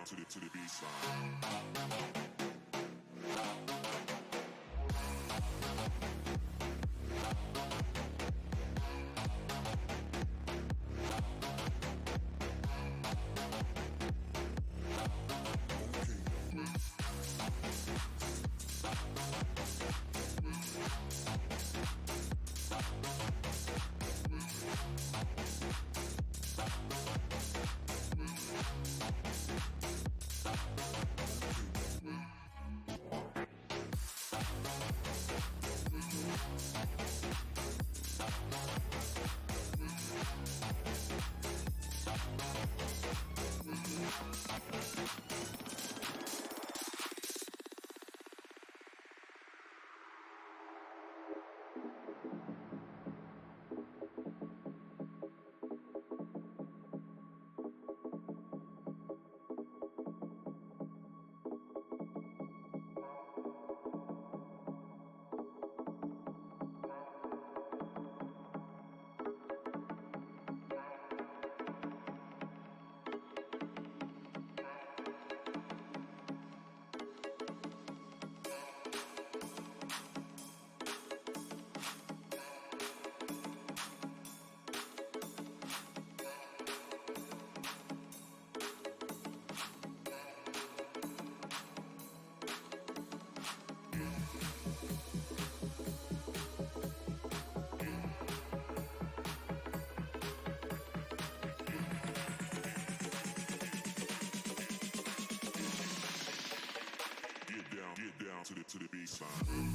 to the baseline. Get down to the baseline.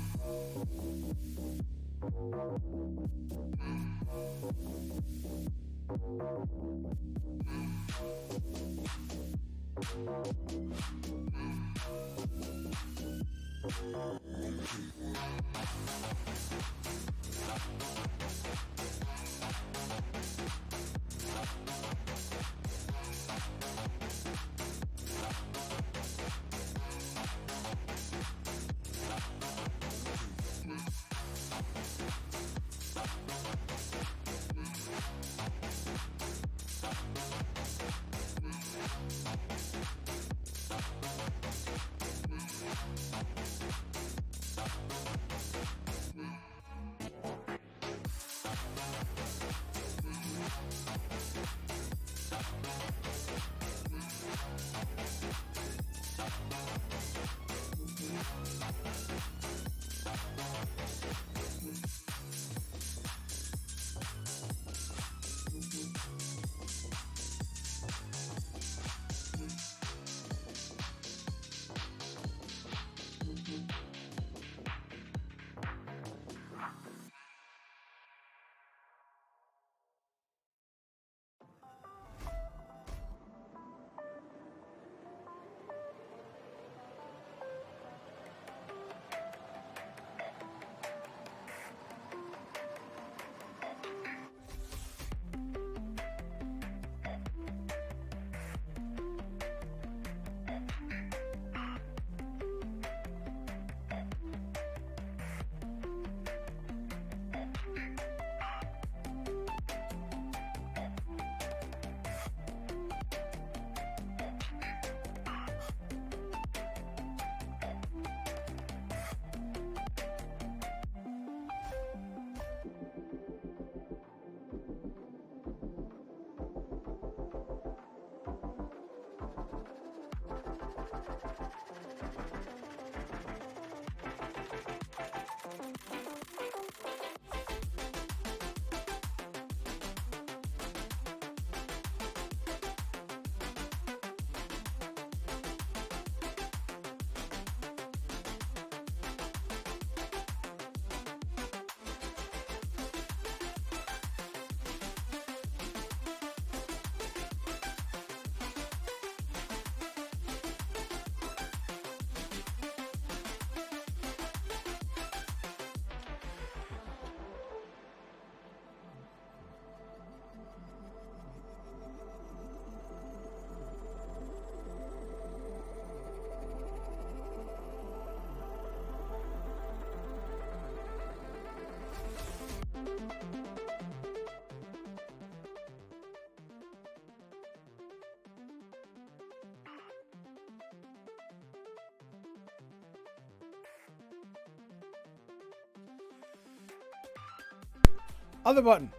Other button.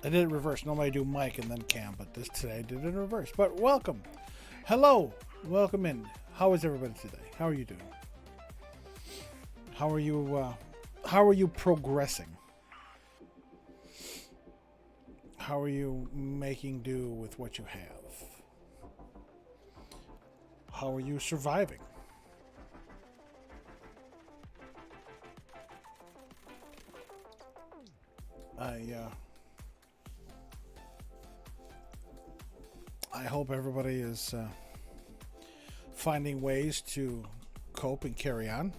I did it reverse. Normally I do mic and then cam, but today I did it in reverse. But welcome. Hello. Welcome in. How is everybody today? How are you doing? How are you progressing? How are you making do with what you have? How are you surviving? I hope everybody is finding ways to cope and carry on.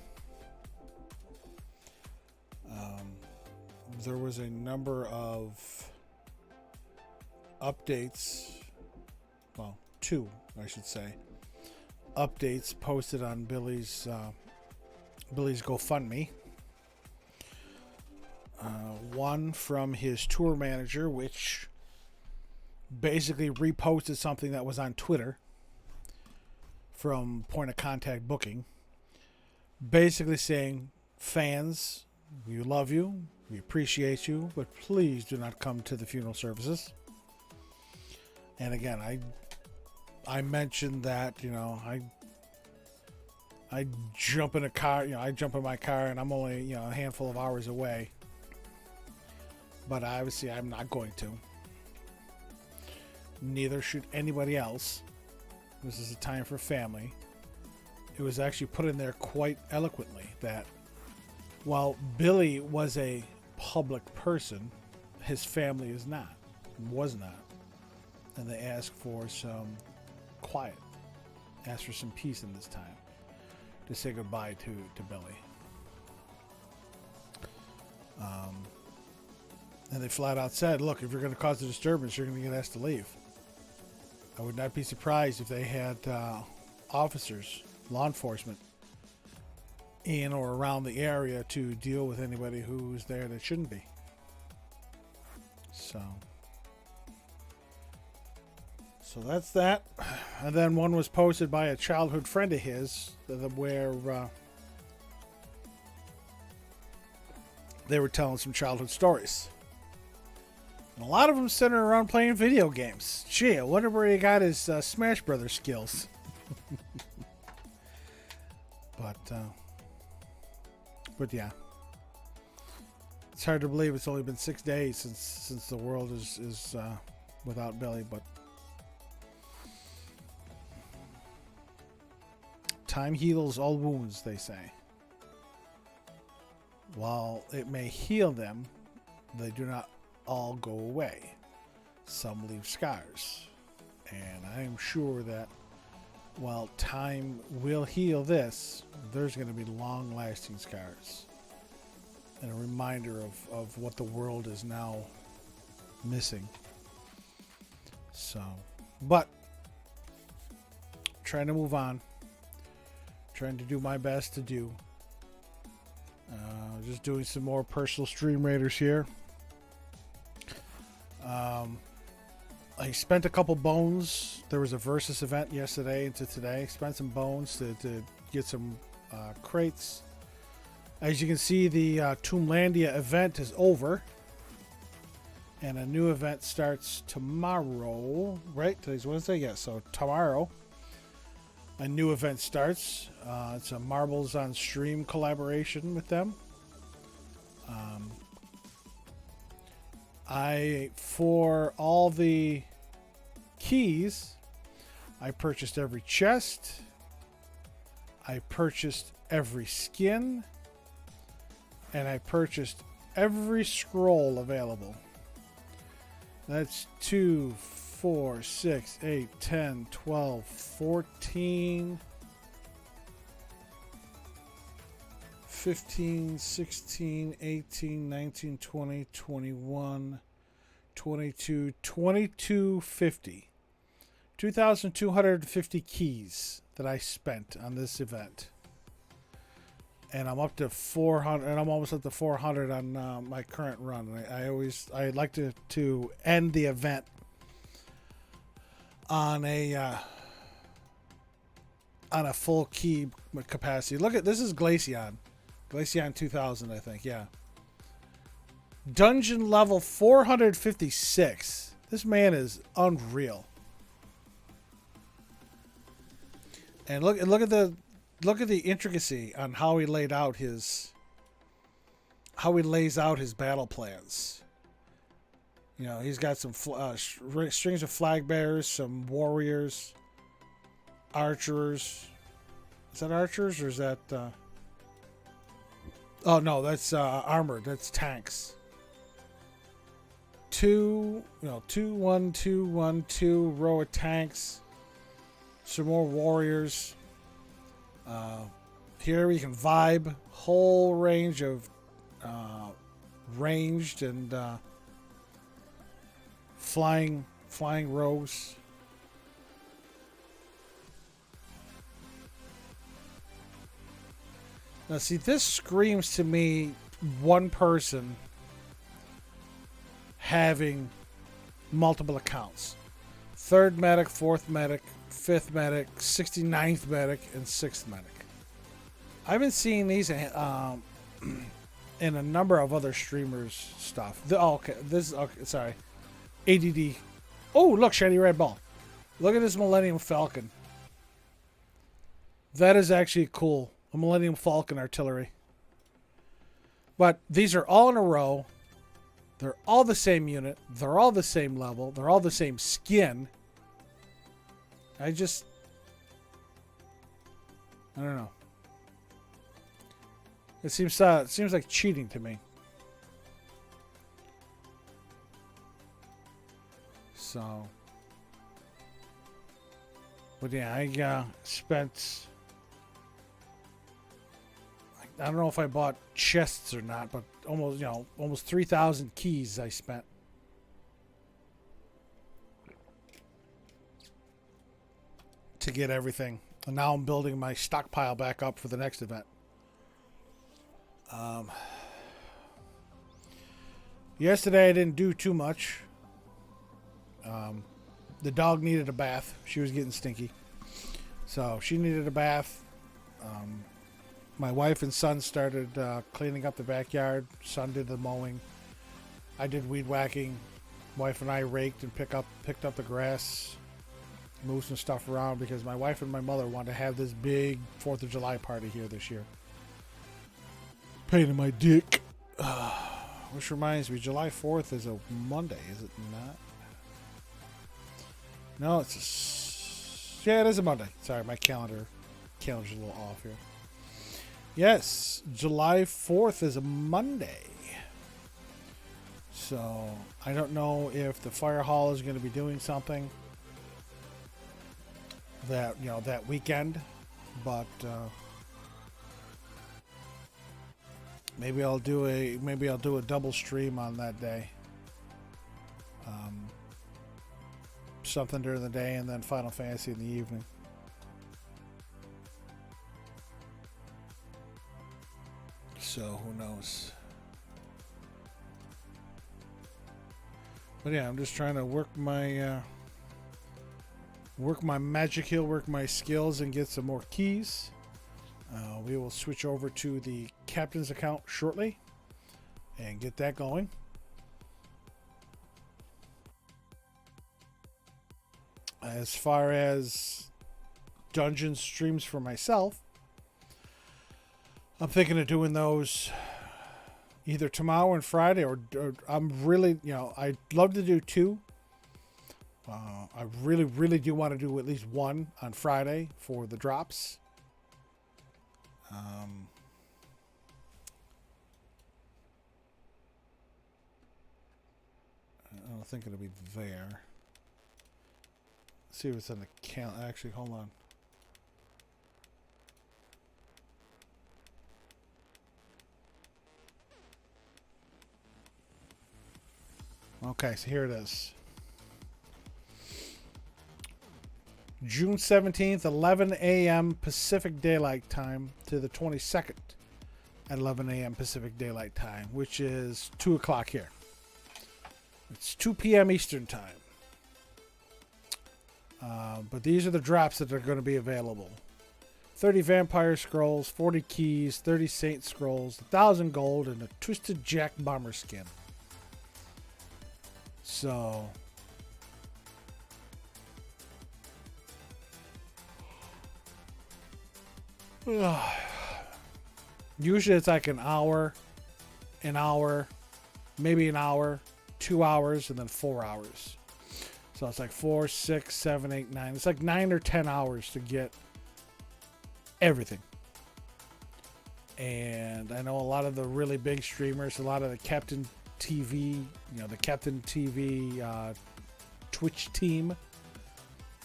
There was a number of updates, well, 2, I should say, updates posted on Billy's GoFundMe. One from his tour manager, which basically reposted something that was on Twitter from Point of Contact Booking, basically saying, fans, we love you, we appreciate you, but please do not come to the funeral services. And again, I mentioned that, I jump in a car, I jump in my car and I'm only, a handful of hours away. But obviously I'm not going to. Neither should anybody else. This is a time for family. It was actually put in there quite eloquently that while Billy was a public person, his family was not. And they asked for some quiet. Asked for some peace in this time to say goodbye to Billy. And they flat out said, look, if you're going to cause a disturbance, you're going to get asked to leave. I would not be surprised if they had officers, law enforcement, in or around the area to deal with anybody who's there that shouldn't be. So that's that. And then one was posted by a childhood friend of his where they were telling some childhood stories. And a lot of them centered around playing video games. Gee, I wonder where he got his Smash Brothers skills. But yeah. It's hard to believe it's only been 6 days since the world is without Billy, but time heals all wounds, they say. While it may heal them, they do not all go away. Some leave scars. And I am sure that while time will heal this, there's going to be long-lasting scars. And a reminder of what the world is now missing. So, but trying to move on. Trying to do my best to do. Just doing some more personal Stream Raiders here. I spent a couple bones. There was a Versus event yesterday into today. Spent some bones to get some crates. As you can see, the Tomblandia event is over. And a new event starts tomorrow. Right? Today's Wednesday? Yeah, so tomorrow a new event starts. It's a Marbles on Stream collaboration with them. For all the keys, I purchased every chest. I purchased every skin. And I purchased every scroll available. That's 2, 4, 6, 8, 10, 12, 14, 15, 16, 18, 19, 20, 21, 22, 2250. 2,250 keys that I spent on this event. And I'm up to 400, and I'm almost up to 400 on my current run. I like to end the event on a full key capacity. Look at this is Glaceon 2000, I think. Yeah. Dungeon level 456. This man is unreal. And look at the intricacy on how he laid out his battle plans. You know, he's got some strings of flag bearers, some warriors, archers. Is that archers or is that? Oh no, that's armored. That's tanks. 2, 1, 2, 1, 2 row of tanks. Some more warriors. Here we can vibe. Whole range of ranged and flying rows. Now see, this screams to me one person having multiple accounts. 3rd medic, 4th medic, 5th medic, 69th medic, and 6th medic. I've been seeing these in a number of other streamers' stuff. Sorry. ADD. Oh, look, shiny red ball. Look at this Millennium Falcon. That is actually cool. A Millennium Falcon artillery. But these are all in a row. They're all the same unit. They're all the same level. They're all the same skin. I don't know. It seems like cheating to me. So, but yeah, I spent. I don't know if I bought chests or not, but almost 3,000 keys I spent. To get everything. And now I'm building my stockpile back up for the next event. Yesterday I didn't do too much. The dog needed a bath. She was getting stinky. So she needed a bath. My wife and son started cleaning up the backyard. Son did the mowing. I did weed whacking. Wife and I raked and picked up the grass. Moved some stuff around because my wife and my mother wanted to have this big 4th of July party here this year. Pain in my dick. Which reminds me, July 4th is a Monday, is it not? No, yeah, it is a Monday. Sorry, my calendar's a little off here. Yes, July 4th is a Monday. So, I don't know if the fire hall is going to be doing something that weekend, but maybe I'll do a double stream on that day. Something during the day and then Final Fantasy in the evening. So who knows? But yeah, I'm just trying to work my magic heal, work my skills, and get some more keys. We will switch over to the captain's account shortly and get that going. As far as dungeon streams for myself, I'm thinking of doing those either tomorrow and Friday, or I'm really, I'd love to do 2. I really, really do want to do at least 1 on Friday for the drops. I don't think it'll be there. Let's see if it's on the calendar. Actually, hold on. Okay, so here it is. June 17th, 11 a.m. Pacific Daylight Time to the 22nd at 11 a.m. Pacific Daylight Time, which is 2 o'clock here. It's 2 p.m. Eastern Time. But these are the drops that are going to be available. 30 Vampire Scrolls, 40 Keys, 30 Saint Scrolls, 1,000 Gold, and a Twisted Jack Bomber Skin. So usually it's like an hour, maybe an hour, 2 hours, and then 4 hours. So it's like 4, 6, 7, 8, 9. It's like 9 or 10 hours to get everything. And I know a lot of the really big streamers, a lot of the Captain TV, the Captain TV Twitch team,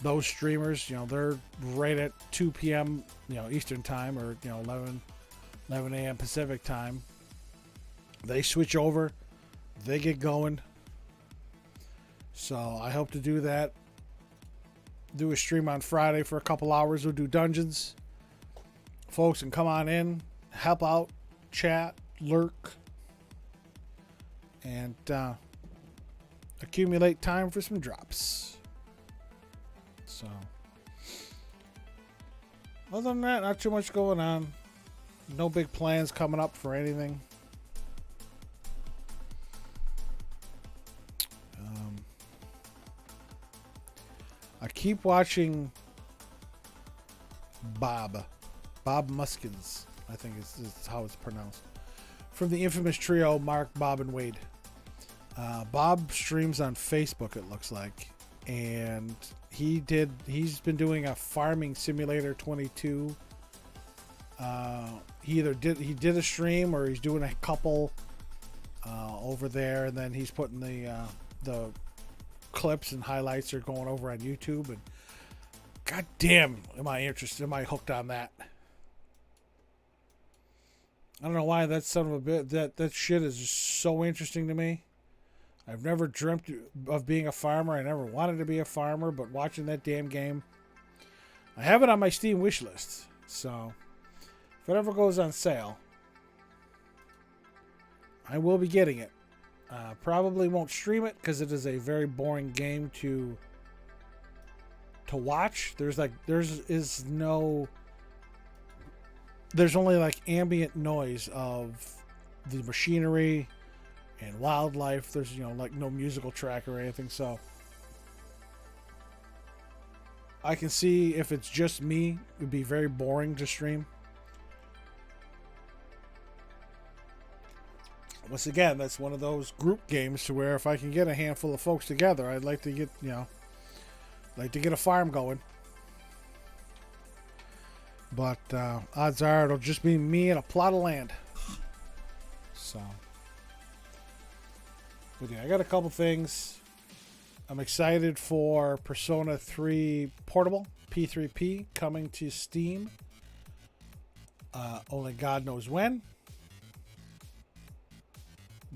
those streamers, they're right at 2 p.m. Eastern time, or 11 a.m. Pacific time. They switch over, they get going. So I hope to do that. Do a stream on Friday for a couple hours. We'll do dungeons. Folks can come on in, help out, chat, lurk, and accumulate time for some drops. So, other than that, not too much going on. No big plans coming up for anything. I keep watching Bob Muskins, I think is how it's pronounced, from the infamous trio Mark, Bob, and Wade. Bob streams on Facebook, it looks like, and he's been doing a Farming Simulator 22. He did a stream, or he's doing a couple over there, and then he's putting the clips and highlights are going over on YouTube, and god damn am I hooked on that. I don't know why that son of a bit that shit is just so interesting to me. I've never dreamt of being a farmer. I never wanted to be a farmer, but watching that damn game, I have it on my Steam wish list. So if it ever goes on sale, I will be getting it. Probably won't stream it because it is a very boring game to watch. There's only like ambient noise of the machinery and wildlife. There's like no musical track or anything, so I can see if it's just me, it would be very boring to stream. Once again, that's one of those group games to where if I can get a handful of folks together, I'd like to get a farm going. But odds are it'll just be me and a plot of land. So, but yeah, I got a couple things. I'm excited for Persona 3 Portable, P3P, coming to Steam. Only God knows when.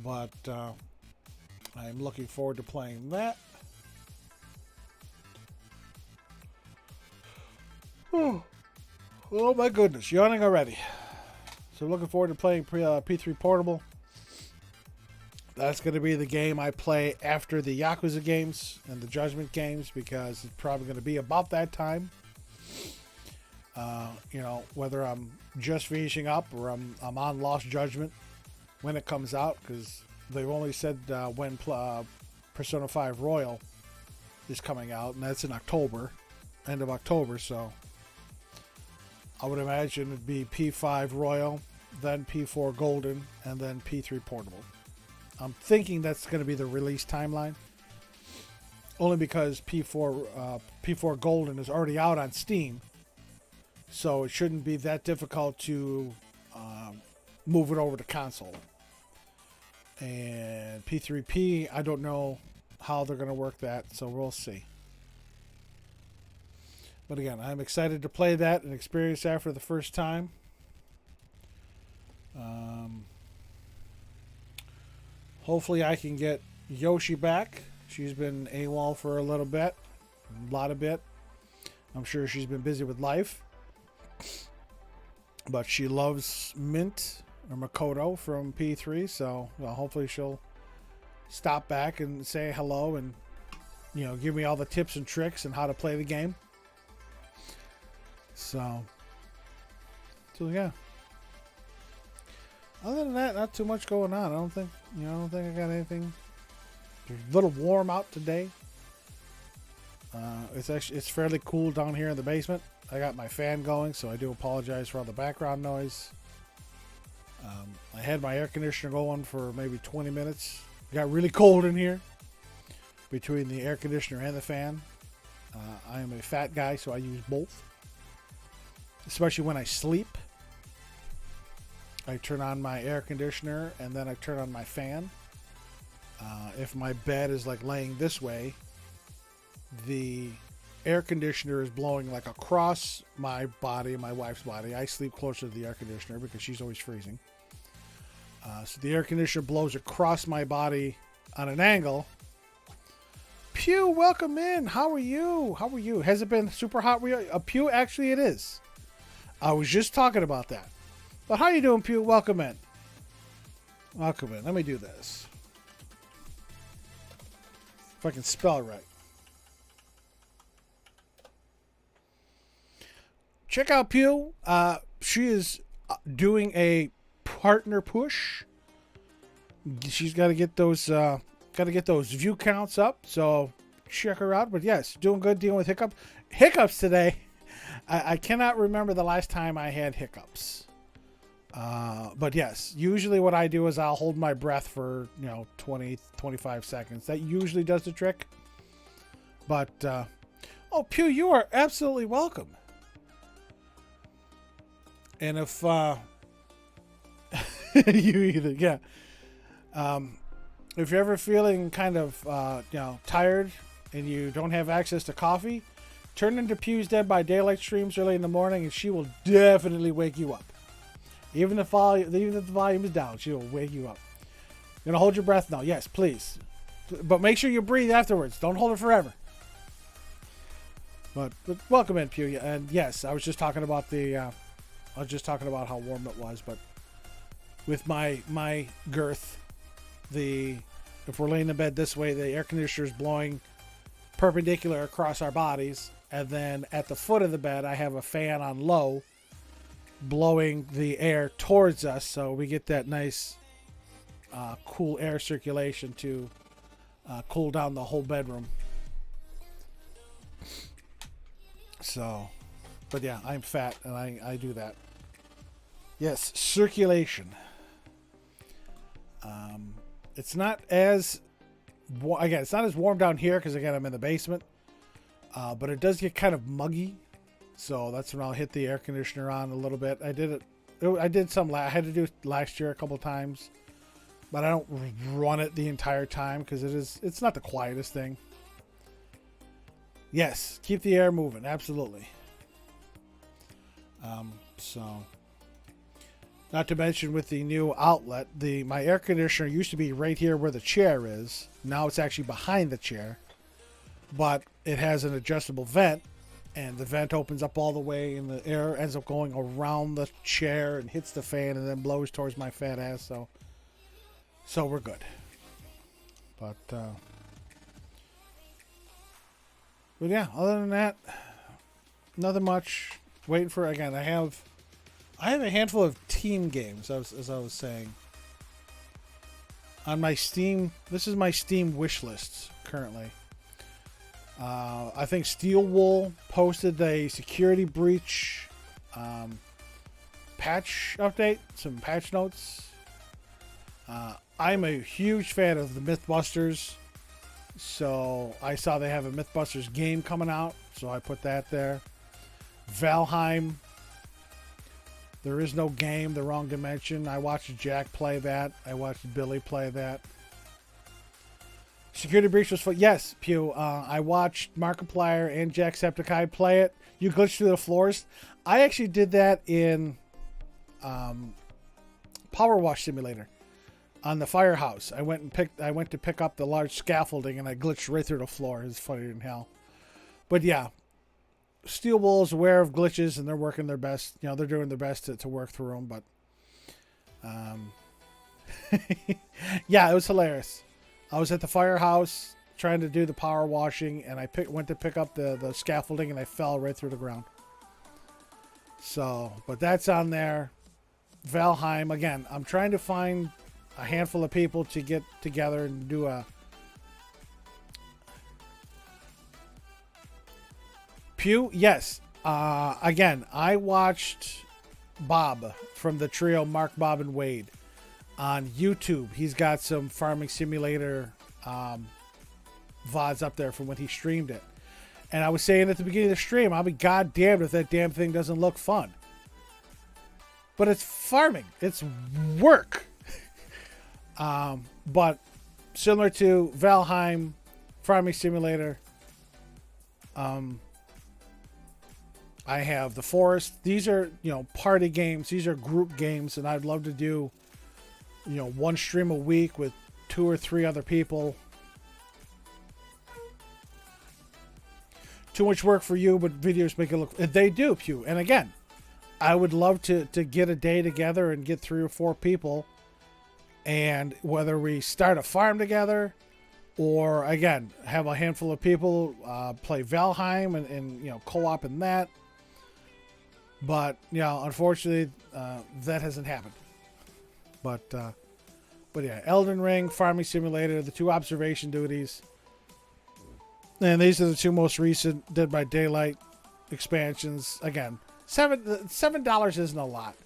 But I'm looking forward to playing that. Oh my goodness, yawning already. So looking forward to playing P3 Portable. That's going to be the game I play after the Yakuza games and the Judgment games, because it's probably going to be about that time. Whether I'm just finishing up or I'm on Lost Judgment when it comes out, because they've only said when Persona 5 Royal is coming out, and that's in October, end of October, so I would imagine it'd be P5 Royal, then P4 Golden, and then P3 Portable. I'm thinking that's going to be the release timeline, only because P4 Golden is already out on Steam, so it shouldn't be that difficult to move it over to console. And P3P, I don't know how they're going to work that, so we'll see. But again, I'm excited to play that and experience that for the first time. Hopefully I can get Yoshi back. She's been AWOL for a lot of bit. I'm sure she's been busy with life. But she loves Mint or Makoto from P3, so hopefully she'll stop back and say hello and give me all the tips and tricks and how to play the game. So yeah. Other than that, not too much going on. I don't think I got anything a little warm out today. It's fairly cool down here in the basement. I got my fan going, so I do apologize for all the background noise. I had my air conditioner going for maybe 20 minutes. It got really cold in here between the air conditioner and the fan. I am a fat guy, so I use both. Especially when I sleep. I turn on my air conditioner and then I turn on my fan. If my bed is like laying this way, the air conditioner is blowing like across my body, my wife's body. I sleep closer to the air conditioner because she's always freezing. So the air conditioner blows across my body on an angle. Pew, welcome in. How are you? How are you? Has it been super hot? Pew, actually it is. I was just talking about that. But how you doing, Pew? Welcome in. Welcome in. Let me do this. If I can spell it right. Check out Pew. She is doing a partner push. She's got to get those view counts up. So check her out. But yes, doing good, dealing with hiccups today. I cannot remember the last time I had hiccups. But yes, usually what I do is I'll hold my breath for 20, 25 seconds. That usually does the trick. But oh, Pew, you are absolutely welcome. And if you either, yeah. If you're ever feeling kind of tired and you don't have access to coffee, turn into Pew's Dead by Daylight streams early in the morning, and she will definitely wake you up. Even if the volume is down, she will wake you up. You're gonna hold your breath now, yes, please, but make sure you breathe afterwards. Don't hold it forever. But welcome in, Pew, and yes, I was just talking about how warm it was, but with my girth, if we're laying in bed this way, the air conditioner is blowing perpendicular across our bodies, and then at the foot of the bed, I have a fan on low, blowing the air towards us, so we get that nice cool air circulation to cool down the whole bedroom. So, but yeah, I'm fat and I do that. Yes, circulation. It's not as warm down here because again I'm in the basement, but it does get kind of muggy. So that's when I'll hit the air conditioner on a little bit. I had to do it last year a couple times, but I don't run it the entire time because it's not the quietest thing. Yes, keep the air moving, absolutely. So not to mention with the new outlet, my air conditioner used to be right here where the chair is. Now it's actually behind the chair, but it has an adjustable vent. And the vent opens up all the way, and the air ends up going around the chair and hits the fan, and then blows towards my fat ass. So we're good. But yeah, other than that, nothing much. Waiting for again. I have a handful of team games, as I was saying, on my Steam. This is my Steam wish list currently. I think Steel Wool posted a security breach patch update, some patch notes. I'm a huge fan of the Mythbusters, so I saw they have a Mythbusters game coming out, so I put that there. Valheim, there is no game, The Wrong Dimension. I watched Jack play that. I watched Billy play that. Security breach was fun. Yes, Pew. I watched Markiplier and Jacksepticeye play it. You glitch through the floors. I actually did that in Power Wash Simulator on the firehouse. I went to pick up the large scaffolding and I glitched right through the floor. It's funnier than hell. But yeah, Steel Wool is aware of glitches and they're working their best. They're doing their best to work through them. But yeah, it was hilarious. I was at the firehouse trying to do the power washing, and I went to pick up the scaffolding, and I fell right through the ground. So, but that's on there. Valheim, again, I'm trying to find a handful of people to get together and do a Pew, yes. Again, I watched Bob from the trio Mark, Bob, and Wade on YouTube. He's got some Farming Simulator VODs up there from when he streamed it. And I was saying at the beginning of the stream, I'll be goddamned if that damn thing doesn't look fun. But it's farming. It's work. But similar to Valheim, Farming Simulator, I have The Forest. These are, party games. These are group games, and I'd love to do, one stream a week with 2 or 3 other people. Too much work for you, but videos make it look... They do, Pew. And again, I would love to get a day together and get 3 or 4 people. And whether we start a farm together or, again, have a handful of people play Valheim and co-op in that. But, unfortunately, that hasn't happened. But yeah, Elden Ring, Farming Simulator, the 2 observation duties. And these are the 2 most recent Dead by Daylight expansions. Again, $7 isn't a lot.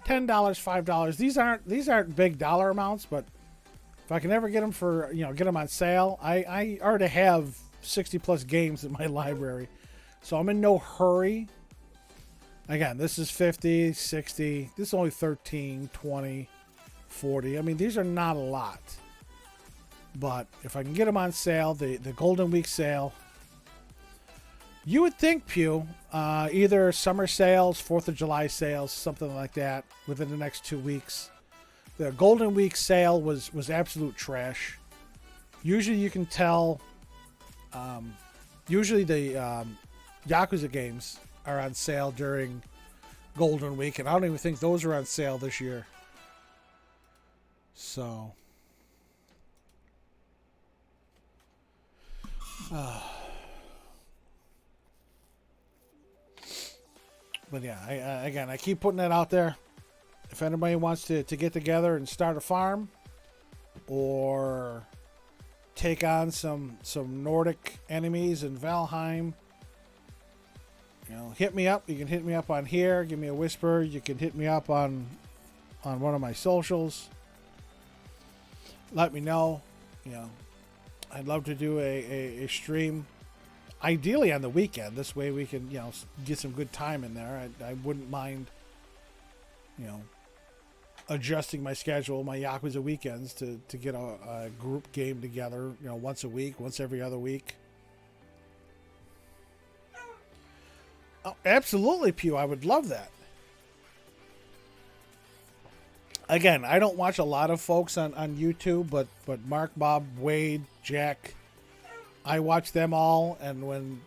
$10, $5. These aren't big dollar amounts, but if I can ever get them for get them on sale, I already have 60 plus games in my library, so I'm in no hurry. Again, this is 50, 60. This is only 13, 20, 40. I mean, these are not a lot. But if I can get them on sale, the Golden Week sale, you would think, Pew, either summer sales, 4th of July sales, something like that, within the next 2 weeks. The Golden Week sale was absolute trash. Usually you can tell, usually the Yakuza games are on sale during Golden Week, and I don't even think those are on sale this year. So... But yeah, I keep putting that out there. If anybody wants to get together and start a farm or take on some Nordic enemies in Valheim, hit me up. You can hit me up on here. Give me a whisper. You can hit me up on one of my socials. Let me know. I'd love to do a stream, ideally on the weekend. This way we can, get some good time in there. I wouldn't mind, adjusting my schedule, my Yakuza weekends to get a group game together, once a week, once every other week. Oh, absolutely, Pew. I would love that. Again, I don't watch a lot of folks on YouTube, but Mark, Bob, Wade, Jack, I watch them all, and when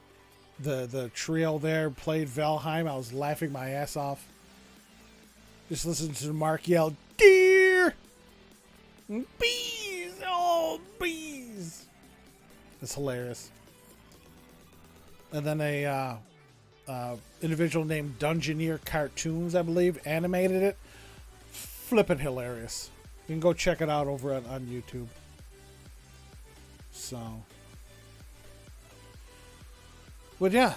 the trio there played Valheim, I was laughing my ass off. Just listening to Mark yell, "Deer! Bees! Oh, bees!" It's hilarious. And then a individual named Dungeoneer Cartoons, I believe, animated it. Flippin' hilarious. You can go check it out over on YouTube. So, but yeah,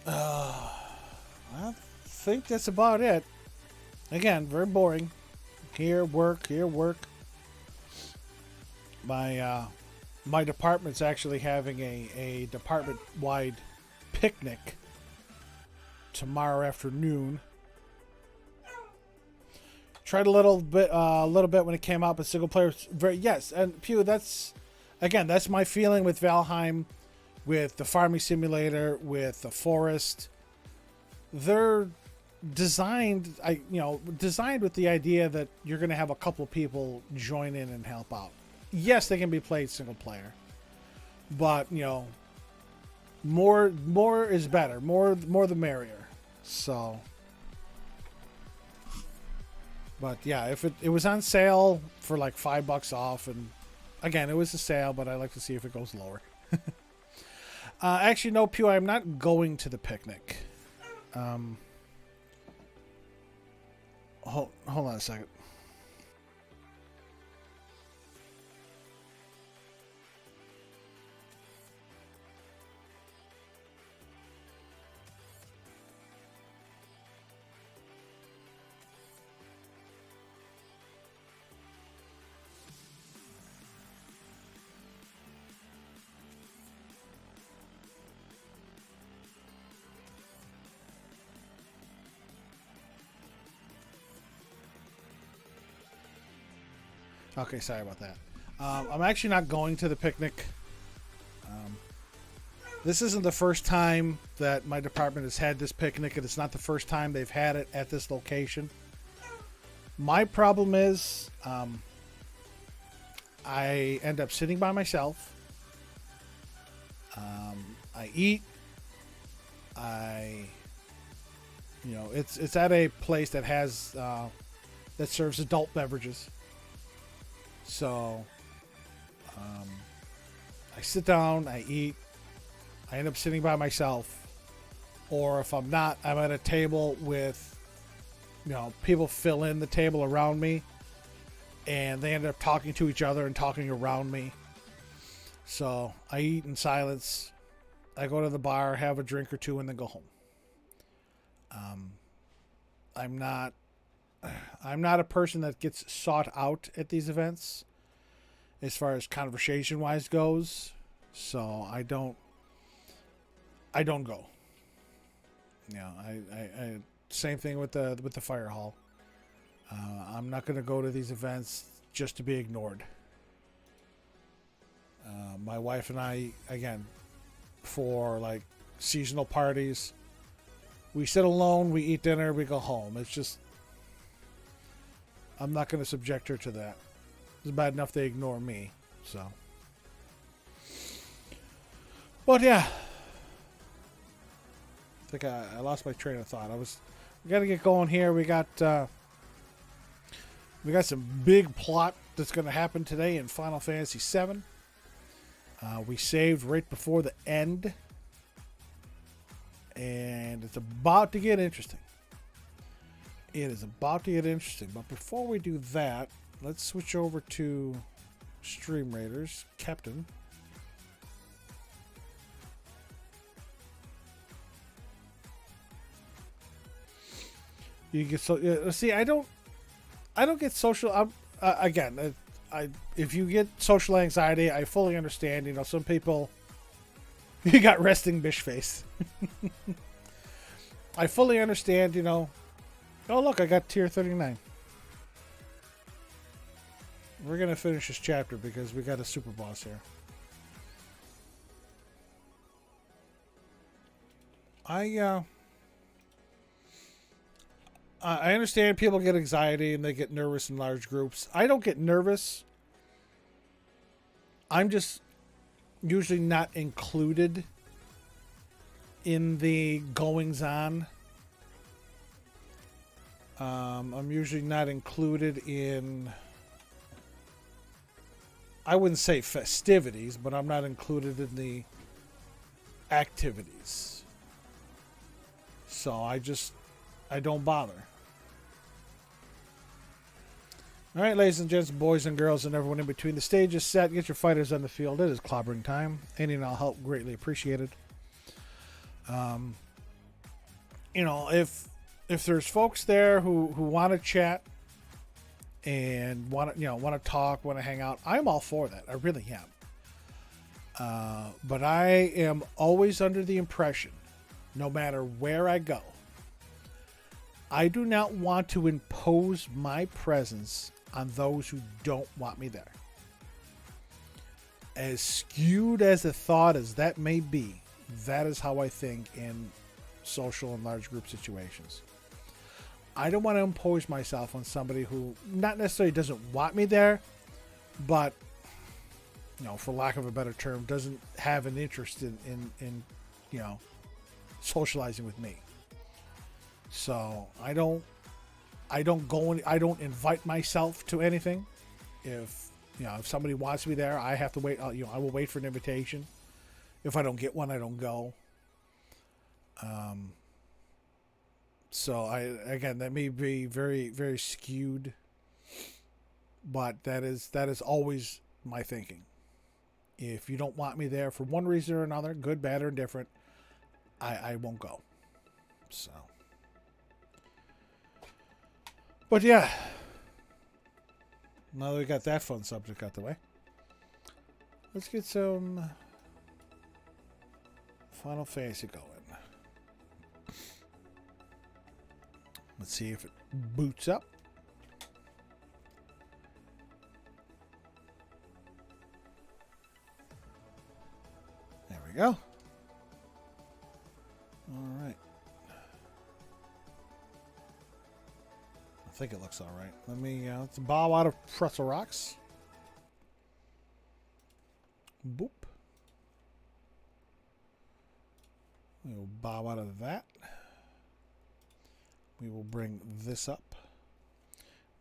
I think that's about it. Again, very boring. Here work. My department's actually having a department-wide picnic tomorrow afternoon. Tried a little bit when it came out, but single player, yes. And Pew, that's my feeling with Valheim, with the Farming Simulator, with the Forest. They're designed with the idea that you're going to have a couple people join in and help out. Yes, they can be played single player, but more is better. More the merrier. So. But yeah, if it was on sale for like $5 off, and again, it was a sale, but I like to see if it goes lower. Actually, no, Pew, I'm not going to the picnic. Hold on a second. Okay, sorry about that. I'm actually not going to the picnic. This isn't the first time that my department has had this picnic, and it's not the first time they've had it at this location. My problem is I end up sitting by myself. I eat. It's at a place that has that serves adult beverages. So I sit down, I eat. I end up sitting by myself, or if I'm not, I'm at a table with, people fill in the table around me, and they end up talking to each other and talking around me. So I eat in silence. I go to the bar, have a drink or two, and then go home. I'm not a person that gets sought out at these events, as far as conversation wise goes. So I don't go. I same thing with the fire hall. I'm not going to go to these events just to be ignored. My wife and I, again, for like seasonal parties, we sit alone, we eat dinner, we go home. It's just, I'm not going to subject her to that. It's bad enough they ignore me. So, but yeah. I think I lost my train of thought. We got to get going here. We got some big plot that's going to happen today in Final Fantasy VII. We saved right before the end, and it's about to get interesting. It is about to get interesting. But before we do that, let's switch over to Stream Raiders Captain. You get see. I don't get social. Again, if you get social anxiety, I fully understand. Some people. You got resting bitch face. I fully understand. Oh look, I got tier 39. We're gonna finish this chapter because we got a super boss here. I understand people get anxiety and they get nervous in large groups. I don't get nervous. I'm just usually not included in the goings on. I'm usually not included in, I wouldn't say festivities, but I'm not included in the activities. So I don't bother. All right, ladies and gents, boys and girls, and everyone in between. The stage is set. Get your fighters on the field. It is clobbering time. Any and all help greatly appreciated. If there's folks there who want to chat and want to talk, want to hang out, I'm all for that. I really am. But I am always under the impression, no matter where I go, I do not want to impose my presence on those who don't want me there. As skewed as a thought as that may be, that is how I think in social and large group situations. I don't want to impose myself on somebody who not necessarily doesn't want me there, but for lack of a better term, doesn't have an interest in socializing with me. So I don't invite myself to anything. If somebody wants me there, I have to wait. I will wait for an invitation. If I don't get one, I don't go. So that may be very, very skewed, but that is always my thinking. If you don't want me there for one reason or another, good, bad, or indifferent, I won't go. So. But yeah, now that we got that fun subject out the way, let's get some Final Fantasy going. Let's see if it boots up. go. All right. I think it looks all right. Let's bow out of pretzel rocks. Boop. We will bow out of that. We will bring this up.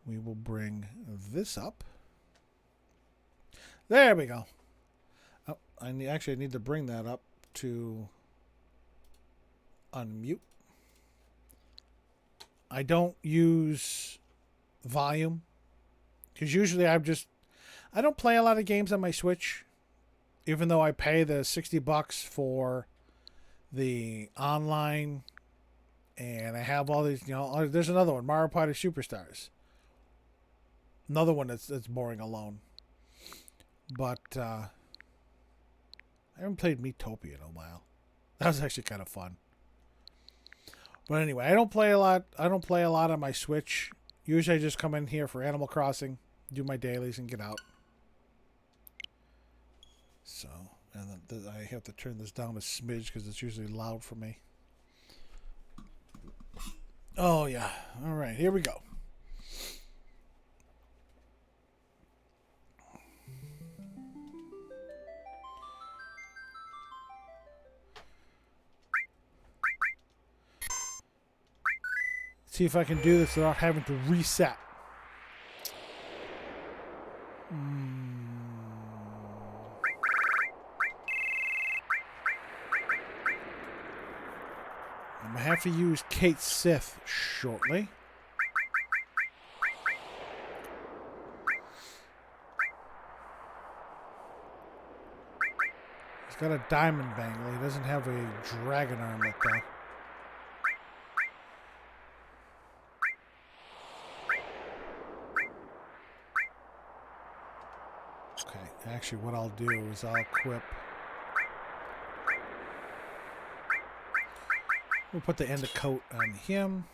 We will bring this up. There we go. Oh, I need to bring that up to unmute. I don't use volume because usually I don't play a lot of games on my Switch, even though I pay the $60 for the online, and I have all these. There's another one, Mario Party Superstars. Another one that's boring alone. But I haven't played Miitopia in a while. That was actually kind of fun. But anyway, I don't play a lot on my Switch. Usually I just come in here for Animal Crossing, do my dailies, and get out. So, and then I have to turn this down a smidge because it's usually loud for me. Oh, yeah. All right, here we go. See if I can do this without having to reset. I'm going to have to use Kate Sith shortly. He's got a diamond bangle. He doesn't have a dragon armlet, though. Actually, what I'll do is I'll equip. We'll put the end of coat on him.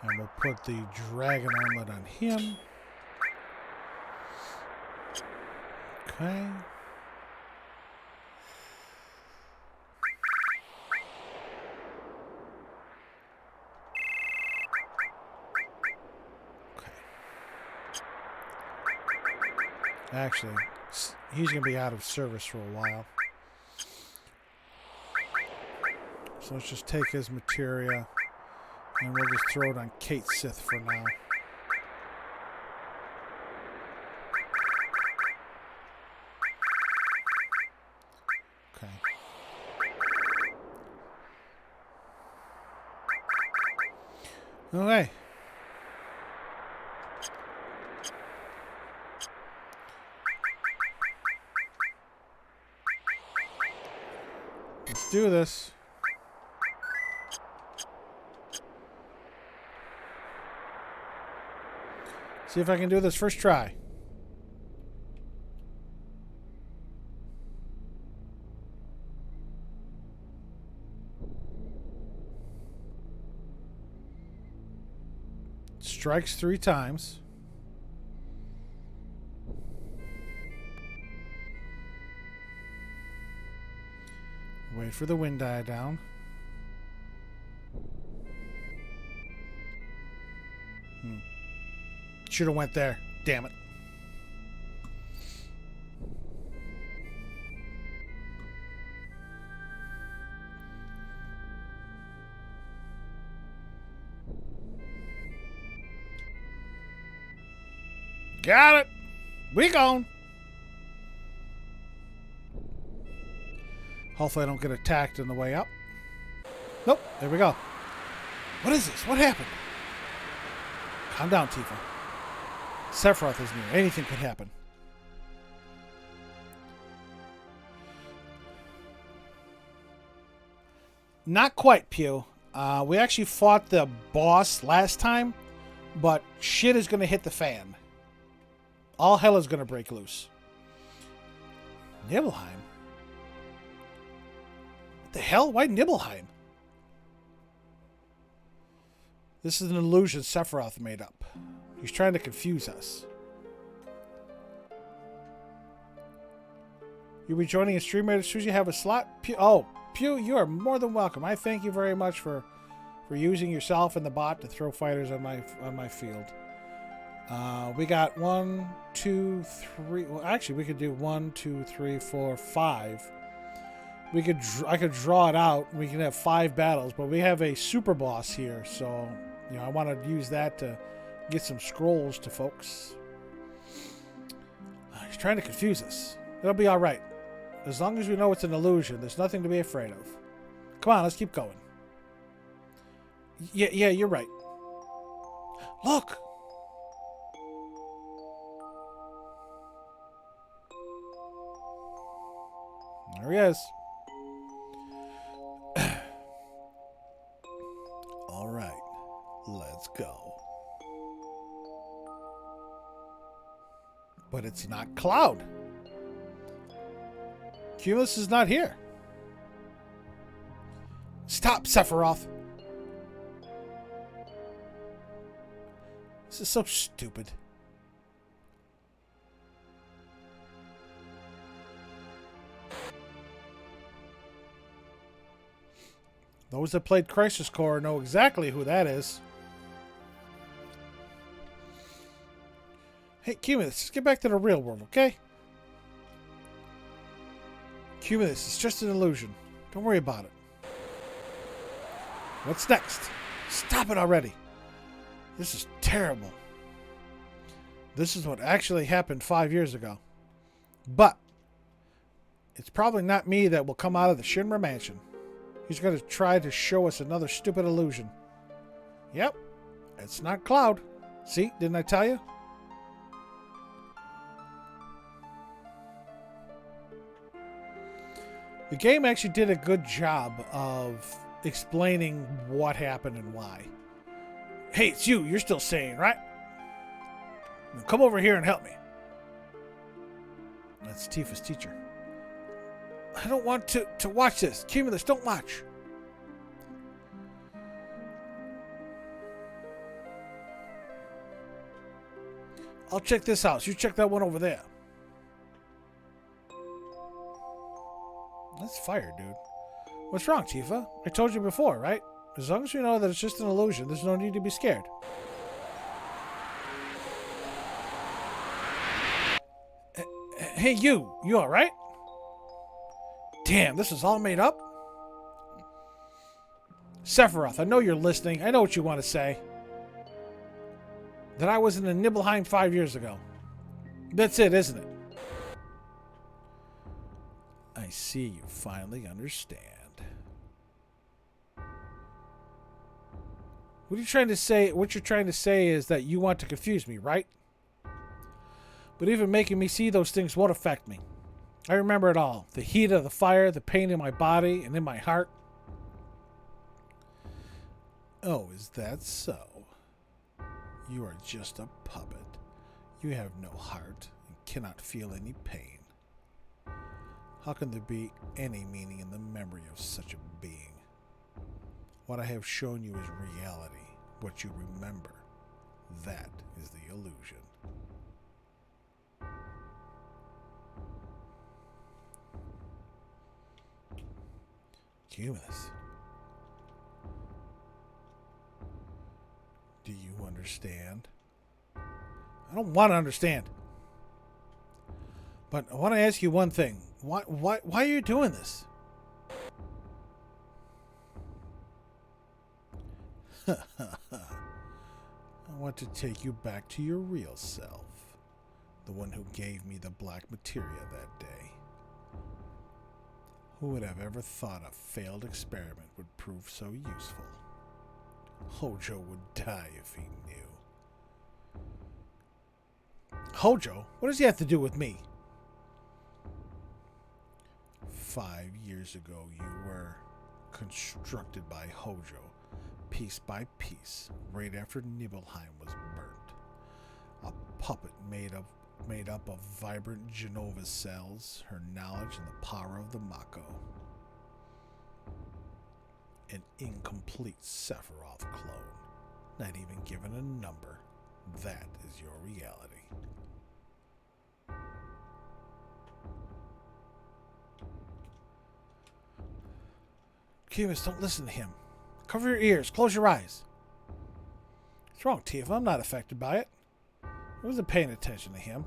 And we'll put the dragon armlet on him. Okay. Actually, he's going to be out of service for a while. So let's just take his materia and we'll just throw it on Kate Sith for now. Okay. Okay. Let's do this. See if I can do this first try. Strikes 3 times. Wait for the wind to die down. Should have went there. Damn it. Got it. We gone. Hopefully I don't get attacked on the way up. Nope. There we go. What is this? What happened? Calm down, Tifa. Sephiroth is near. Anything could happen. Not quite, Pew. We actually fought the boss last time, but shit is going to hit the fan. All hell is going to break loose. Nibelheim? What the hell? Why Nibelheim? This is an illusion Sephiroth made up. He's trying to confuse us. You'll be joining a streamer as soon as you have a slot. Pew, you are more than welcome. I thank you very much for using yourself and the bot to throw fighters on my field. We got 1, 2, 3. Well, actually, we could do 1, 2, 3, 4, 5. I could draw it out. We can have 5 battles, but we have a super boss here, so I want to use that to get some scrolls to folks. He's trying to confuse us. It'll be all right. As long as we know it's an illusion, there's nothing to be afraid of. Come on, let's keep going. Yeah, you're right. Look! There he is. All right, let's go. But it's not Cloud. Cumulus is not here. Stop, Sephiroth. This is so stupid. Those that played Crisis Core know exactly who that is. Hey, Cumulus, let's get back to the real world, okay? Cumulus, it's just an illusion. Don't worry about it. What's next? Stop it already. This is terrible. This is what actually happened 5 years ago. But it's probably not me that will come out of the Shinra Mansion. He's going to try to show us another stupid illusion. Yep, it's not Cloud. See, didn't I tell you? The game actually did a good job of explaining what happened and why. Hey, it's you. You're still sane, right? Now come over here and help me. That's Tifa's teacher. I don't want to watch this. Cumulus, don't watch. I'll check this house. You check that one over there. That's fire, dude. What's wrong, Tifa? I told you before, right? As long as you know that it's just an illusion, there's no need to be scared. Hey, you. You all right? Damn, this is all made up? Sephiroth, I know you're listening. I know what you want to say. That I was in the Nibelheim 5 years ago. That's it, isn't it? I see you finally understand. What are you trying to say? What you're trying to say is that you want to confuse me, right? But even making me see those things won't affect me. I remember it all. The heat of the fire, the pain in my body and in my heart. Oh, is that so? You are just a puppet. You have no heart and cannot feel any pain. How can there be any meaning in the memory of such a being? What I have shown you is reality. What you remember, that is the illusion. Cumulus. Do you understand? I don't want to understand. But I want to ask you one thing. Why are you doing this? I want to take you back to your real self. The one who gave me the black materia that day. Who would have ever thought a failed experiment would prove so useful? Hojo would die if he knew. Hojo? What does he have to do with me? 5 years ago, you were constructed by Hojo, piece by piece, right after Nibelheim was burnt. A puppet made up of vibrant Genova cells, her knowledge and the power of the Mako. An incomplete Sephiroth clone, not even given a number. That is your reality. Cumulus, don't listen to him. Cover your ears. Close your eyes. What's wrong, Tifa? I'm not affected by it. I wasn't paying attention to him.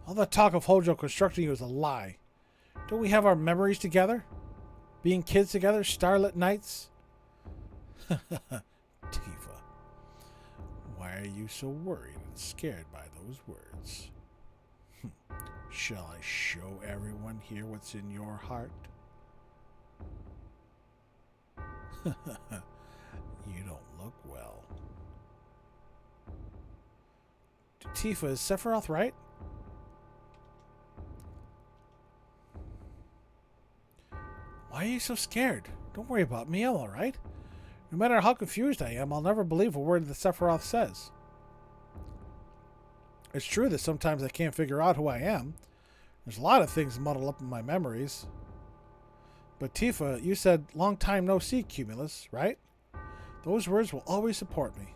All that talk of Hojo constructing you is a lie. Don't we have our memories together? Being kids together? Starlit nights? Tifa, why are you so worried and scared by those words? Shall I show everyone here what's in your heart? You don't look well. Tifa, is Sephiroth right? Why are you so scared? Don't worry about me, I'm alright. No matter how confused I am, I'll never believe a word that Sephiroth says. It's true that sometimes I can't figure out who I am. There's a lot of things muddled up in my memories. But Tifa, you said, long time no see, Cumulus, right? Those words will always support me.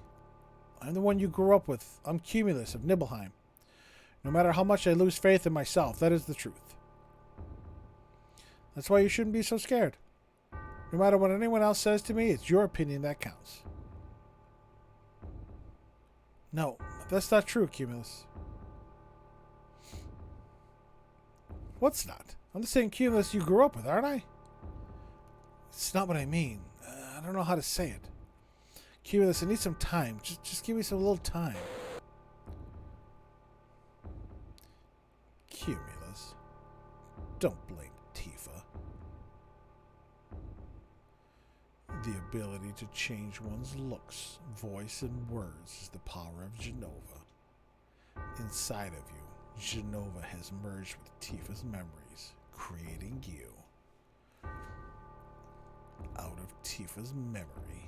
I'm the one you grew up with. I'm Cumulus of Nibelheim. No matter how much I lose faith in myself, that is the truth. That's why you shouldn't be so scared. No matter what anyone else says to me, it's your opinion that counts. No, that's not true, Cumulus. What's not? I'm the same Cumulus you grew up with, aren't I? It's not what I mean. I don't know how to say it. Cumulus, I need some time. Just give me some little time. Cumulus, don't blame Tifa. The ability to change one's looks, voice, and words is the power of Jenova. Inside of you, Jenova has merged with Tifa's memories, creating you. Out of Tifa's memory,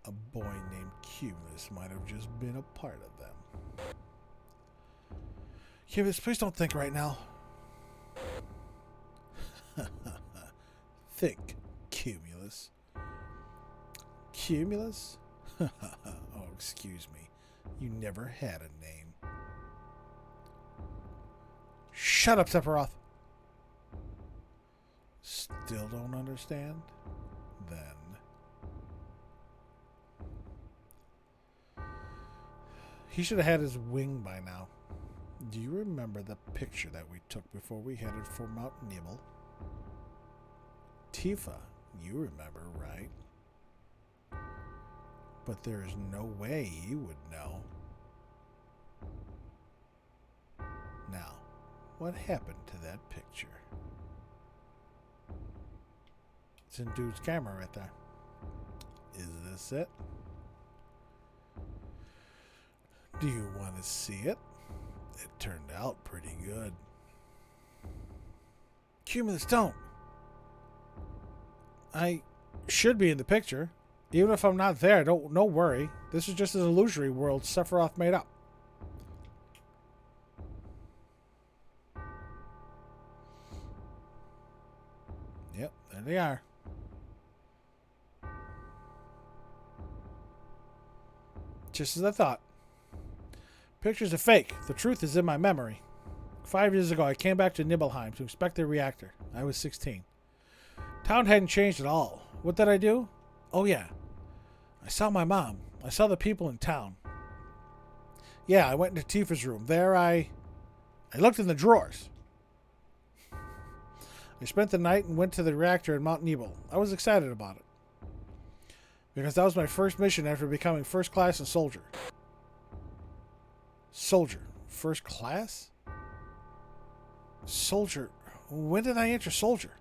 a boy named Cumulus might have just been a part of them. Cumulus, please don't think right now. Think, Cumulus. Cumulus? Oh, excuse me. You never had a name. Shut up, Sephiroth. Still don't understand? Then he should have had his wing by now. Do you remember the picture that we took before we headed for Mount Nibel? Tifa, you remember, right? But there is no way you would know. Now, what happened to that picture? It's in dude's camera right there. Is this it? Do you want to see it? It turned out pretty good. Cumulus, don't! I should be in the picture. Even if I'm not there, don't worry. This is just an illusory world Sephiroth made up. Yep, there they are. Just as I thought. Pictures are fake. The truth is in my memory. 5 years ago, I came back to Nibelheim to inspect the reactor. I was 16. Town hadn't changed at all. What did I do? Oh, yeah. I saw my mom. I saw the people in town. Yeah, I went into Tifa's room. There I looked in the drawers. I spent the night and went to the reactor in Mount Nibel. I was excited about it. Because that was my first mission after becoming first class and soldier. Soldier. First class? Soldier. When did I enter soldier?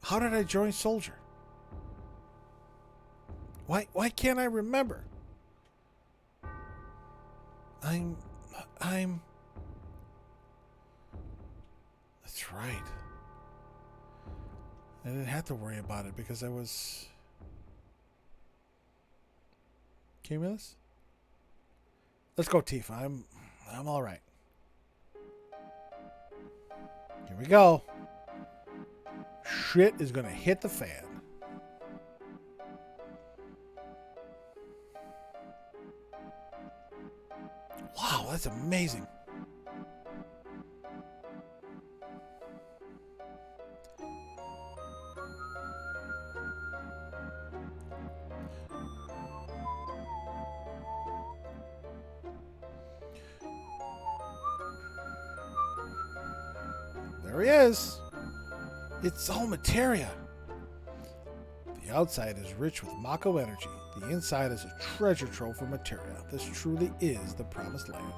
How did I join soldier? Why can't I remember? I'm... That's right. I didn't have to worry about it because I was... Cumulus? Let's go, Tifa. I'm all right. Here we go. Shit is gonna hit the fan. Wow, that's amazing. There he is. It's all materia. The outside is rich with Mako energy. The inside is a treasure trove of materia. This truly is the promised land.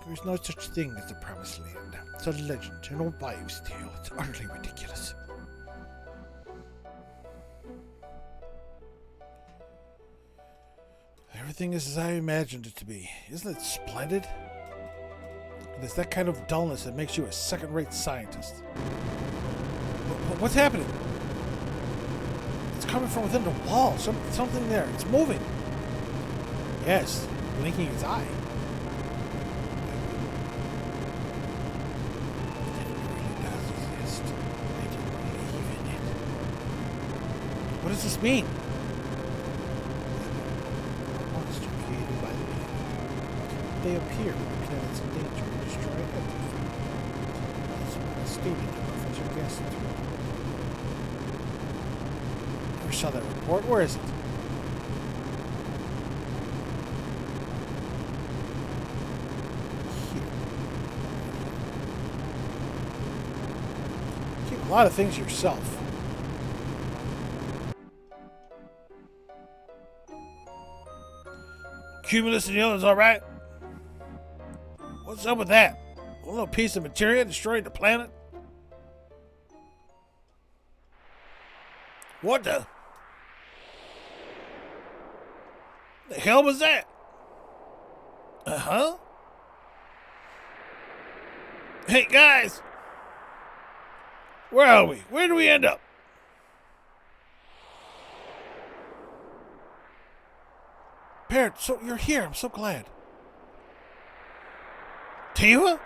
There's no such thing as the promised land. It's a legend, an old wives' tale. It's utterly ridiculous. Everything is as I imagined it to be. Isn't it splendid? It is that kind of dullness that makes you a second-rate scientist. What's happening? It's coming from within the wall. Something there. It's moving. Yes, blinking its eye. What does this mean? A monster created by the planet. They appear when planets in danger and destroy everything. That's what I stated to Professor Guest. Never saw that report. Where is it? Here. Keep a lot of things yourself. Cumulus and the others all right? What's up with that? A little piece of materia destroyed the planet? What the hell was that? Uh-huh. Hey, guys! Where are we? Where do we end up? Parrot, so you're here. I'm so glad. Tiva?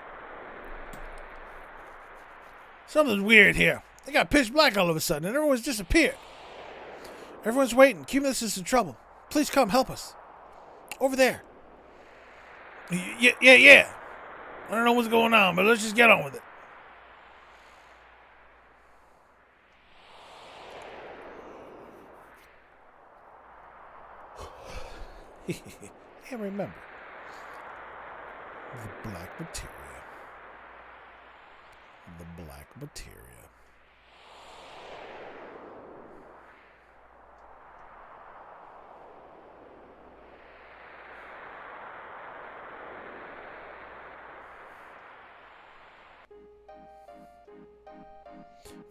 Something's weird here. It got pitch black all of a sudden and everyone's disappeared. Everyone's waiting. Cumulus is in trouble. Please come help us. Over there. Yeah. I don't know what's going on, but let's just get on with it. And remember, the black materia. The black materia.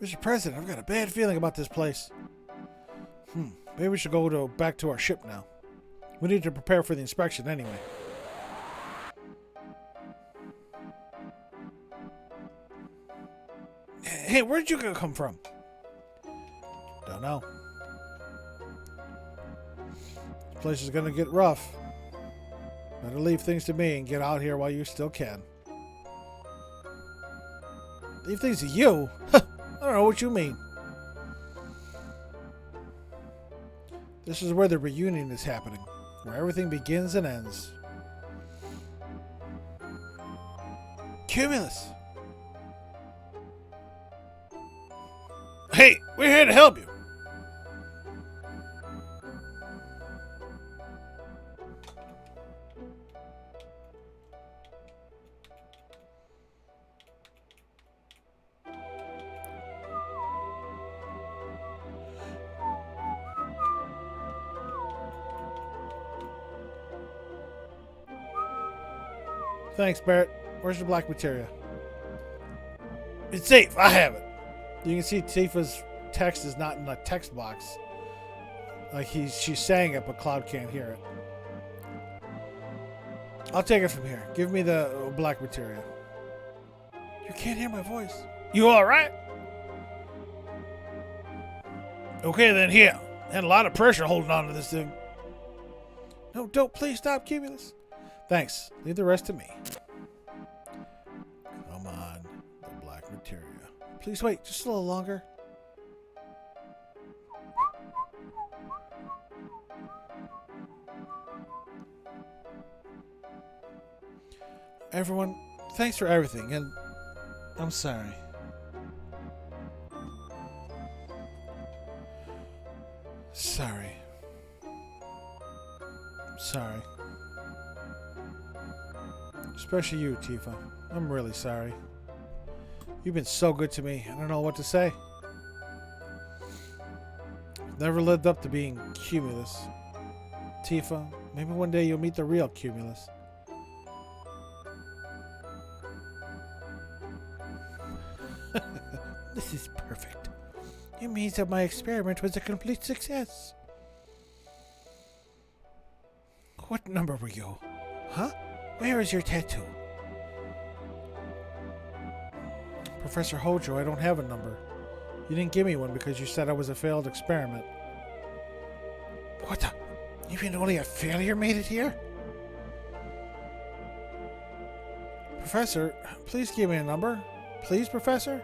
Mr. President, I've got a bad feeling about this place. Maybe we should go back to our ship now. We need to prepare for the inspection anyway. Hey, where'd you come from? Don't know. This place is gonna get rough. Better leave things to me and get out here while you still can. Leave things to you? I don't know what you mean. This is where the reunion is happening. Where everything begins and ends. Cumulus! Hey, we're here to help you. Thanks, Barrett. Where's the black materia? It's safe. I have it. You can see Tifa's text is not in the text box. Like she's saying it, but Cloud can't hear it. I'll take it from here. Give me the black materia. You can't hear my voice. You all right? Okay, then here. Had a lot of pressure holding on to this thing. No, don't. Please stop, Cumulus. Thanks. Leave the rest to me. Come on. The black materia. Please wait just a little longer. Everyone, thanks for everything, and I'm sorry. Sorry. Especially you, Tifa. I'm really sorry. You've been so good to me. I don't know what to say. Never lived up to being Cumulus. Tifa, maybe one day you'll meet the real Cumulus. This is perfect. It means that my experiment was a complete success. What number were you? Huh? Where is your tattoo? Professor Hojo, I don't have a number. You didn't give me one because you said I was a failed experiment. What the? You mean only a failure made it here? Professor, please give me a number. Please, Professor?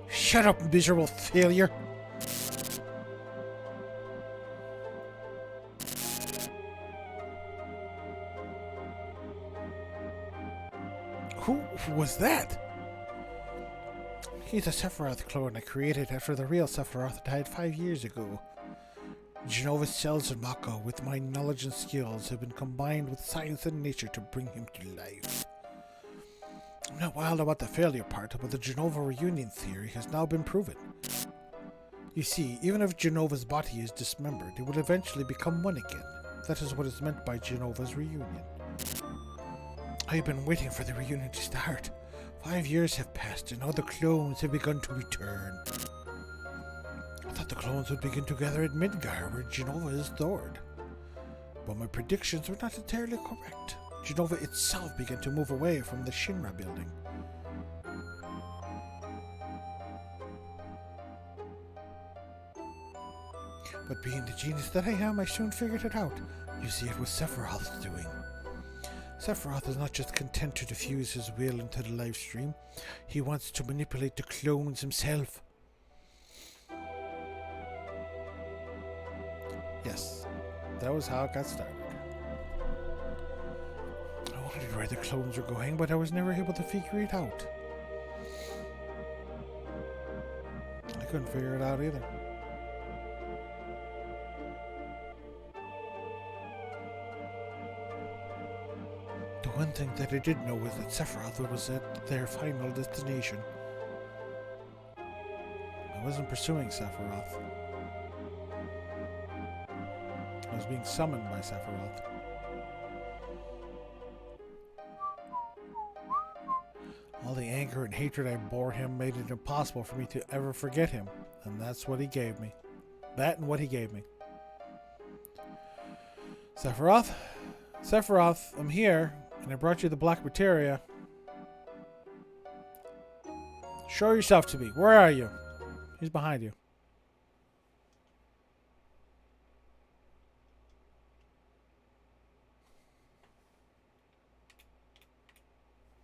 Shut up, miserable failure. Who was that? He's a Sephiroth clone I created after the real Sephiroth died 5 years ago. Genova's cells in Mako, with my knowledge and skills, have been combined with science and nature to bring him to life. I'm not wild about the failure part, but the Genova reunion theory has now been proven. You see, even if Genova's body is dismembered, it will eventually become one again. That is what is meant by Genova's reunion. I've been waiting for the reunion to start. 5 years have passed and all the clones have begun to return. I thought the clones would begin together at Midgar, where Genova is stored. But my predictions were not entirely correct. Genova itself began to move away from the Shinra building. But being the genius that I am, I soon figured it out. You see, it was Sephiroth's doing. Sephiroth is not just content to diffuse his will into the live stream. He wants to manipulate the clones himself. Yes, that was how it got started. I wondered where the clones were going, but I was never able to figure it out. I couldn't figure it out either. The one thing that I did know was that Sephiroth was at their final destination. I wasn't pursuing Sephiroth. I was being summoned by Sephiroth. All the anger and hatred I bore him made it impossible for me to ever forget him, and that's what he gave me. That and what he gave me. Sephiroth? Sephiroth, I'm here, and I brought you the black materia. Show yourself to me. Where are you? He's behind you.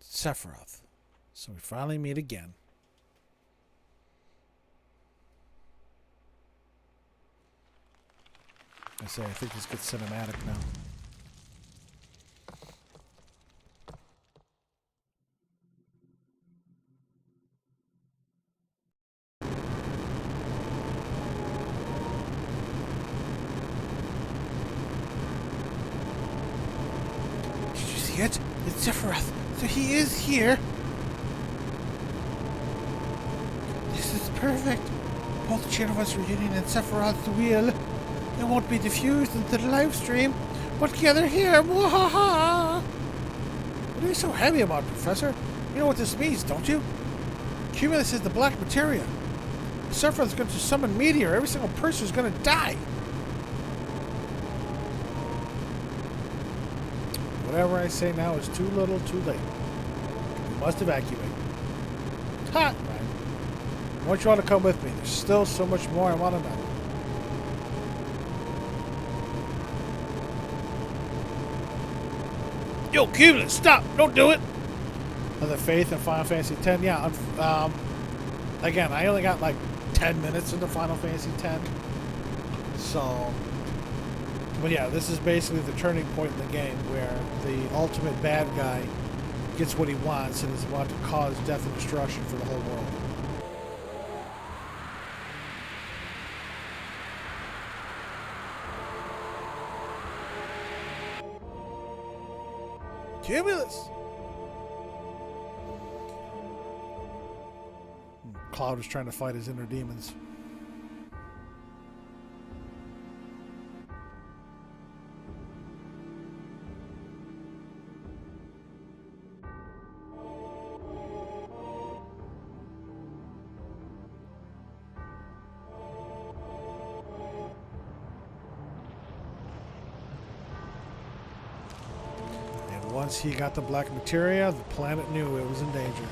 Sephiroth. So we finally meet again. I think this gets cinematic now. Did you see it? It's Sephiroth. So he is here. This is perfect. Both Genova's reunion and Sephiroth's wheel. It won't be diffused into the live stream, but together here. Mwahaha! What are you so happy about, Professor? You know what this means, don't you? Cumulus is the black materia. Sephiroth's going to summon Meteor. Every single person is going to die. Whatever I say now is too little, too late. We must evacuate. Ha! Right. I want you all to come with me. There's still so much more I want to know. Yo, Cumulus, stop! Don't do it! The Faith in Final Fantasy X. Yeah, again, I only got like 10 minutes into Final Fantasy X. So, but yeah, this is basically the turning point in the game where the ultimate bad guy gets what he wants and is about to cause death and destruction for the whole world. Cumulus! Cloud is trying to fight his inner demons. And once he got the black materia, the planet knew it was in danger.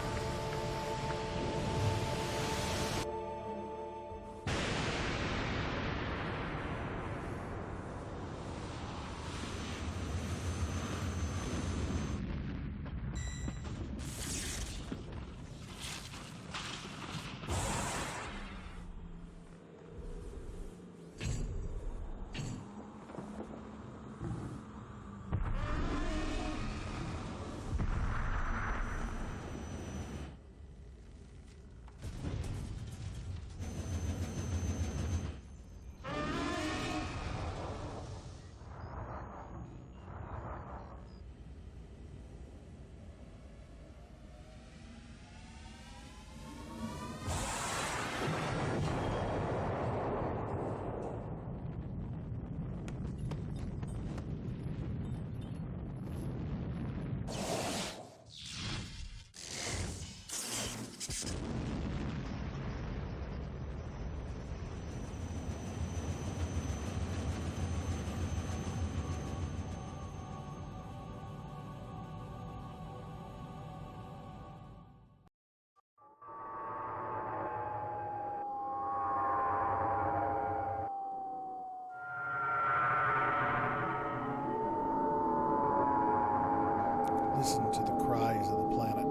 Listen to the cries of the planet.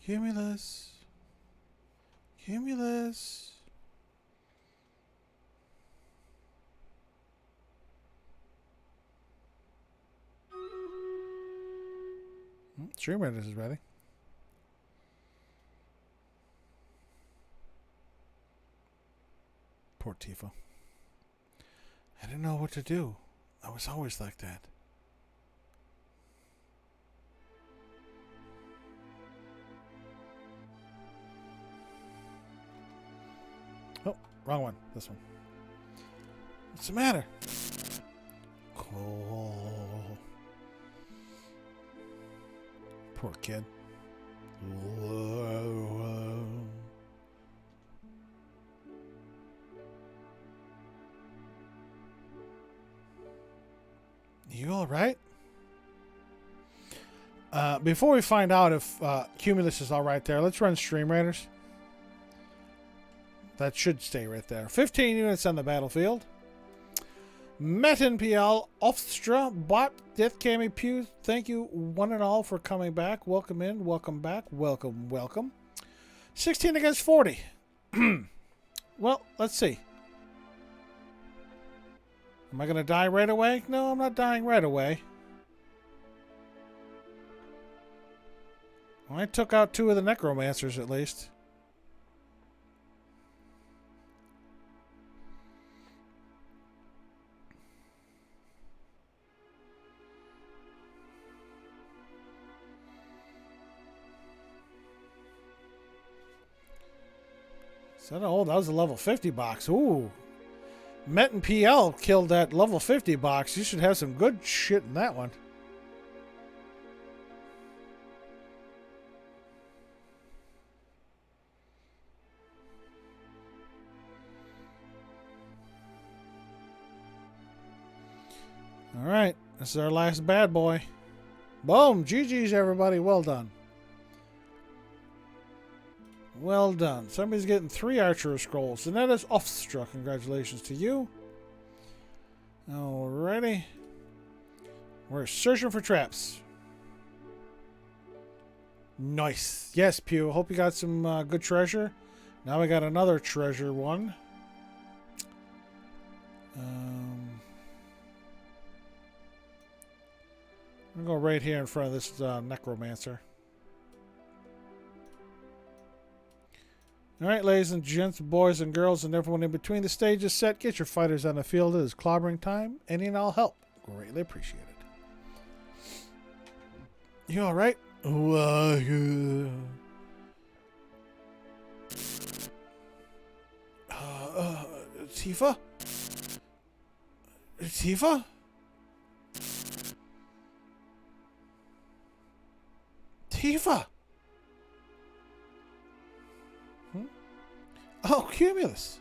Cumulus. Cumulus. Stream Raiders is ready. Poor Tifa. I didn't know what to do. I was always like that. Oh, wrong one. This one. What's the matter? Cool. Poor kid. You all right? Before we find out if Cumulus is all right there, let's run Stream Raiders. That should stay right there. 15 units on the battlefield. Metin PL, Ofstra, Bot, Death Cami Pew, thank you one and all for coming back. Welcome in, welcome back, welcome, welcome. 16 against 40. Well, let's see. Am I going to die right away? No, I'm not dying right away. Well, I took out 2 of the necromancers at least. So, oh, that was a level 50 box. Ooh. Met and PL killed that level 50 box. You should have some good shit in that one. All right. This is our last bad boy. Boom. GG's, everybody. Well done. Well done. Somebody's getting 3 Archer Scrolls. And that is Offstruck. Congratulations to you. Alrighty. We're searching for traps. Nice. Yes, Pew. Hope you got some good treasure. Now we got another treasure one. I'm going to go right here in front of this necromancer. Alright, ladies and gents, boys and girls, and everyone in between, the stage is set. Get your fighters on the field. It is clobbering time. Any and all help. Greatly appreciated. You alright? Tifa? Tifa? Tifa? Oh, Cumulus.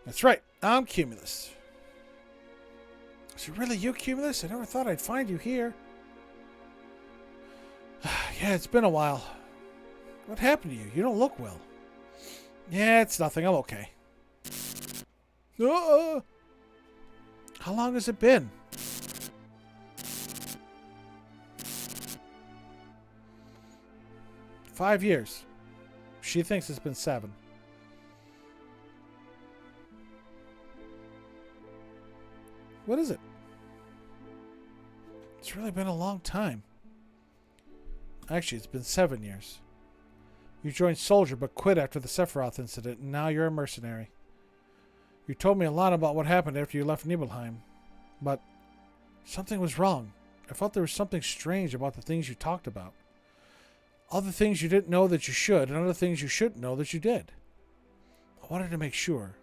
That's right. I'm Cumulus. Is it really you, Cumulus? I never thought I'd find you here. Yeah, it's been a while. What happened to you? You don't look well. Yeah, it's nothing. I'm okay. How long has it been? $5 years. She thinks it's been 7. What is it? It's really been a long time. Actually, it's been 7 years. You joined Soldier but quit after the Sephiroth incident, and now you're a mercenary. You told me a lot about what happened after you left Nibelheim, but something was wrong. I felt there was something strange about the things you talked about. All the things you didn't know that you should, and other things you shouldn't know that you did. I wanted to make sure.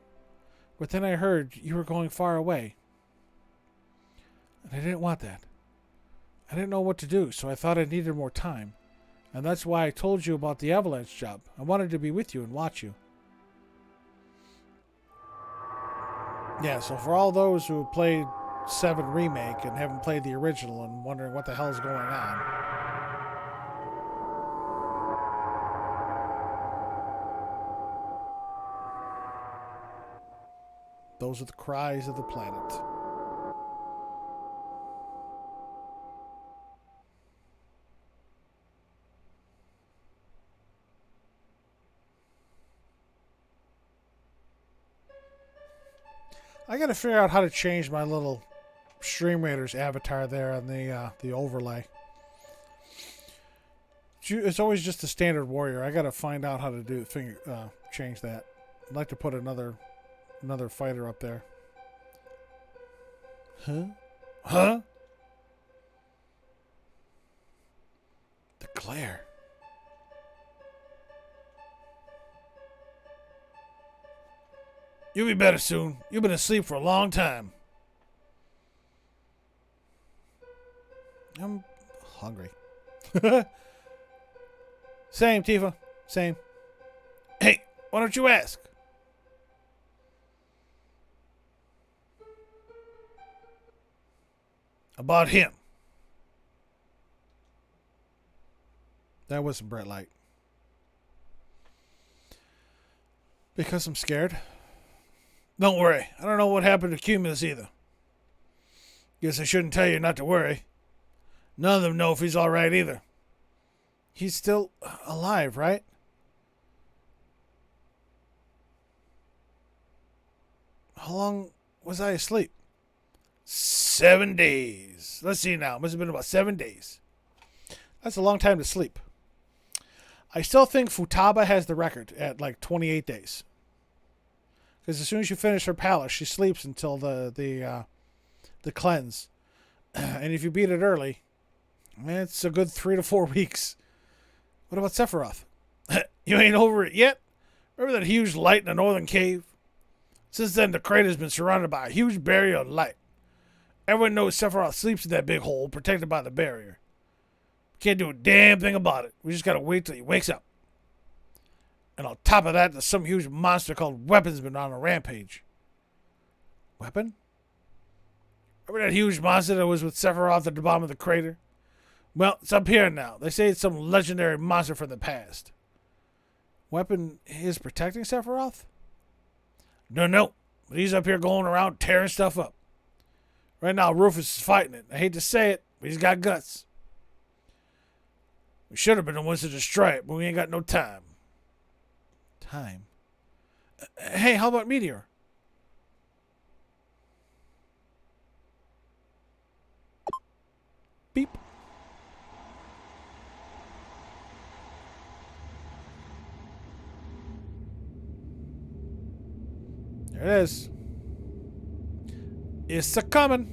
But then I heard you were going far away. And I didn't want that. I didn't know what to do, so I thought I needed more time. And that's why I told you about the Avalanche job. I wanted to be with you and watch you. Yeah, so for all those who played 7 Remake and haven't played the original and wondering what the hell is going on, those are the cries of the planet. I gotta figure out how to change my little Stream Raiders avatar there on the overlay. It's always just a standard warrior. I gotta find out how to do change that. I'd like to put another fighter up there. Huh? Huh? The glare. You'll be better soon. You've been asleep for a long time. I'm hungry. Same, Tifa. Same. Hey, why don't you ask? About him. That wasn't Brett Light. Because I'm scared. Don't worry. I don't know what happened to Cumulus either. Guess I shouldn't tell you not to worry. None of them know if he's alright either. He's still alive, right? How long was I asleep? 7 days. Let's see now. It must have been about 7 days. That's a long time to sleep. I still think Futaba has the record at like 28 days. Because as soon as you finish her palace, she sleeps until the cleanse. And if you beat it early, it's a good 3 to 4 weeks. What about Sephiroth? You ain't over it yet? Remember that huge light in the northern cave? Since then, the crater's been surrounded by a huge barrier of light. Everyone knows Sephiroth sleeps in that big hole protected by the barrier. Can't do a damn thing about it. We just gotta wait till he wakes up. And on top of that, there's some huge monster called Weapon's been on a rampage. Weapon? Remember that huge monster that was with Sephiroth at the bottom of the crater? Well, it's up here now. They say it's some legendary monster from the past. Weapon is protecting Sephiroth? No. But he's up here going around tearing stuff up. Right now, Rufus is fighting it. I hate to say it, but he's got guts. We should have been the ones to destroy it, but we ain't got no time. Time? Hey, how about Meteor? There it is. It's a coming.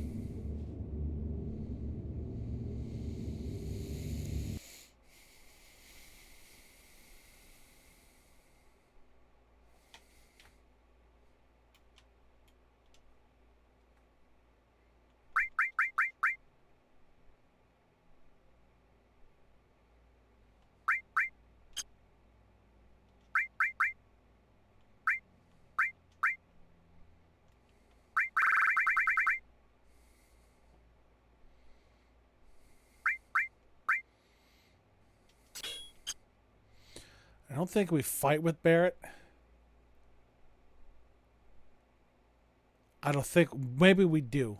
I don't think we fight with Barrett. I don't think. Maybe we do.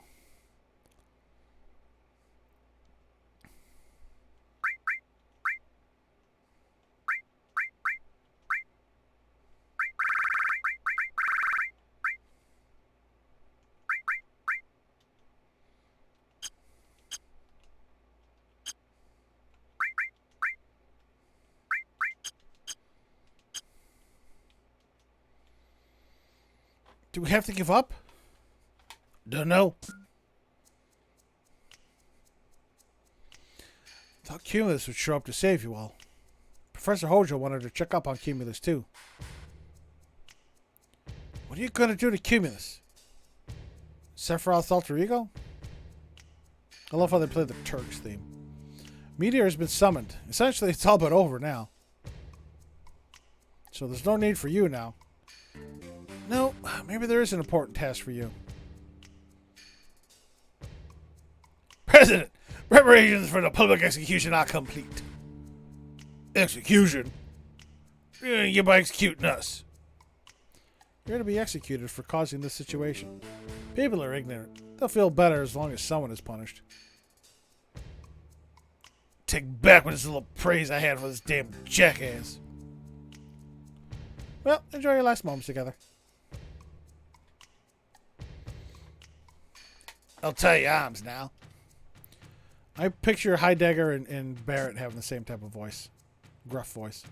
Do we have to give up? Don't know. Thought Cumulus would show up to save you all. Professor Hojo wanted to check up on Cumulus too. What are you going to do to Cumulus? Sephiroth's alter ego? I love how they play the Turks theme. Meteor has been summoned. Essentially, it's all but over now. So there's no need for you now. No, maybe there is an important task for you. President, preparations for the public execution are complete. Execution? You're by executing us. You're to be executed for causing this situation. People are ignorant. They'll feel better as long as someone is punished. Take back with this little praise I had for this damn jackass. Well, enjoy your last moments together. I'll tie your arms now. I picture Heidegger and Barrett having the same type of voice. Gruff voice.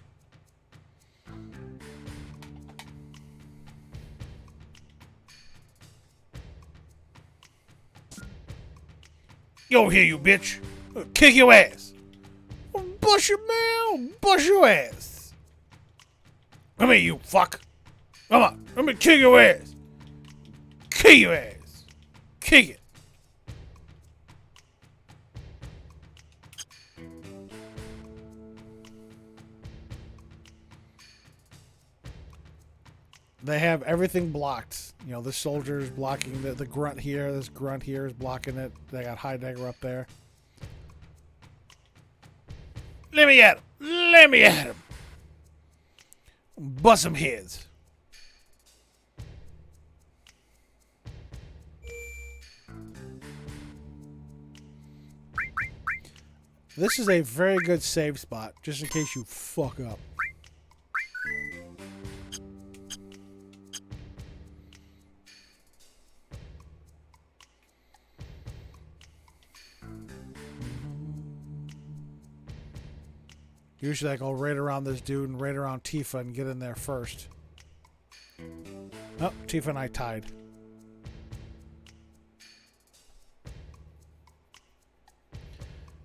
Yo, here, you bitch. I'll kick your ass. Bust your man. Bust your ass. Come here, you fuck. Come on. Let me kick your ass. Kick your ass. Kick it. They have everything blocked. You know, this soldier is blocking the grunt here. This grunt here is blocking it. They got Heidegger up there. Let me at him. Let me at him. Bust some heads. This is a very good save spot, just in case you fuck up. Usually I go right around this dude and right around Tifa and get in there first. Oh, Tifa and I tied.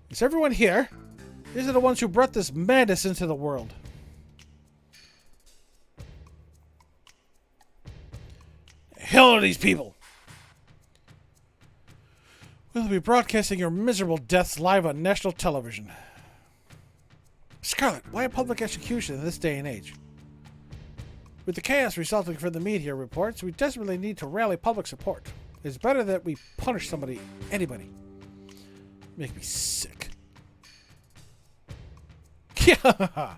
Is everyone here? These are the ones who brought this madness into the world. Hell are these people? We'll be broadcasting your miserable deaths live on national television. Scarlet, why a public execution in this day and age? With the chaos resulting from the media reports, we desperately need to rally public support. It's better that we punish somebody, anybody. Make me sick. Yeah.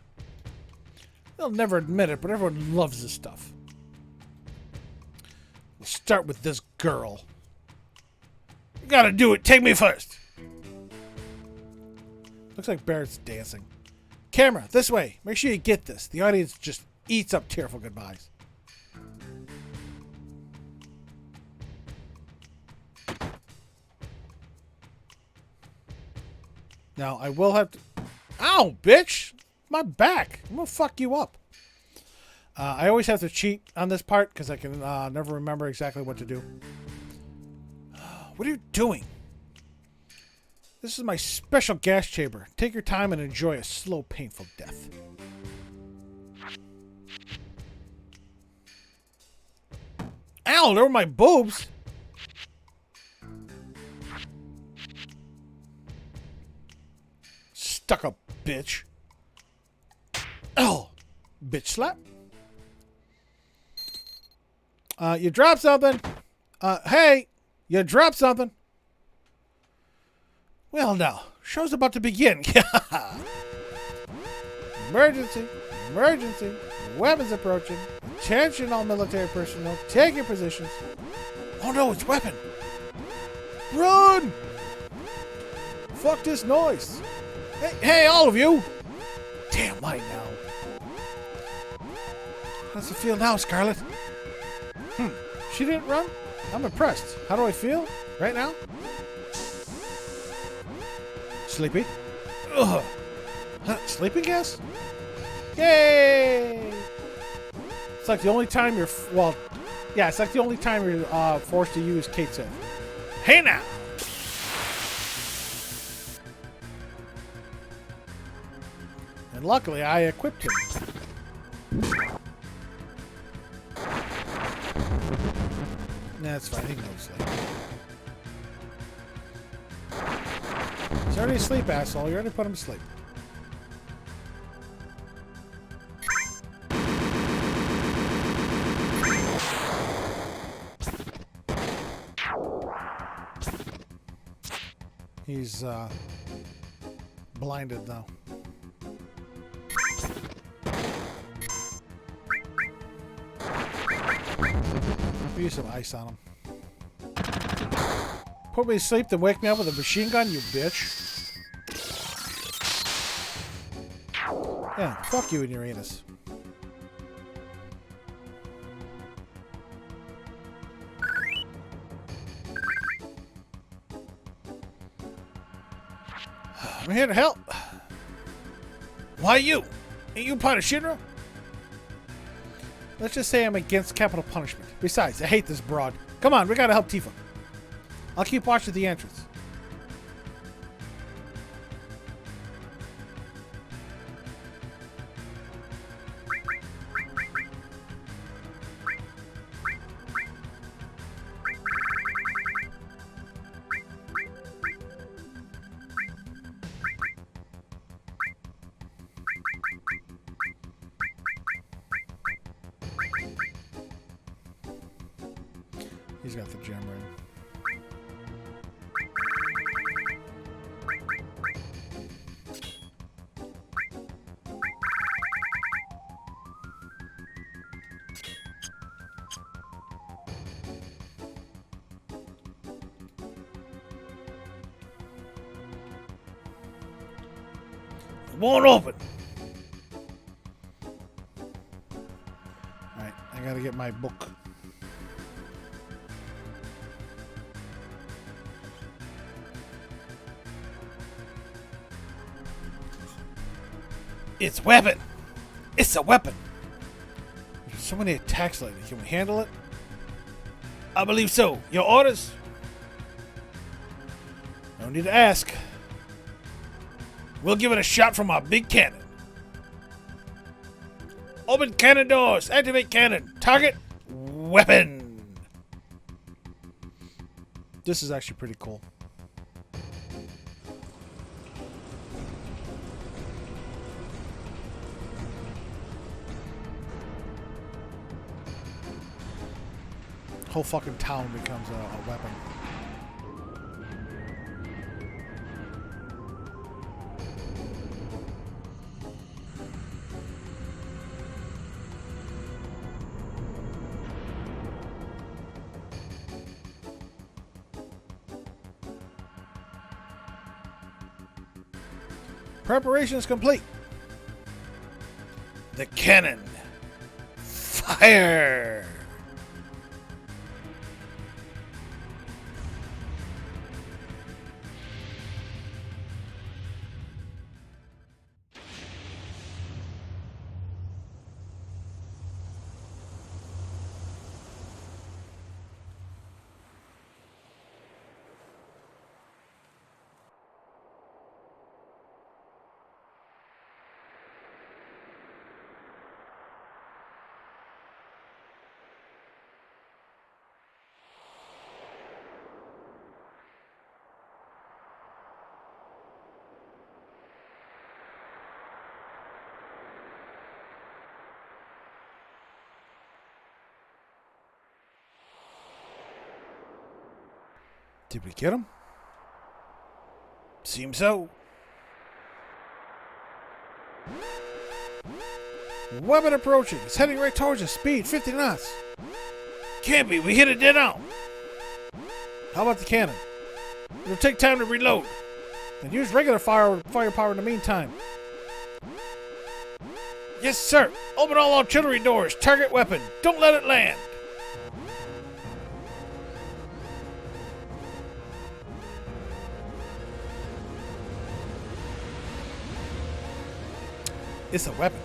They'll never admit it, but everyone loves this stuff. We'll start with this girl. You gotta do it. Take me first. Looks like Barrett's dancing. Camera, this way. Make sure you get this. The audience just eats up tearful goodbyes. Now, I will have to... Ow, bitch! My back! I'm gonna fuck you up. I always have to cheat on this part because I can never remember exactly what to do. What are you doing? This is my special gas chamber. Take your time and enjoy a slow, painful death. Ow, there were my boobs. Stuck up, bitch. Oh, bitch slap. You dropped something. Hey, you dropped something. Well, now, show's about to begin. Emergency, emergency, weapons approaching. Attention all military personnel, take your positions. Oh no, it's weapon. Run! Fuck this noise. Hey, all of you. Damn light now. How's it feel now, Scarlet? She didn't run? I'm impressed. How do I feel right now? Sleepy? Ugh. Huh, sleeping gas? Yay! It's like the only time you're... Well, yeah, it's like the only time you're forced to use Kate said. Hey now! And luckily, I equipped him. That's fine. He can go to sleep. He's already asleep, asshole. You already put him to sleep. He's blinded now. Use some ice on him. Put me to sleep, then wake me up with a machine gun, you bitch. Yeah, fuck you and your anus. I'm here to help. Why you? Ain't you part of Shinra? Let's just say I'm against capital punishment. Besides, I hate this broad. Come on, we gotta help Tifa. I'll keep watch at the entrance. He's got the gem ring. It won't open. Alright, I gotta get my book. It's weapon. It's a weapon. There's so many attacks lately. Can we handle it? I believe so. Your orders? No need to ask. We'll give it a shot from our big cannon. Open cannon doors. Activate cannon. Target. Weapon. This is actually pretty cool. Whole fucking town becomes a weapon. Preparation is complete. The cannon. Fire! Did we get him? Seems so. Weapon approaching. It's heading right towards us. Speed 50 knots. Can't be. We hit it dead on. How about the cannon? It'll take time to reload. And use regular firepower in the meantime. Yes, sir. Open all artillery doors. Target weapon. Don't let it land. It's a weapon.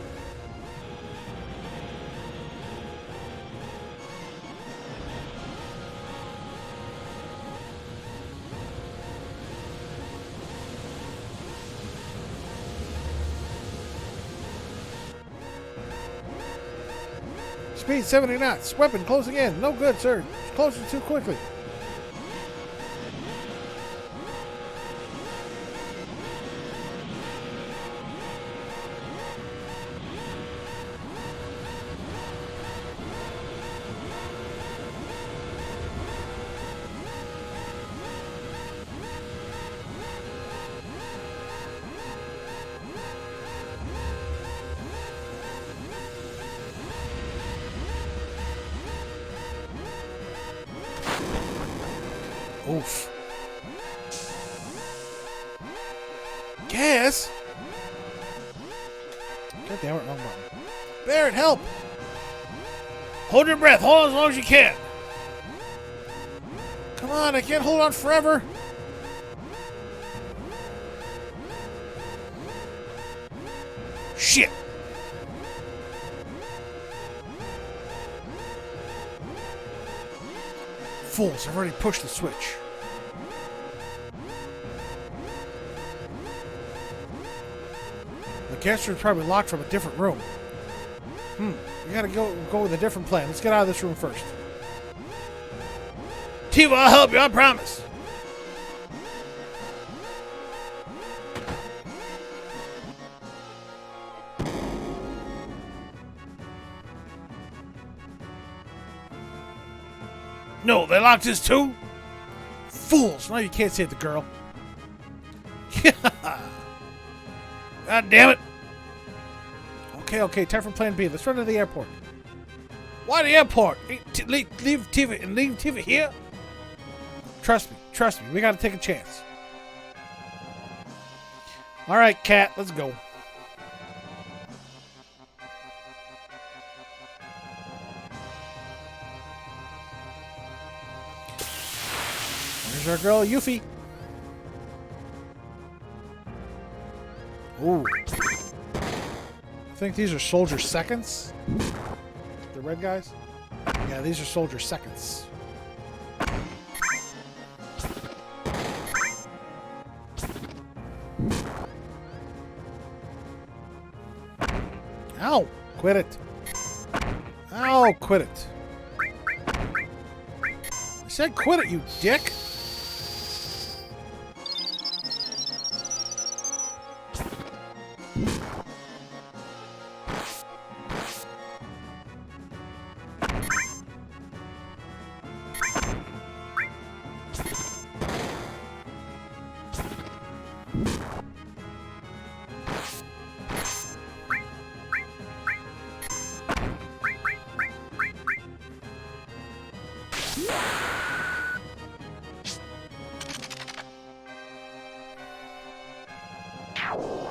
Speed 70 knots. Weapon closing in. No good, sir. It's closing too quickly. Oof. Gas? God damn it, wrong button. Barrett, help! Hold your breath. Hold on as long as you can. Come on, I can't hold on forever. Shit. Fools, I've already pushed the switch. The gas room's probably locked from a different room. We gotta go with a different plan. Let's get out of this room first. Tiva, I'll help you, I promise. No, they locked us too? Fools! Now you can't save the girl. God damn it! Okay, time for plan B. Let's run to the airport. Why the airport? Leave Tiva here? Trust me, we gotta take a chance. Alright, Cat, let's go. There's our girl, Yuffie. Ooh. I think these are soldier seconds. The red guys? Yeah, these are soldier seconds. Ow! Quit it. Ow, quit it. I said quit it, you dick.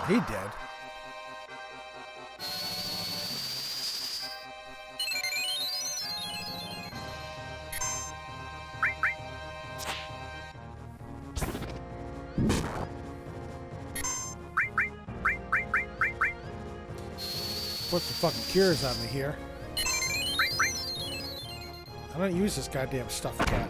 He dead. Put the fucking cures on me here. I don't use this goddamn stuff again.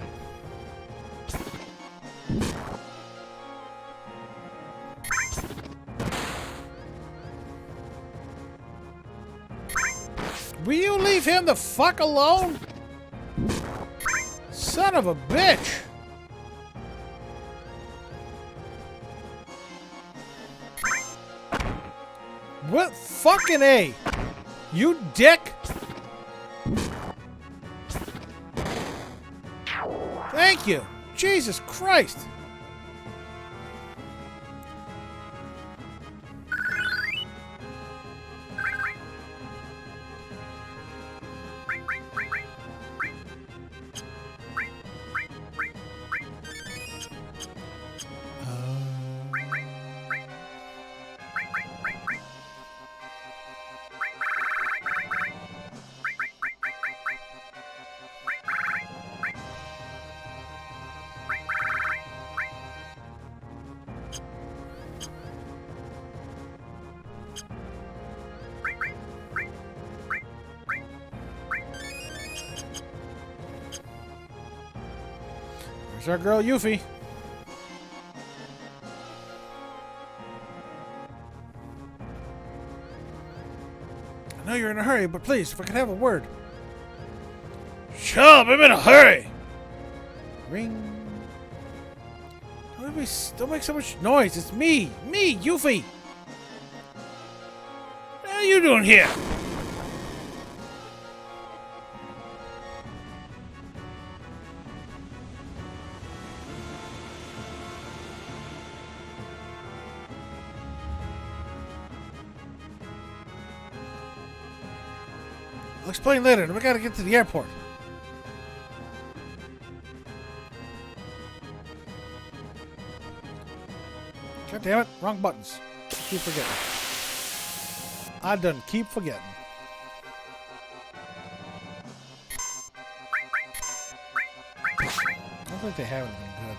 Will you leave him the fuck alone? Son of a bitch! What fucking A? You dick! Thank you! Jesus Christ! There's our girl Yuffie. I know you're in a hurry, but please, if I could have a word. Shut up! I'm in a hurry! Ring. Don't make so much noise. It's me! Me, Yuffie! What are you doing here? I'll explain later. We gotta get to the airport. God damn it. Wrong buttons. Keep forgetting. I done keep forgetting. I don't think they have anything good.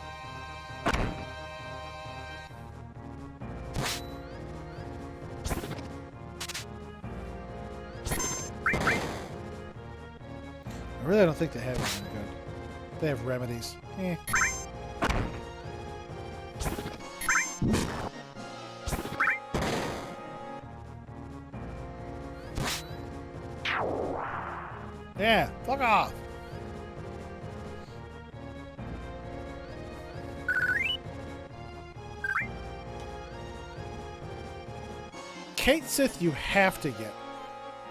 I really don't think they have anything good. They have remedies. Eh. Yeah, fuck off. Kate Sith you have to get.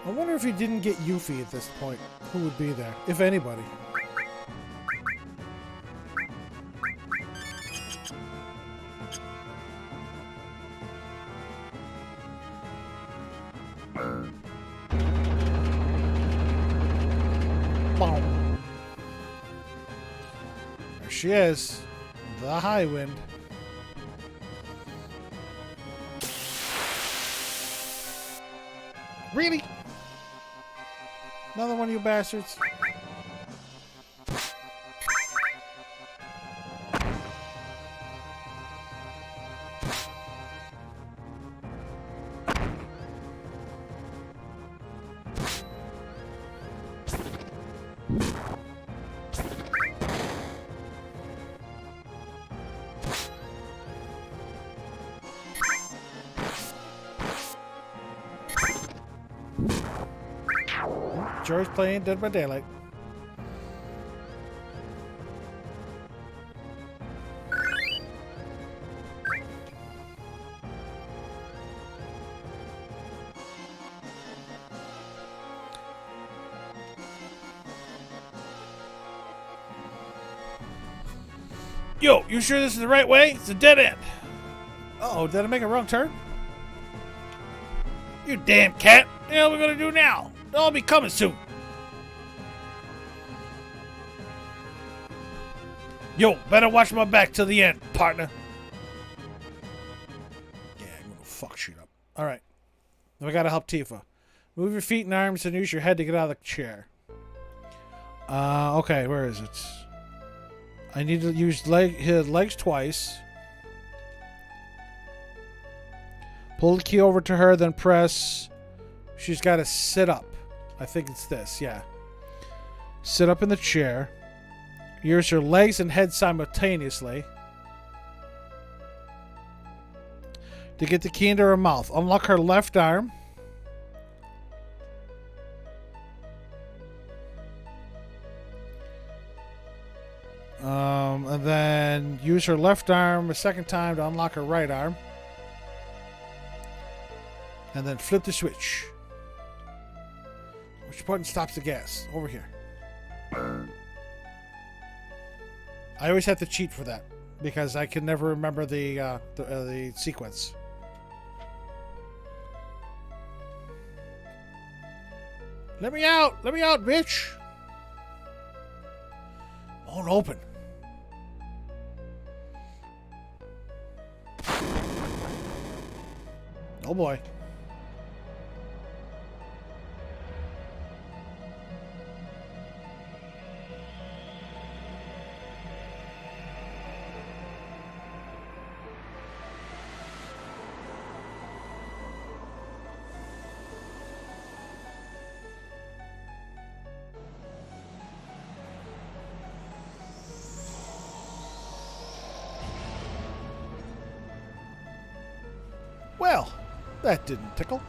I wonder if you didn't get Yuffie at this point. Who would be there? If anybody. Boom. There she is. The High Wind. Really? Another one of you bastards. George playing Dead by Daylight. Yo, you sure this is the right way? It's a dead end. Uh-oh, did I make a wrong turn? You damn cat. What the hell are we gonna do now? They'll all be coming soon. Yo, better watch my back till the end, partner. Yeah, I'm gonna fuck shit up. Alright. Now we gotta help Tifa. Move your feet and arms and use your head to get out of the chair. Okay, where is it? I need to use his legs twice. Pull the key over to her, then press. She's got to sit up. I think it's this, yeah. Sit up in the chair. Use her legs and head simultaneously to get the key into her mouth. Unlock her left arm. And then use her left arm a second time to unlock her right arm. And then flip the switch. Which button stops the gas? Over here. I always have to cheat for that because I can never remember the sequence. Let me out! Let me out, bitch! Won't open. Oh boy. Well, that didn't tickle.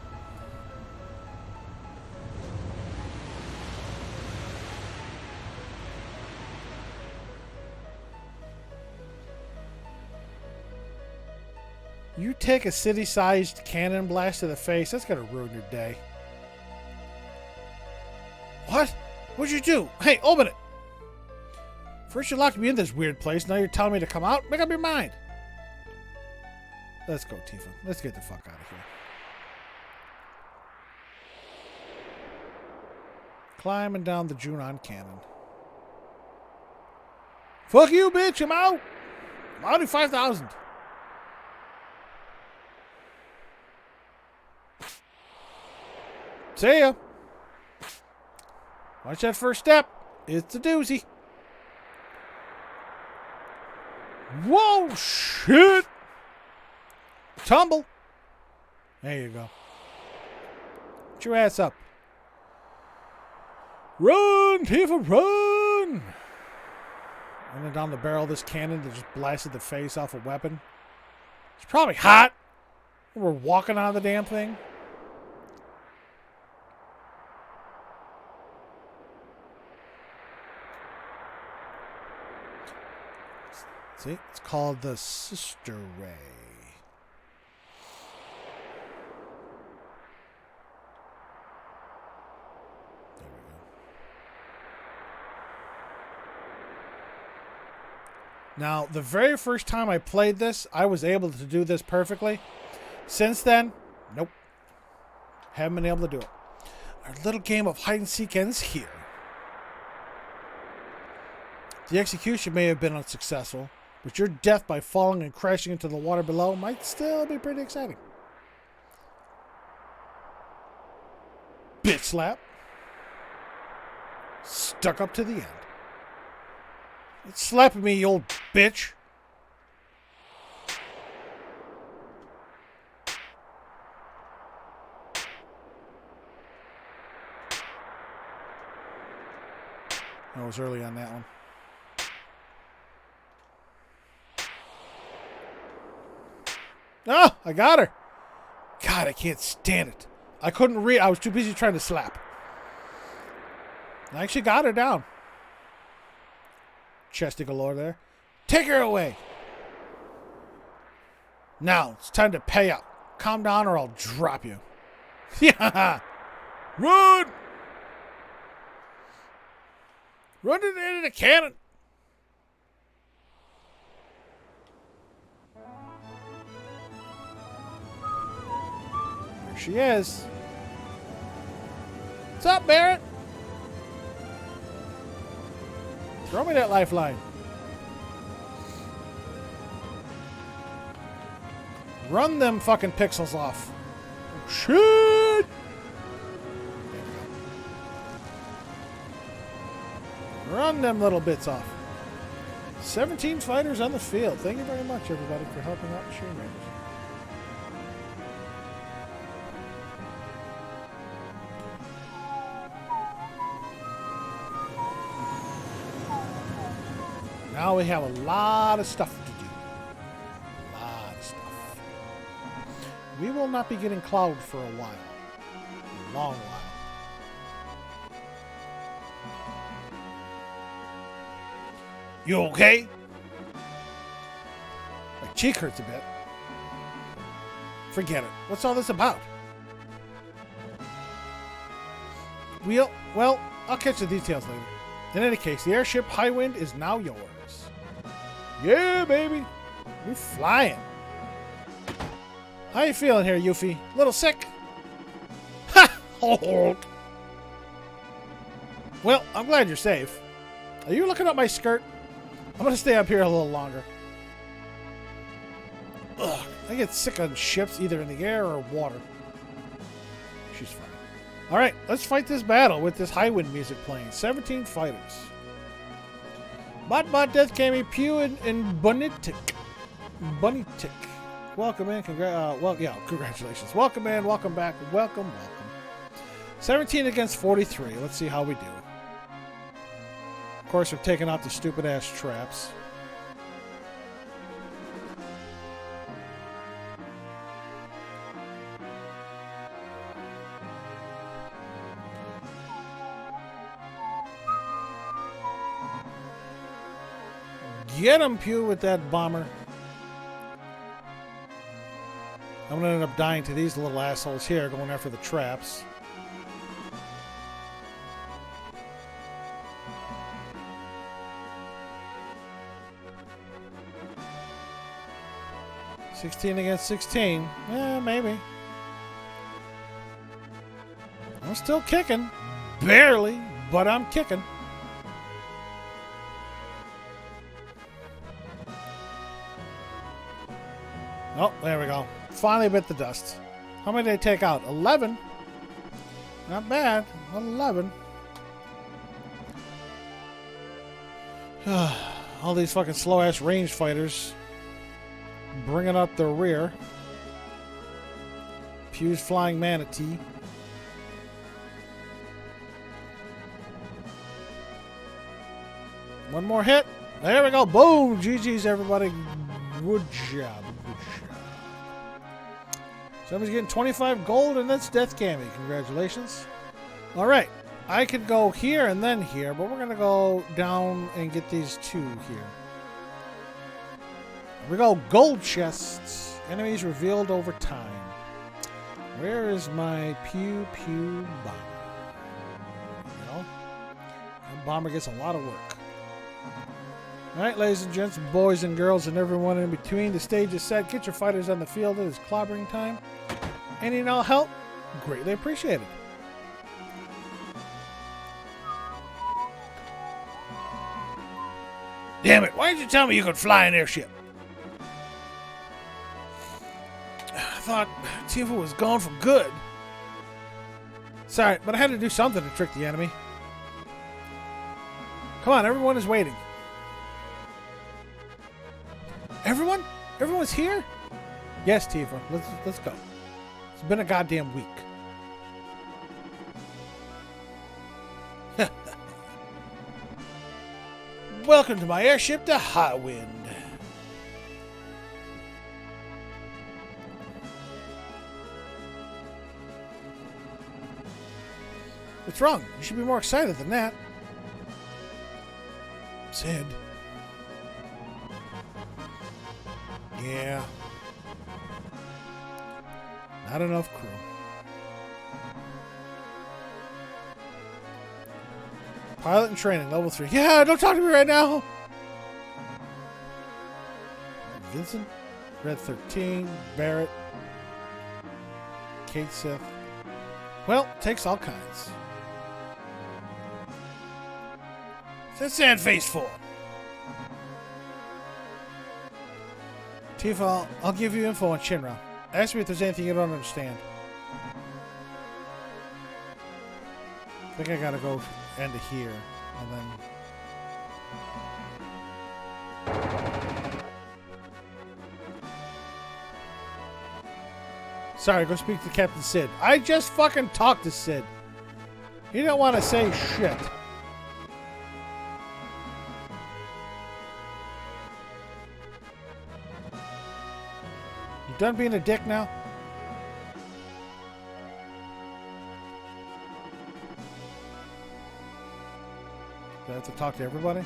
You take a city-sized cannon blast to the face, that's gonna ruin your day. What? What'd you do? Hey, open it! First you locked me in this weird place, now you're telling me to come out? Make up your mind! Let's go, Tifa. Let's get the fuck out of here. Climbing down the Junon Cannon. Fuck you, bitch! I'm out! I'm out in 5,000. See ya! Watch that first step. It's a doozy. Whoa, shit! Tumble. There you go. Get your ass up. Run, Tifa, run! Running down the barrel of this cannon that just blasted the face off a weapon. It's probably hot. We're walking on the damn thing. See, it's called the Sister Ray. There we go. Now, the very first time I played this, I was able to do this perfectly. Since then, nope. Haven't been able to do it. Our little game of hide and seek ends here. The execution may have been unsuccessful, but your death by falling and crashing into the water below might still be pretty exciting. Bitch slap. Stuck up to the end. It's slapping me, you old bitch. I was early on that one. Oh, I got her. God, I can't stand it. I couldn't read. I was too busy trying to slap. I actually got her down. Chesty galore there. Take her away. Now, it's time to pay up. Calm down or I'll drop you. Yeah. Run! Run into the cannon. There she is. What's up, Barrett? Throw me that lifeline. Run them fucking pixels off. Oh, shit! Run them little bits off. 17 fighters on the field. Thank you very much, everybody, for helping out Machine Raiders. Now we have a lot of stuff to do. A lot of stuff. We will not be getting Cloud for a while. A long while. You okay? My cheek hurts a bit. Forget it. What's all this about? Well, I'll catch the details later. In any case, the airship High Wind is now yours. Yeah, baby. We're flying. How you feeling here, Yuffie? A little sick? Ha! Hold. Well, I'm glad you're safe. Are you looking up my skirt? I'm going to stay up here a little longer. Ugh, I get sick on ships, either in the air or water. She's fine. All right, let's fight this battle with this high wind music playing. 17 fighters. Bot Death Cami, Pew, and Bunnytick. Bunnytick. Welcome in. Congratulations. Welcome in. Welcome back. Welcome. 17 against 43. Let's see how we do. Of course, we're taking out the stupid ass traps. Get him, Pew, with that bomber. I'm going to end up dying to these little assholes here going after the traps. $16 against 16. Yeah, maybe. I'm still kicking. Barely, but I'm kicking. Oh, there we go. Finally bit the dust. How many did they take out? 11. Not bad. 11. All these fucking slow-ass range fighters bringing up the rear. Pew's flying manatee. One more hit. There we go. Boom. GG's, everybody. Good job. Somebody's getting 25 gold, and that's Death Cami. Congratulations. All right. I could go here and then here, but we're going to go down and get these two here. Here we go. Gold chests. Enemies revealed over time. Where is my Pew bomber? There we go. That bomber gets a lot of work. All right, ladies and gents, boys and girls, and everyone in between. The stage is set. Get your fighters on the field. It is clobbering time. Any and all help, greatly appreciated. Damn it, why didn't you tell me you could fly an airship? I thought Tifa was gone for good. Sorry, but I had to do something to trick the enemy. Come on, everyone is waiting. Everyone? Everyone's here? Yes, Tifa. Let's go. It's been a goddamn week. Welcome to my airship, the High Wind. What's wrong? You should be more excited than that. Sid. Yeah. Not enough crew. Pilot and training, level 3. Yeah, don't talk to me right now! Vincent, Red 13, Barrett, Kate Sith. Well, takes all kinds. What's that sad face for? Tifa, I'll give you info on Shinra. Ask me if there's anything you don't understand. I think I gotta go end to here, and then... Sorry, go speak to Captain Sid. I just fucking talked to Sid. He didn't want to say shit. You done being a dick now? Do I have to talk to everybody?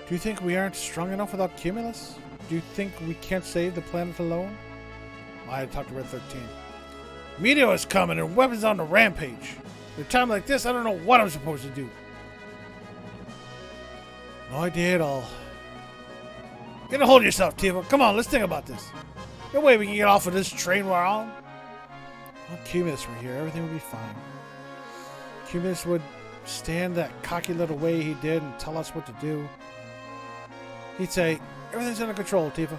Do you think we aren't strong enough without Cumulus? Do you think we can't save the planet alone? I had to talk to Red 13. Meteor is coming and weapons on the rampage. At a time like this, I don't know what I'm supposed to do. No idea at all. Get a hold of yourself, Tifa. Come on, let's think about this. No way we can get off of this train we're on. Well, Cumulus were here. Everything would be fine. Cumulus would stand that cocky little way he did and tell us what to do. He'd say, everything's under control, Tifa.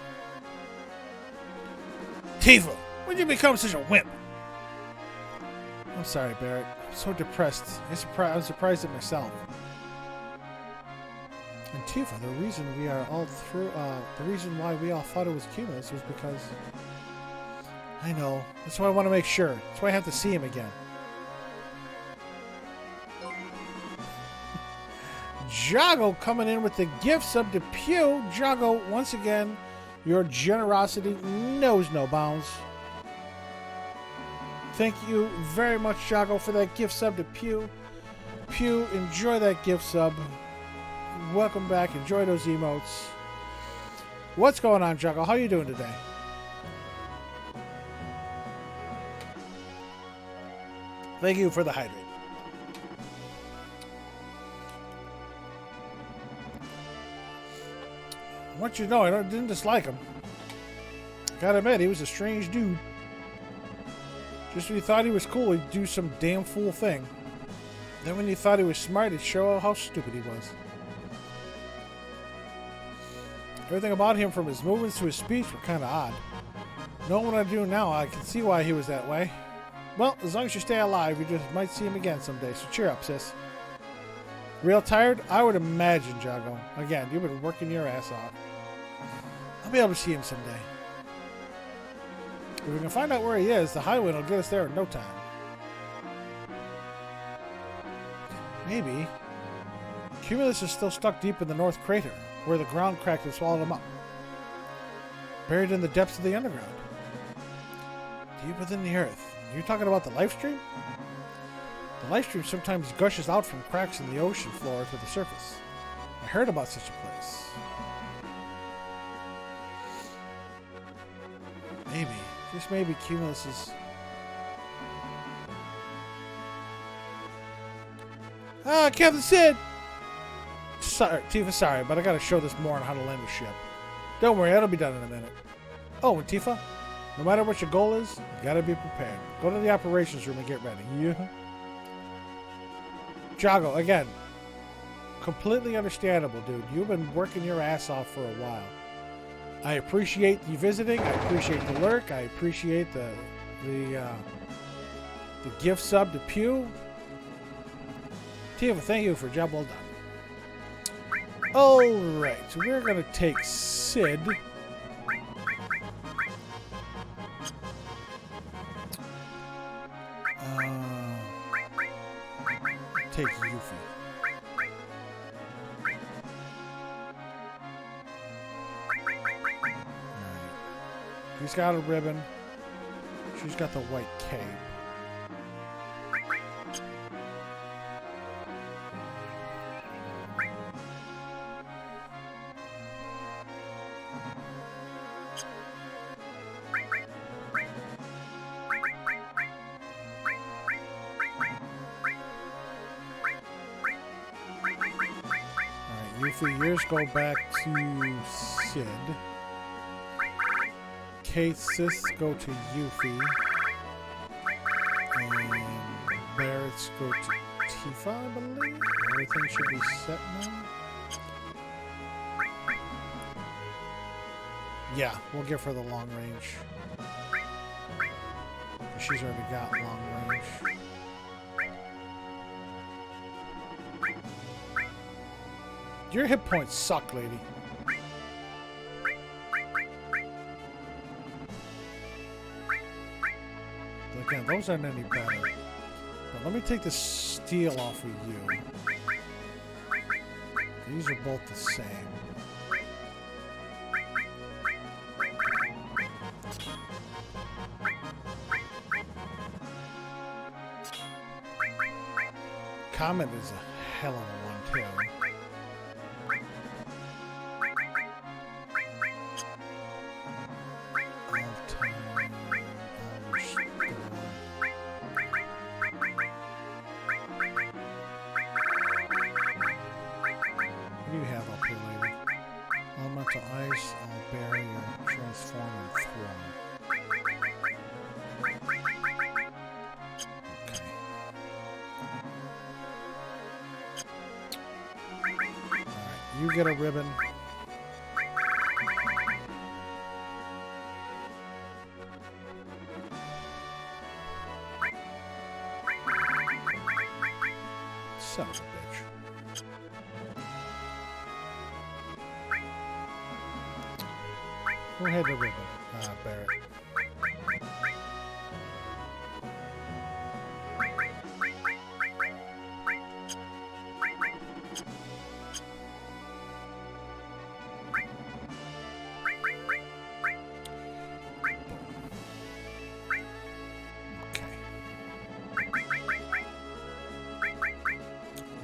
Tifa, when did you become such a wimp? I'm sorry, Barrett. I'm so depressed. I'm surprised at myself. And Tifa, the reason why we all thought it was Cumulus was because... I know. That's why I want to make sure. That's why I have to see him again. Jago coming in with the gift sub to Pew. Jago, once again, your generosity knows no bounds. Thank you very much, Jago, for that gift sub to Pew. Pew, enjoy that gift sub. Welcome back. Enjoy those emotes. What's going on, Jago? How are you doing today? Thank you for the hydrate. I want you to know, I didn't dislike him. Gotta admit, he was a strange dude. Just when you thought he was cool, he'd do some damn fool thing. Then when you thought he was smart, he'd show how stupid he was. Everything about him, from his movements to his speech, were kind of odd. Knowing what I do now, I can see why he was that way. Well, as long as you stay alive, you just might see him again someday, so cheer up, sis. Real tired? I would imagine, Jago. Again, you've been working your ass off. I'll be able to see him someday. If we can find out where he is, the highway will get us there in no time. Maybe. Cumulus is still stuck deep in the North Crater, where the ground cracked and swallowed him up. Buried in the depths of the underground. Deep within the earth. Are you talking about the life stream? The life stream sometimes gushes out from cracks in the ocean floor to the surface. I heard about such a place. Maybe. Just maybe Cumulus is... Ah, Captain Sid! Sorry, Tifa, sorry, but I gotta show this more on how to land a ship. Don't worry, that'll be done in a minute. Oh, and Tifa, no matter what your goal is, you gotta be prepared. Go to the operations room and get ready. Yeah. Jago, again, completely understandable, dude. You've been working your ass off for a while. I appreciate you visiting. I appreciate the lurk. I appreciate the gift sub to Pew. Tifa, thank you for a job well done. Alright, so we're going to take Sid. Take Yuffie. He's got a ribbon. She's got the white cape. Yuffie, yours go back to Sid. Kate, sis, go to Yuffie. And Barrett's go to Tifa, I believe. Everything should be set now. Yeah, we'll give her the long range. She's already got long range. Your hit points suck, lady. Again, those aren't any better. But let me take the steel off of you. These are both the same. Comet is a hell of a one, too. Ice, You get a ribbon. Son of a bitch. Who had the ribbon? Barrett.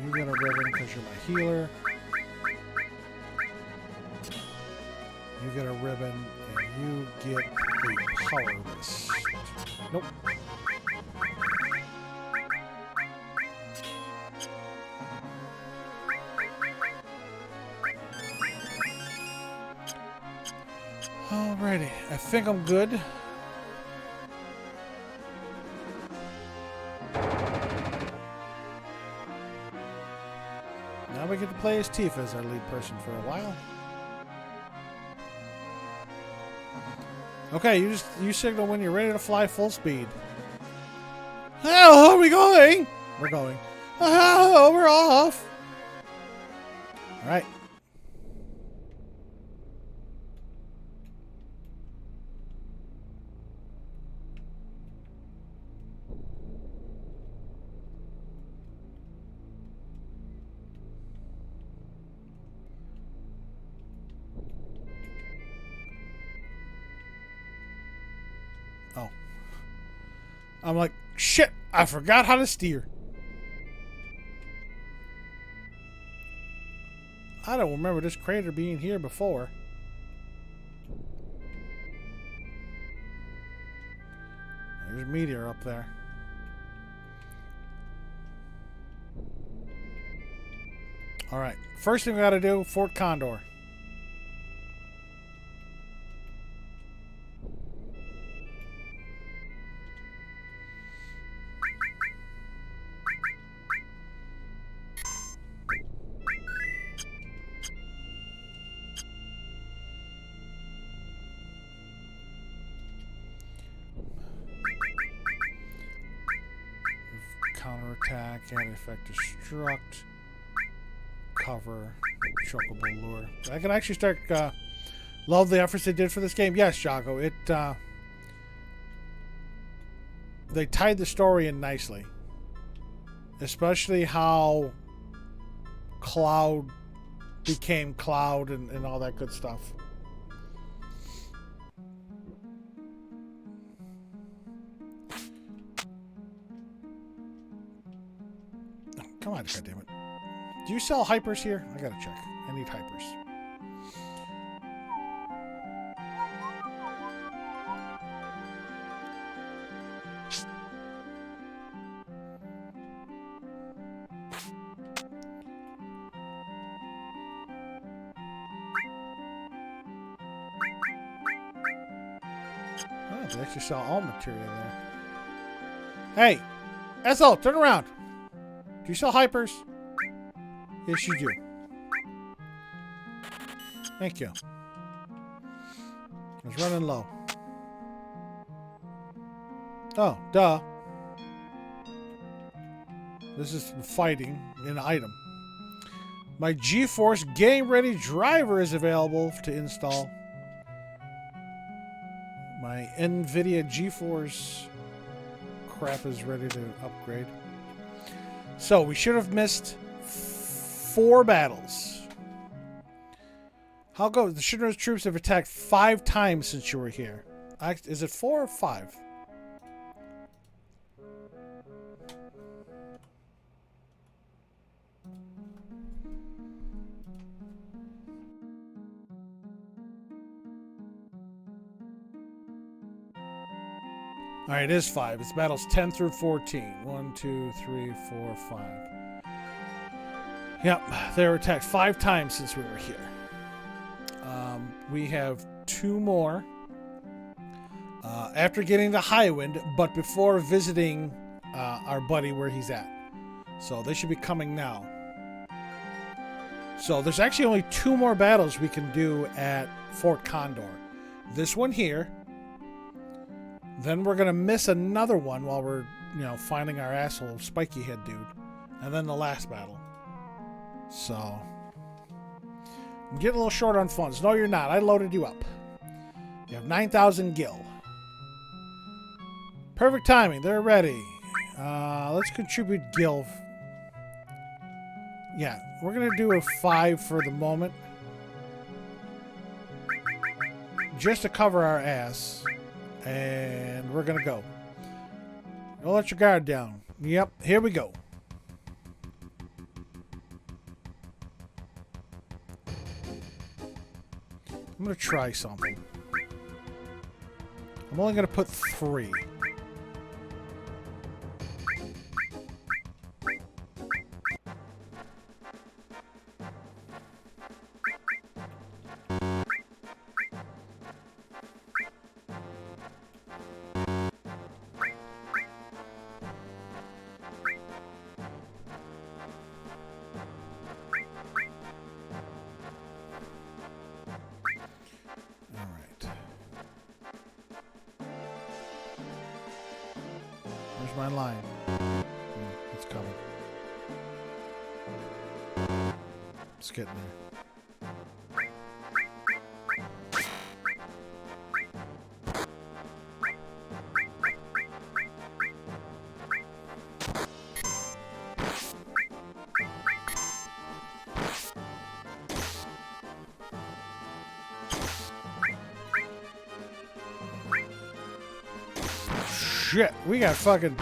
You get a ribbon because you're my healer. You get a ribbon, and you get the power wrist. Nope. Alrighty, I think I'm good. Now we get to play as Tifa as our lead person for a while. Okay, you signal when you're ready to fly full speed. Oh, are we going? We're going. Oh, we're off. All right. Oh. I'm like, shit, I forgot how to steer. I don't remember this crater being here before. There's a meteor up there. Alright, first thing we gotta do, Fort Condor. Counterattack, anti-effect, destruct, cover, chocobo lure. I can actually start. Love the efforts they did for this game. Yes, Jago. It. They tied the story in nicely, especially how Cloud became Cloud and all that good stuff. Come on, goddammit. Do you sell hypers here? I gotta check. I need hypers. Oh, they actually sell all material there. Hey! SL, turn around! Do you sell hypers? Yes, you do. Thank you. I was running low. Oh, duh. This is fighting an item. My GeForce Game Ready driver is available to install. My NVIDIA GeForce crap is ready to upgrade. So, we should have missed 4 battles. How goes? The Shinra's troops have attacked 5 times since you were here. Is it 4 or 5? Alright, it is 5. It's battles 10 through 14. 1, 2, 3, 4, 5. Yep, they were attacked 5 times since we were here. We have 2 more after getting the Highwind, but before visiting our buddy where he's at. So they should be coming now. So there's actually only 2 more battles we can do at Fort Condor. This one here. Then we're going to miss another one while we're, finding our asshole spiky head dude. And then the last battle. So, I'm getting a little short on funds. No, you're not. I loaded you up. You have 9,000 gil. Perfect timing. They're ready. Let's contribute gil. Yeah, we're going to do a 5 for the moment. Just to cover our ass. And we're going to go. Don't let your guard down. Yep, here we go. I'm going to try something. I'm only going to put 3. My line. It's coming. It's getting there. Shit, we got fucking...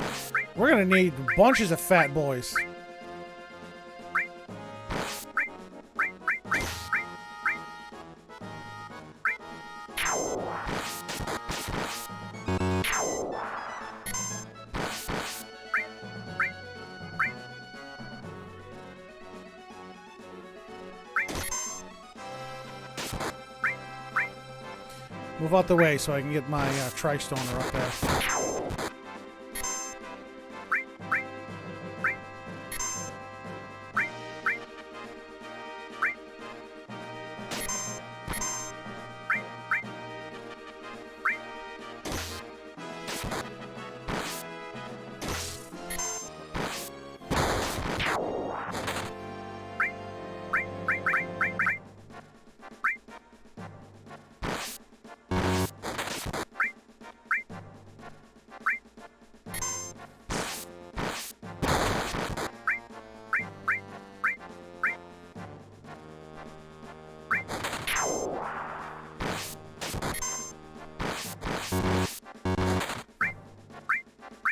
We're gonna need bunches of fat boys. Move out the way so I can get my tri-stoner up there.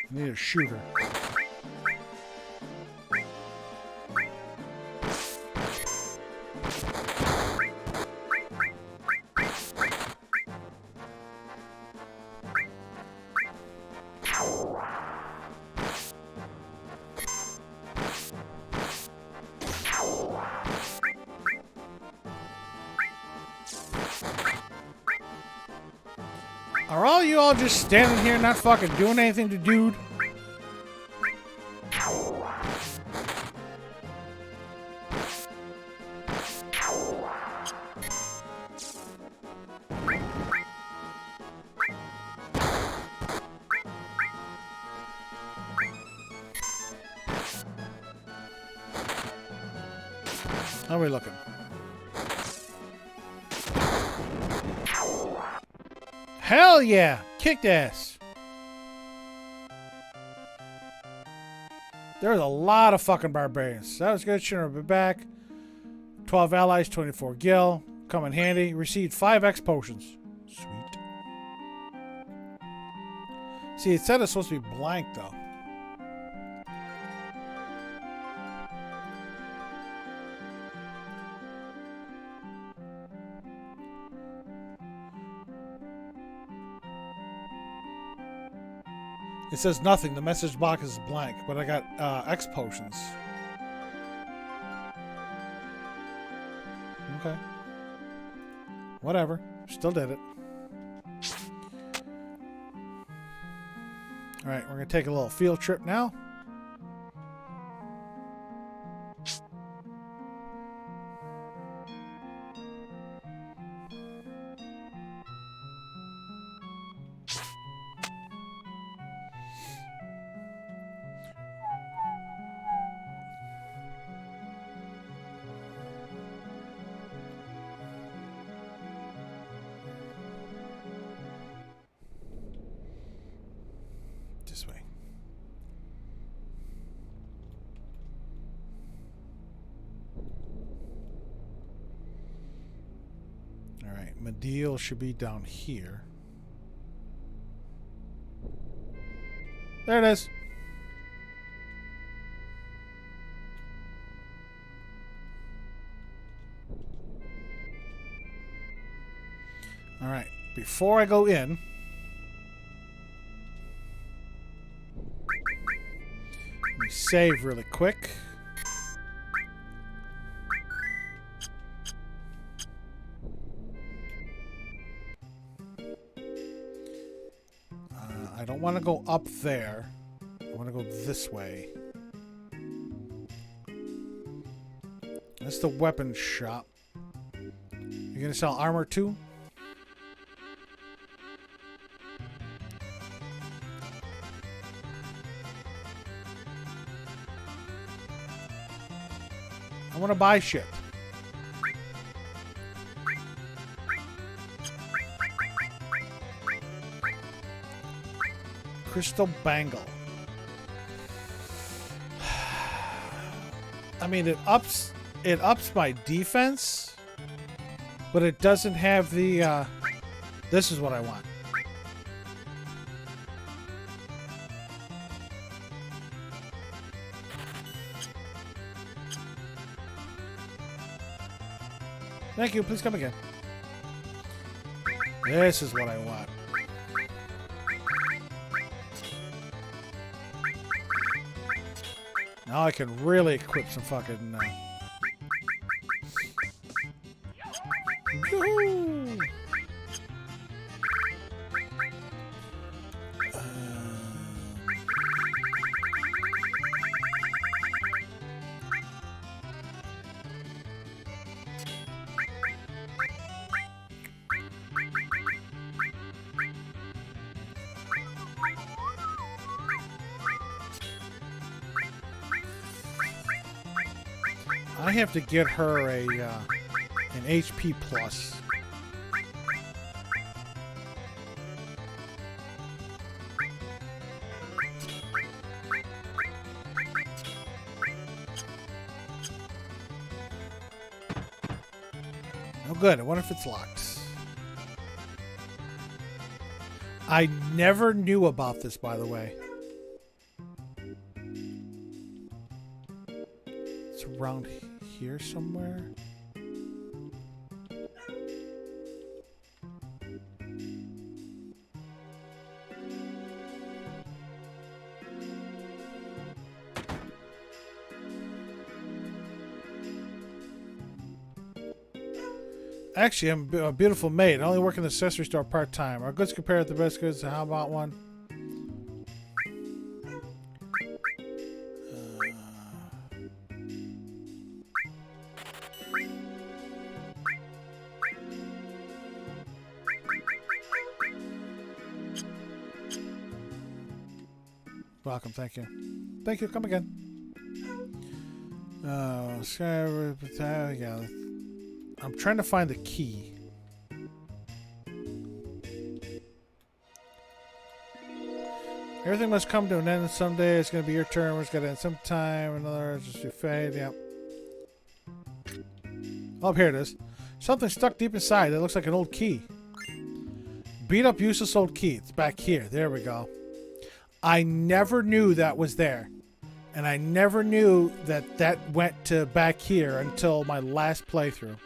I need a shooter. Are all you all just standing here not fucking doing anything to dude? How are we looking? Hell yeah! Kicked ass! There's a lot of fucking barbarians. That was good. Shouldn't have been back. 12 allies, 24 gil. Come in handy. Received 5 X potions. Sweet. See, it said it's supposed to be blank, though. It says nothing. The message box is blank, but I got X potions. Okay. Whatever. Still did it. Alright, we're going to take a little field trip now. Alright, Mediel should be down here. There it is. Alright, before I go in, let me save really quick. I don't want to go up there. I want to go this way. That's the weapon shop. You gonna sell armor too? I want to buy shit. Crystal bangle. I mean, it ups my defense, but it doesn't have the. This is what I want. Thank you. Please come again. This is what I want. Now I can really equip some fucking... Yoo-hoo! I have to get her an HP plus. Oh, good. I wonder if it's locked. I never knew about this, by the way. It's around here somewhere. Actually, I'm a beautiful maid. I only work in the accessory store part-time. Our goods compare with the best goods. How about one? Welcome, thank you. Thank you, come again. Yeah. I'm trying to find the key. Everything must come to an end someday. It's going to be your turn. It's going to end sometime. Another, just you fade. Yep. Oh, here it is. Something stuck deep inside that looks like an old key. Beat up useless old key. It's back here. There we go. I never knew that was there. And I never knew that that went to back here until my last playthrough.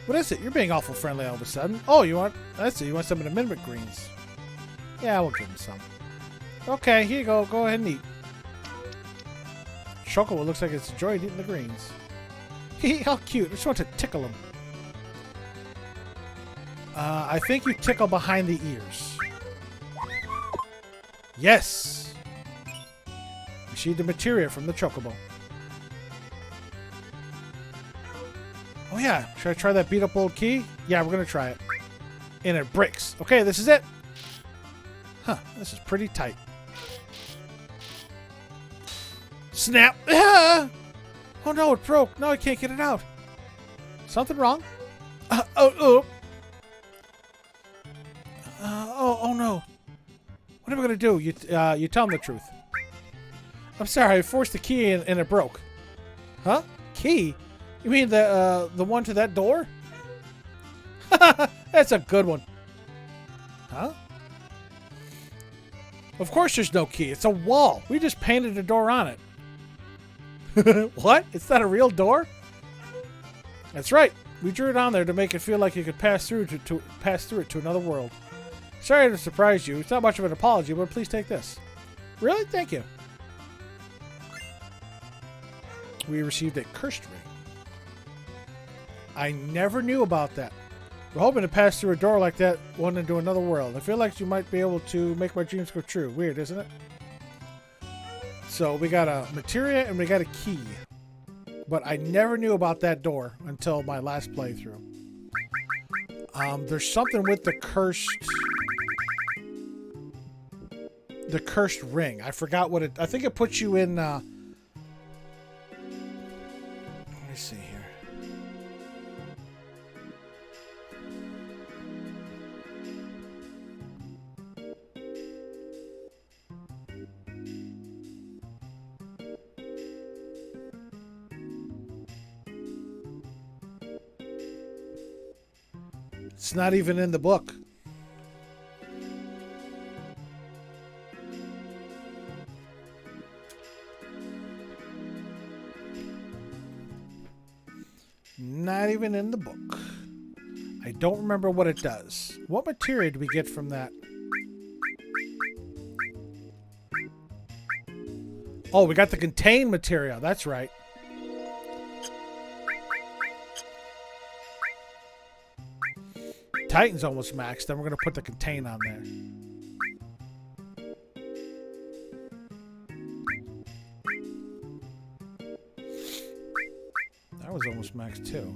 What is it? You're being awful friendly all of a sudden. Oh, you want... That's it. You want some of the mimic greens. Yeah, we'll give him some. Okay, here you go. Go ahead and eat. Chocobo looks like it's enjoyed eating the greens. How cute. I just want to tickle him. I think you tickle behind the ears. Yes! Receive the materia from the Chocobo. Oh yeah, should I try that beat up old key? Yeah, we're gonna try it. And it breaks. Okay, this is it. Huh, this is pretty tight. Snap! Ah! Oh no, it broke. No, I can't get it out. Something wrong? Oh no. What am I gonna do? You tell them the truth. I'm sorry, I forced the key and it broke. Huh? Key? You mean the one to that door? That's a good one. Huh? Of course there's no key. It's a wall. We just painted a door on it. What? It's not a real door? That's right. We drew it on there to make it feel like you could pass through it to another world. Sorry to surprise you. It's not much of an apology, but please take this. Really? Thank you. We received a cursed ring. I never knew about that. We're hoping to pass through a door like that one into another world. I feel like you might be able to make my dreams come true. Weird, isn't it? So we got a materia and we got a key. But I never knew about that door until my last playthrough. There's something with the cursed ring. I forgot what it... I think it puts you in... let me see here. It's not even in the book. Not even in the book. I don't remember what it does. What materia do we get from that? Oh, we got the contain materia. That's right. Titan's almost maxed. Then we're going to put the contain on there. That was almost maxed too.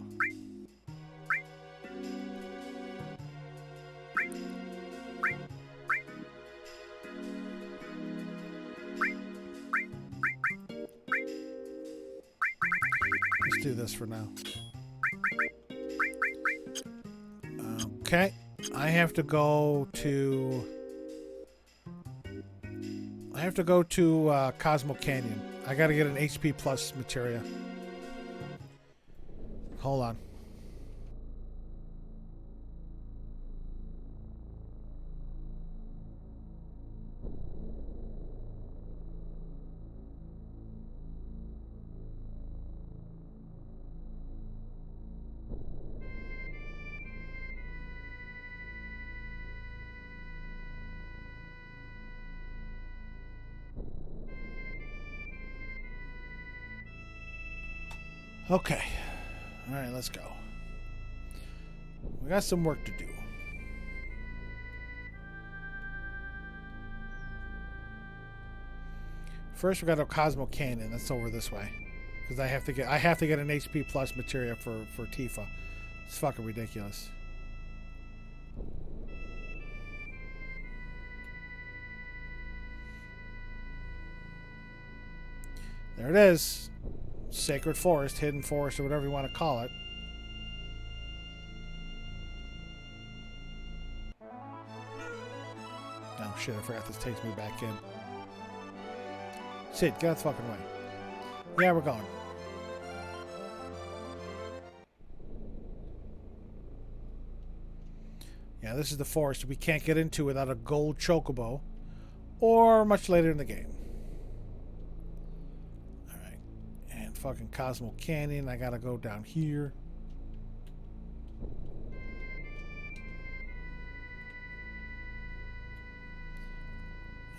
Let's do this for now. Okay, I have to go to Cosmo Canyon. I got to get an HP plus materia. Hold on. Okay. All right, let's go. We got some work to do. First, we got a Cosmo Canyon. That's over this way, because I have to get an HP plus materia for Tifa. It's fucking ridiculous. There it is. Sacred Forest, Hidden Forest, or whatever you want to call it. Oh shit, I forgot this takes me back in. Sid, get out the fucking way. Yeah, we're going. Yeah, this is the forest we can't get into without a gold chocobo. Or much later in the game. Fucking Cosmo Canyon. I gotta go down here.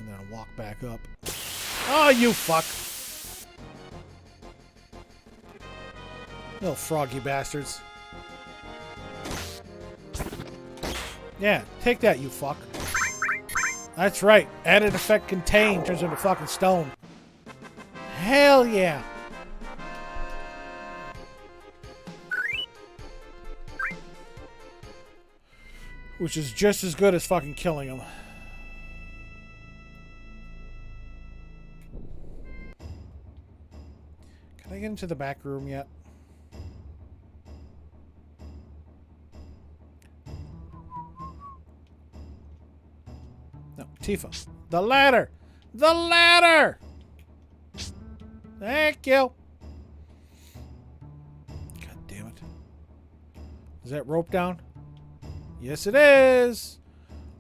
And then I'll walk back up. Oh, you fuck! Little froggy bastards. Yeah, take that, you fuck. That's right. Added effect contain turns into fucking stone. Hell yeah! Which is just as good as fucking killing him. Can I get into the back room yet? No, Tifa. The ladder! The ladder! Thank you. Is that rope down? Yes, it is.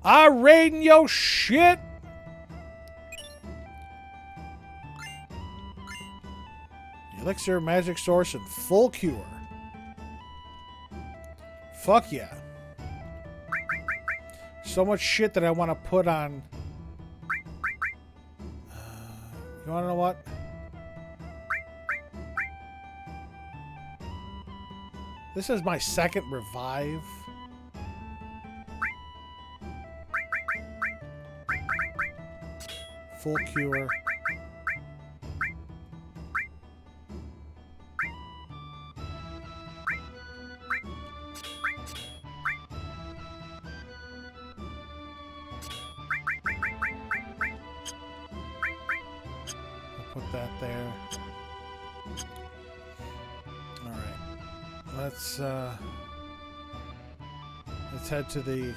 I'm raiding yo shit. Elixir, magic source, and full cure. Fuck yeah. So much shit that I want to put on. You want to know what? This is my second revive. Full cure. I'll put that there. All right. Let's head to the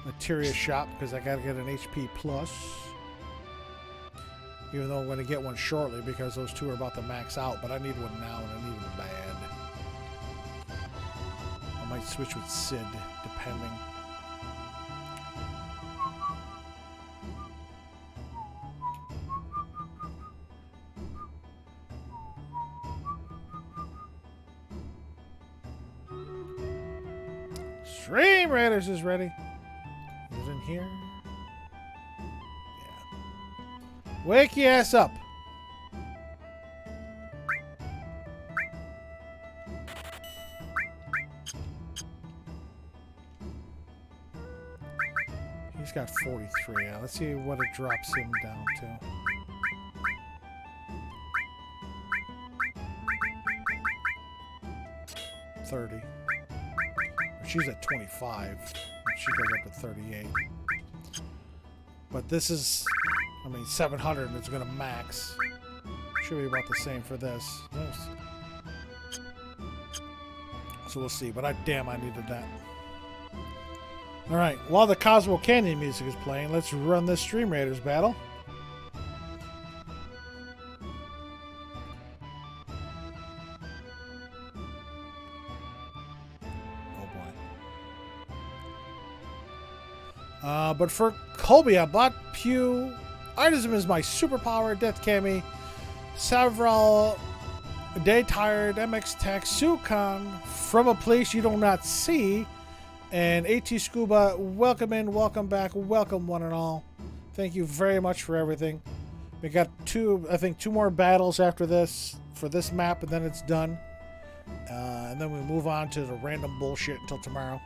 materia shop because I gotta get an HP plus. Even though I'm gonna get one shortly because those two are about to max out, but I need one now and I need one bad. I might switch with Sid, depending. Stream Raiders is ready. Is it in here? Yeah. Wake your ass up. He's got 43. Yeah, let's see what it drops him down to. $30. She's at 25. She goes up to 38. But this is, I mean, 700 and it's going to max. Should be about the same for this. So we'll see. But damn, I needed that. All right. While the Cosmo Canyon music is playing, let's run this Stream Raiders battle. But for Colby, I bought Pew. Artisan is my superpower. Death Cami. Several Day Tired. MX Tech. Sukan. From a place you do not see. And AT Scuba. Welcome in. Welcome back. Welcome one and all. Thank you very much for everything. We got two more battles after this for this map, and then it's done. And then we move on to the random bullshit until tomorrow.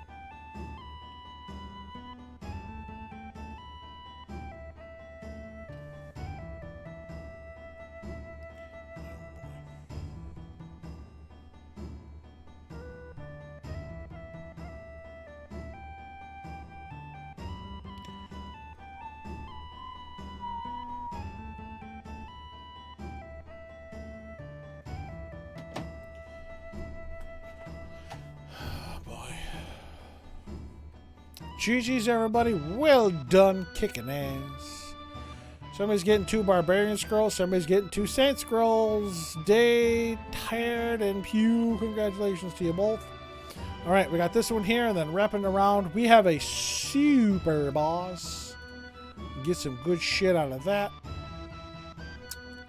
GG's everybody, well done kicking ass. Somebody's getting 2 Barbarian Scrolls, somebody's getting 2 Saint Scrolls. Day Tired and Pew, congratulations to you both. Alright, we got this one here, and then wrapping around, we have a super boss. Get some good shit out of that.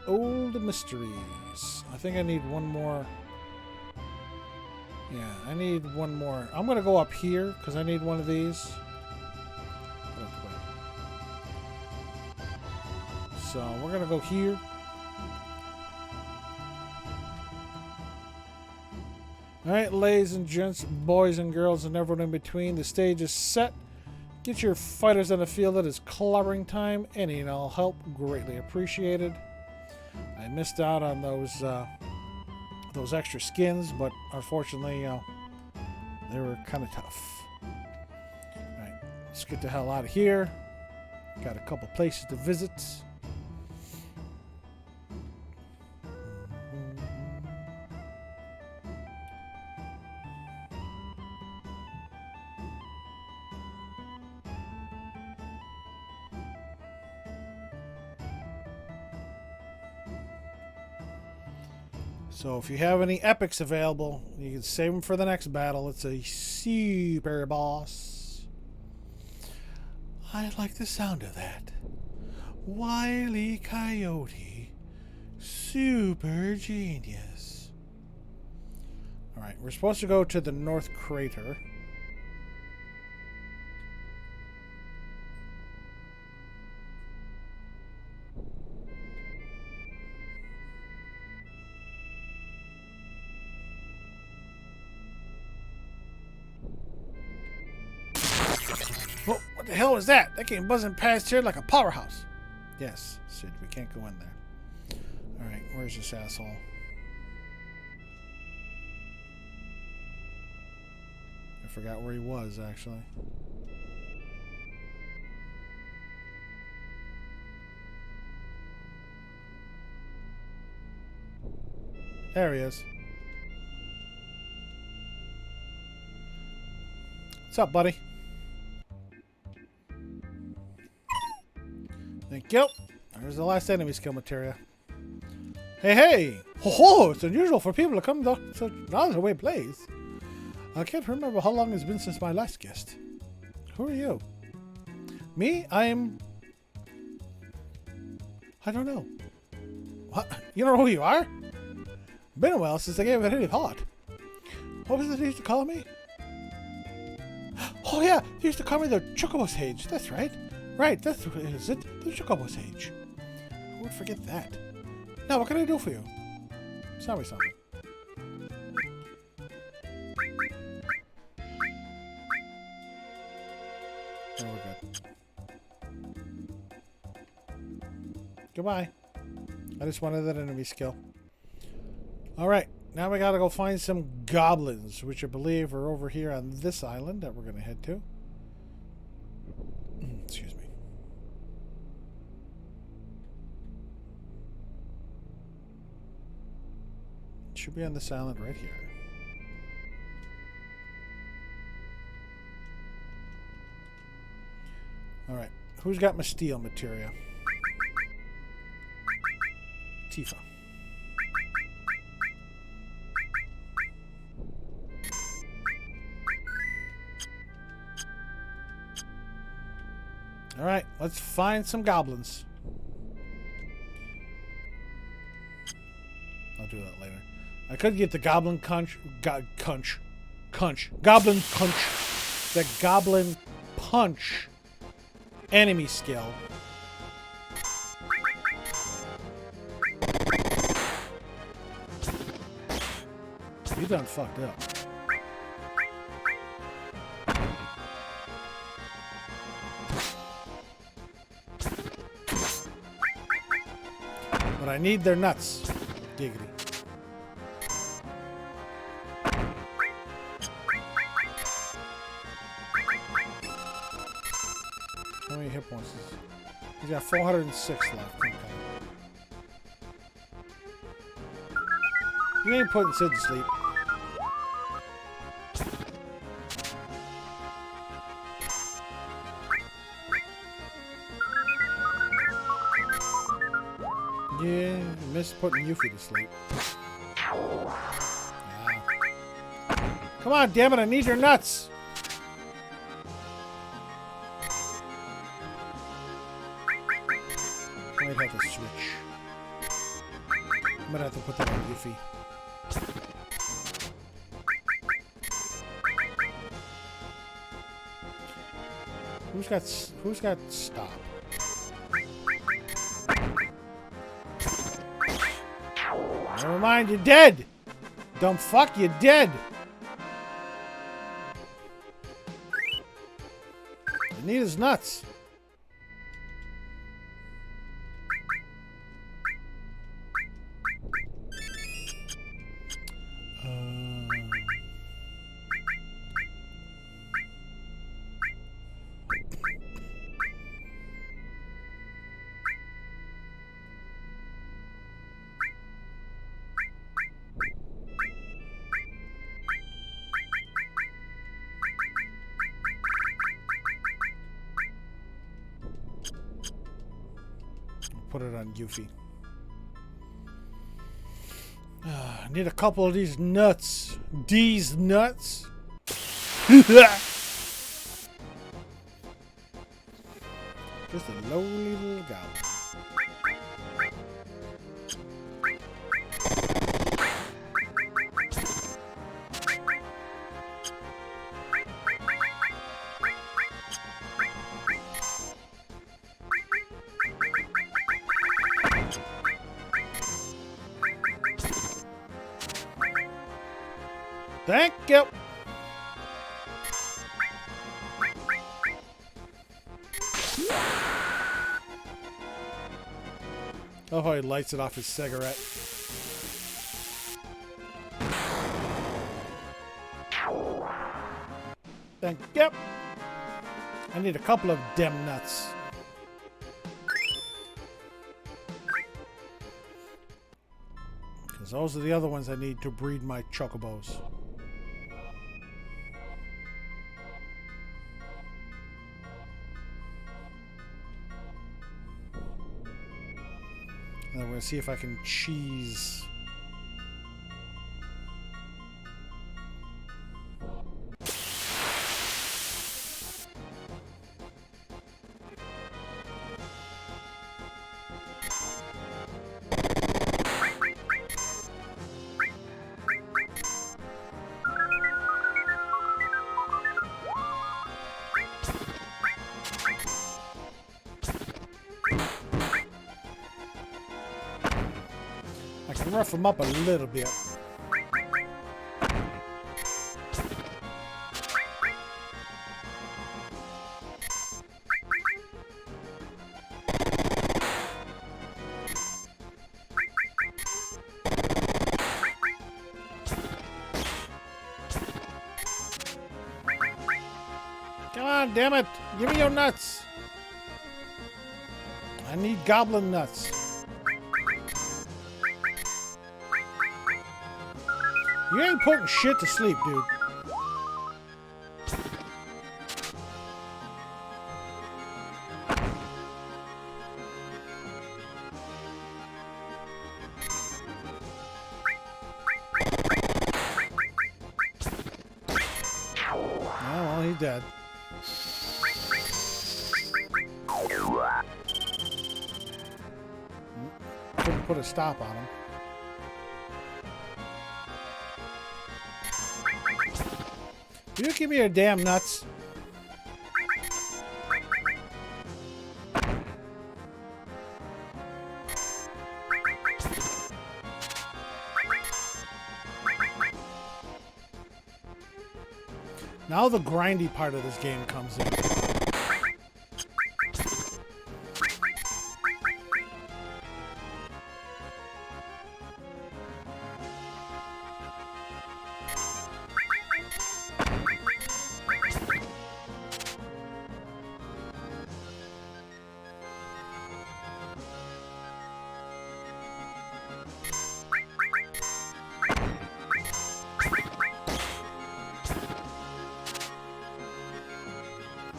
Old Mysteries. I think I need one more. Yeah, I need one more. I'm going to go up here because I need one of these. So we're going to go here. Alright, ladies and gents, boys and girls, and everyone in between, the stage is set. Get your fighters on the field. It is clobbering time. Any and all help greatly appreciated. I missed out on those extra skins, but unfortunately, they were kind of tough. Alright, let's get the hell out of here. Got a couple places to visit. So if you have any epics available, you can save them for the next battle. It's a super boss. I like the sound of that. Wile E. Coyote. Super genius. Alright, we're supposed to go to the North Crater. Oh, what the hell was that? That came buzzing past here like a powerhouse. Yes, Sid, we can't go in there. Alright, where's this asshole? I forgot where he was, actually. There he is. What's up, buddy? Thank you. There's the last enemy skill materia. Hey, hey! Ho ho! It's unusual for people to come to such knowledgeable place. I can't remember how long it's been since my last guest. Who are you? Me? I don't know. What? You don't know who you are? Been a while since I gave it any thought. What was it they used to call me? Oh yeah, they used to call me the Chocobo Sage. That's right. Right, that's what it is. The Chocobo Sage. Who would forget that? Now, what can I do for you? Tell me something. Oh, we're good. Goodbye. I just wanted that enemy skill. Alright, now we gotta go find some goblins, which I believe are over here on this island that we're gonna head to. Excuse me. Should be on this island right here. Alright, who's got my steel materia? Tifa. Alright, let's find some goblins. I'll do that later. I could get the goblin goblin punch, the goblin punch enemy skill. You done fucked up. But I need their nuts. Giggity. How many hit points? He's got 406 left. Okay. You ain't putting Sid to sleep. Yeah, you missed putting Yuffie to sleep. Yeah. Come on, damn it, I need your nuts! I might have to switch. I might have to put that on Yuffie. Who's got stop? Never mind, you're dead! Dumb fuck, you're dead! You need his nuts. Put it on Yuffie. I need a couple of these nuts. These nuts. Just a lowly little goblin. Thank you. Oh, how he lights it off his cigarette. Thank you. I need a couple of dem nuts. Because those are the other ones I need to breed my chocobos. And then we're going to see if I can cheese. I can rough them up a little bit. Come on, damn it! Give me your nuts! I need goblin nuts. You ain't putting shit to sleep, dude. Oh, well, he's dead. Couldn't put a stop on him. You give me your damn nuts. Now the grindy part of this game comes in.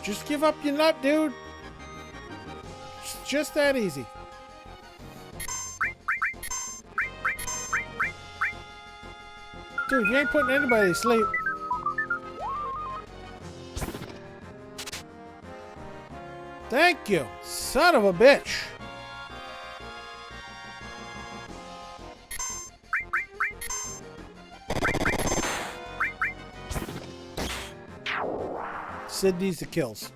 Just give up your nut, dude. It's just that easy. Dude, you ain't putting anybody to sleep. Thank you, son of a bitch. Sid needs the kills.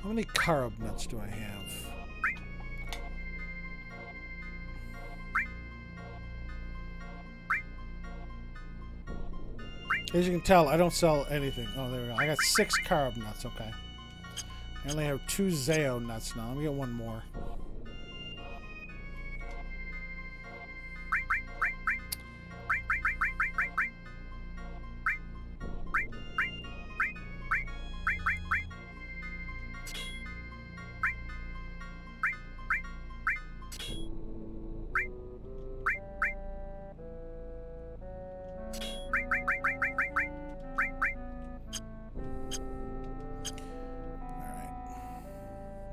How many carob nuts do I have? As you can tell, I don't sell anything. Oh, there we go. I got 6 carob nuts, okay. I only have 2 Zao nuts now. Let me get one more.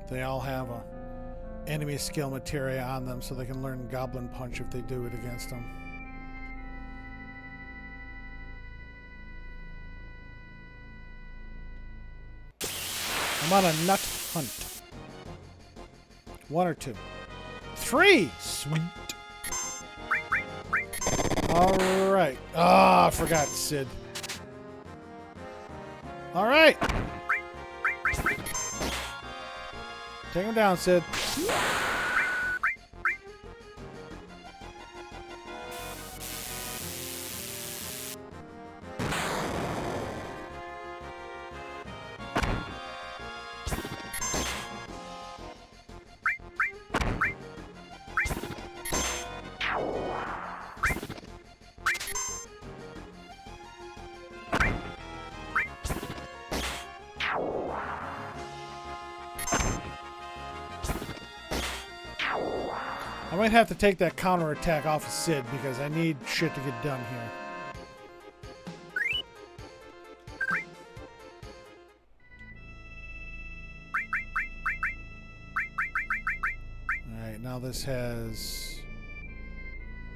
They all have a enemy skill materia on them, so they can learn Goblin Punch if they do it against them. I'm on a nut hunt. 1 or 2? 3! Sweet. Alright. Ah, I forgot Sid. Alright. Take him down, Sid. I might have to take that counterattack off of Sid because I need shit to get done here. Alright, now this has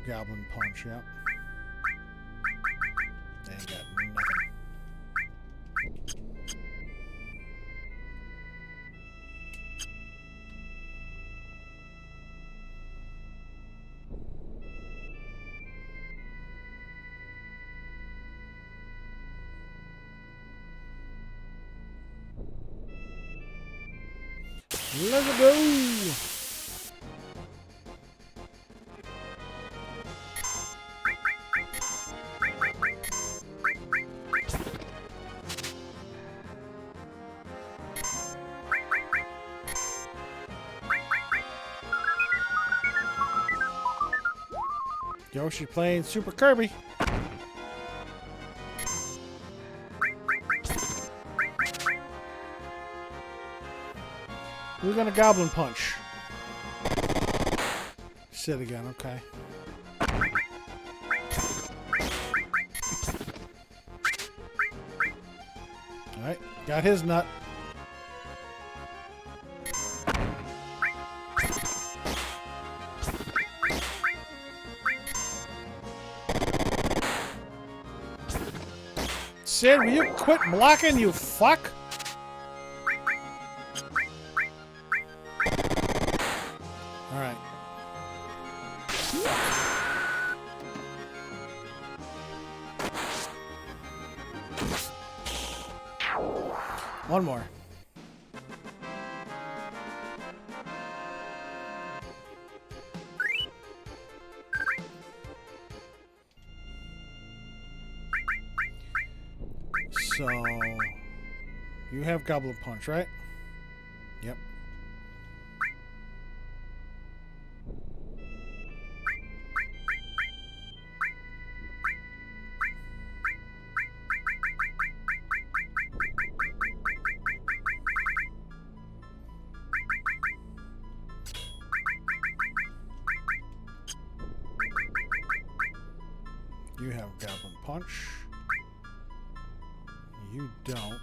Goblin Punch, yep. Ain't got nothing. Let's go! Yoshi playing Super Kirby. We're gonna Goblin Punch. Sid again, okay. Alright, got his nut. Sid, will you quit blocking, you fuck? Alright. One more. So, you have Goblin Punch, right? Yep. You have Goblin Punch. You don't.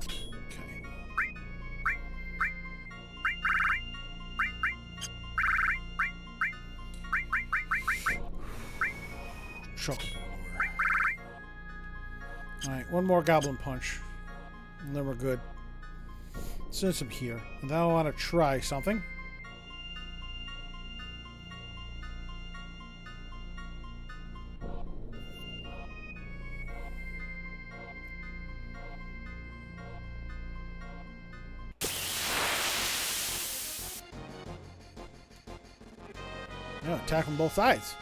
Okay. Chocolate lure. Alright, one more Goblin Punch. And then we're good. Since I'm here. And now I want to try something. Yeah, attack from both sides.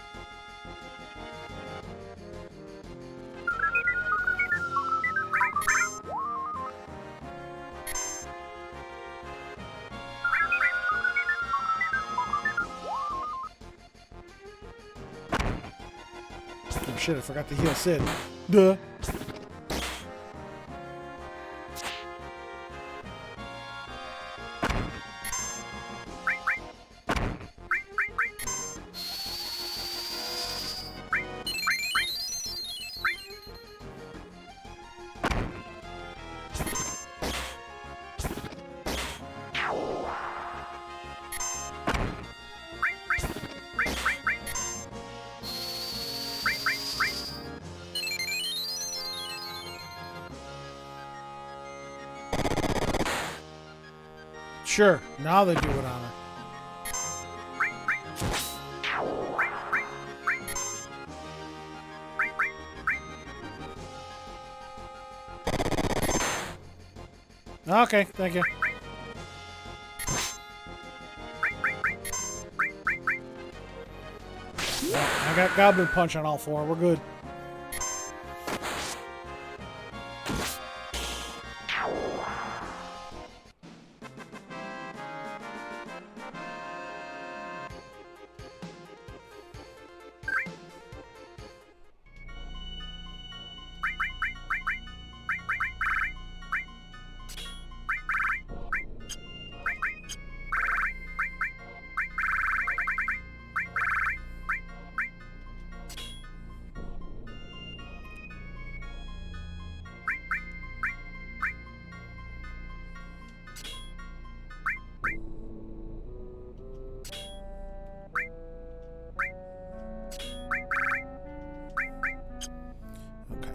Oh shit, I forgot to heal Sid. Duh. Sure, now they do it on her. Okay, thank you. Well, I got Goblin Punch on all four. We're good. Okay.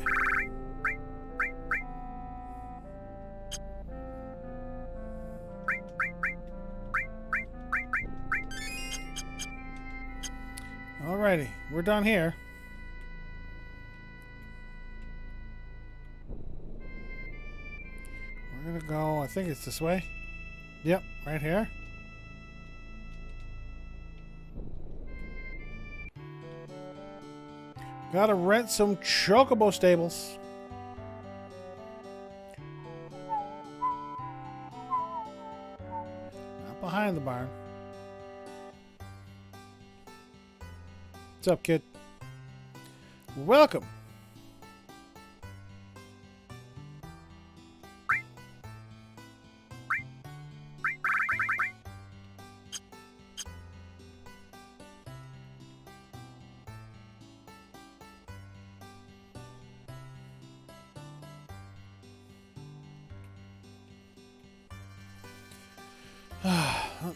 Alrighty, we're done here. We're gonna go, I think it's this way. Yep, right here. Gotta rent some chocobo stables. Not behind the barn. What's up, kid? Welcome.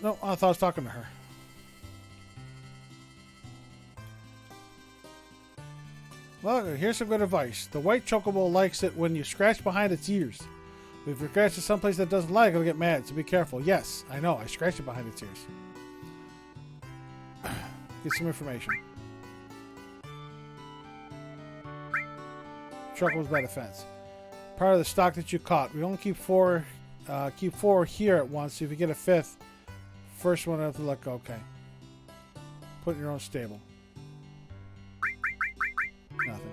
No, I thought I was talking to her. Well, here's some good advice. The white chocobo likes it when you scratch behind its ears. If you scratch it someplace that doesn't like it, it'll get mad, so be careful. Yes, I know, I scratched it behind its ears. Get some information. Chocobos by the fence. Part of the stock that you caught. We only keep four here at once. So if you get a fifth, first one have to look okay. Put in your own stable. Nothing.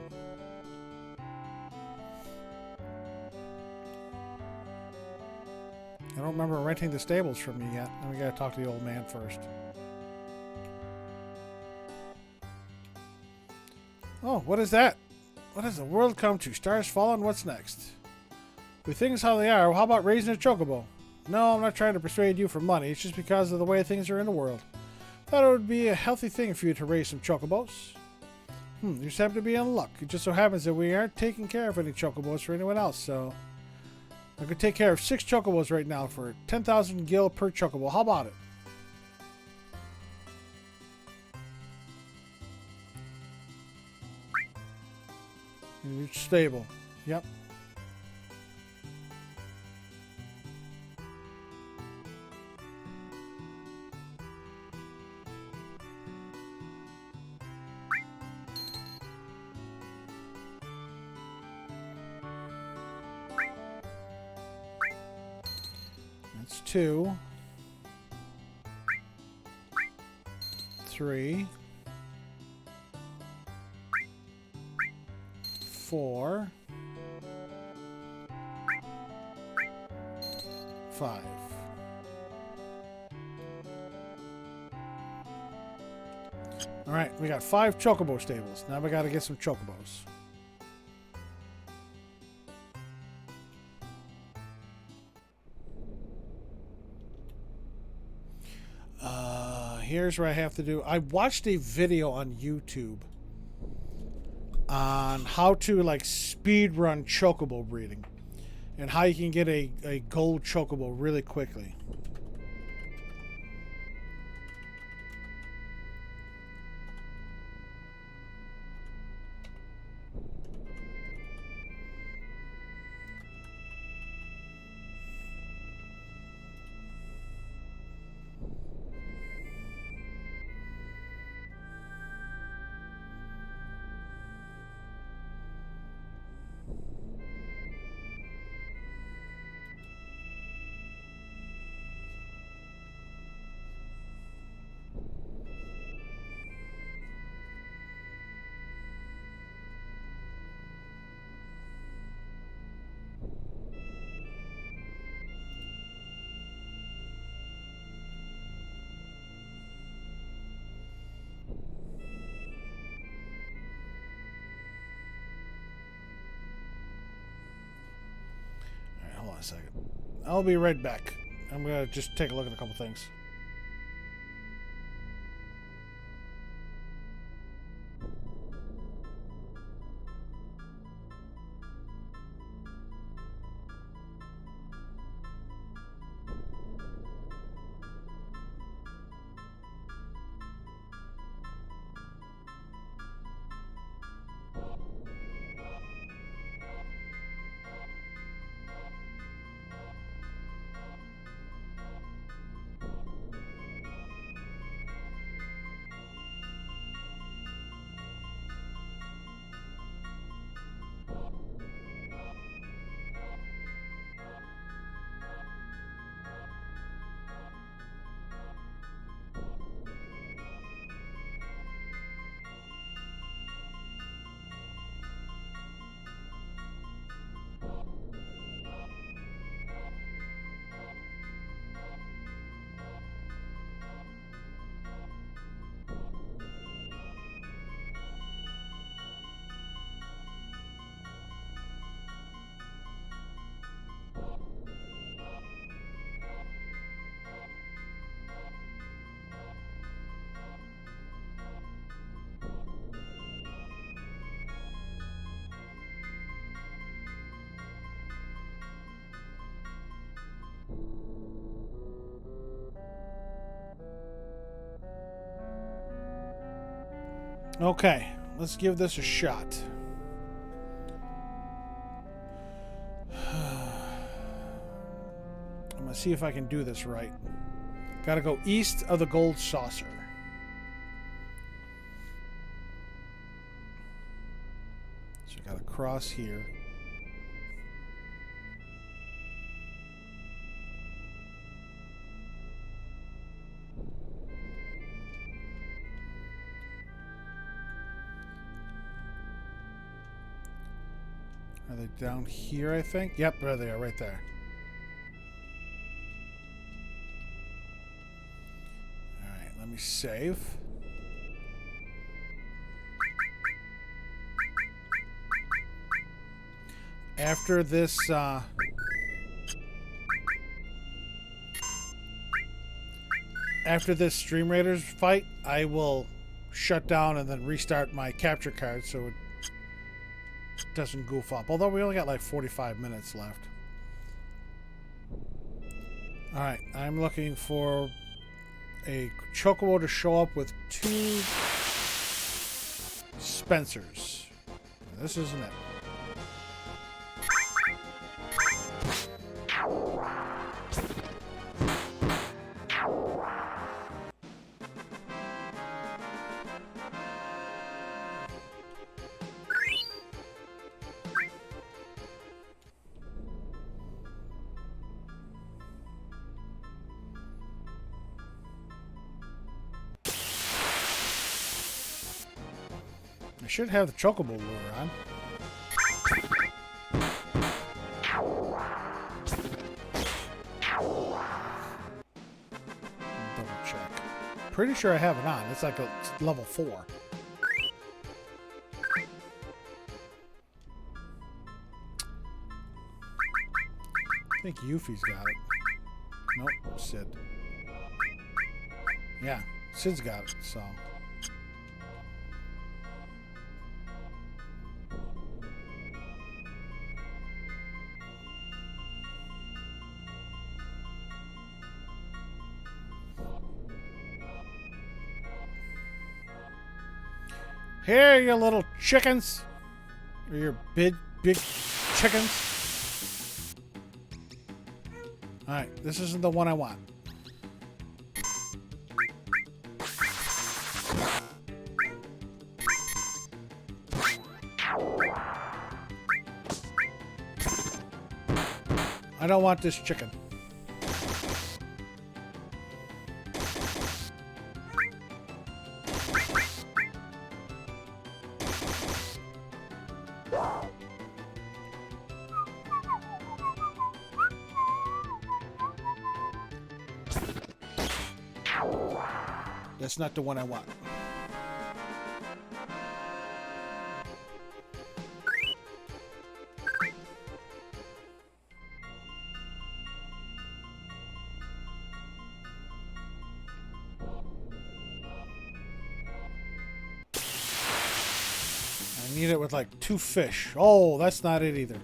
I don't remember renting the stables from you yet. Then we gotta talk to the old man first. Oh, what is that? What has the world come to? Stars falling? What's next? With things how they are, how about raising a chocobo? No, I'm not trying to persuade you for money. It's just because of the way things are in the world. Thought it would be a healthy thing for you to raise some chocobos. You just happen to be in luck. It just so happens that we aren't taking care of any chocobos for anyone else, so I could take care of 6 chocobos right now for 10,000 gil per chocobo. How about it? It's stable. Yep. That's 2. 3. 4. 5. All right, we got 5 chocobo stables. Now we got to get some chocobos. Here's where I have to do. I watched a video on YouTube on how to like speed run chocobo breeding and how you can get a gold chocobo really quickly. a second. I'll be right back. I'm going to just take a look at a couple things. Okay, let's give this a shot. I'm going to see if I can do this right. Got to go east of the gold saucer. So I got to cross here. Are they down here, I think? Yep, there they are, right there. Alright, let me save. After this, after this Stream Raiders fight, I will shut down and then restart my capture card so it doesn't goof up. Although we only got like 45 minutes left. Alright, I'm looking for a Chocobo to show up with 2 Spencers. This isn't it. I should have the Chocobo lure on. Double check. Pretty sure I have it on. It's like it's level 4. I think Yuffie's got it. Nope, Sid. Yeah, Sid's got it, so. Here, you little chickens. Or your big chickens. Alright, this isn't the one I want. I don't want this chicken. That's not the one I want. I need it with like 2 fish. Oh, that's not it either.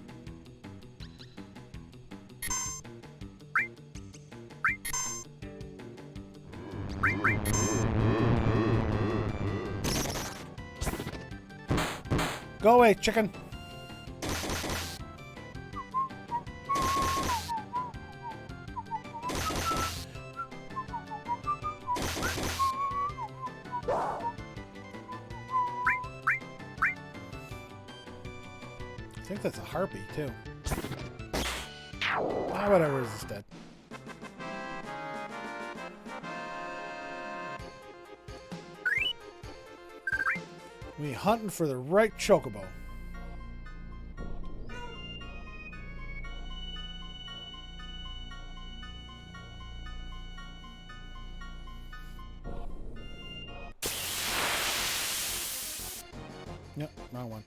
Go away, chicken. I think that's a harpy, too. Ah, whatever, it's dead. We hunting for the right chocobo. Yep, wrong one.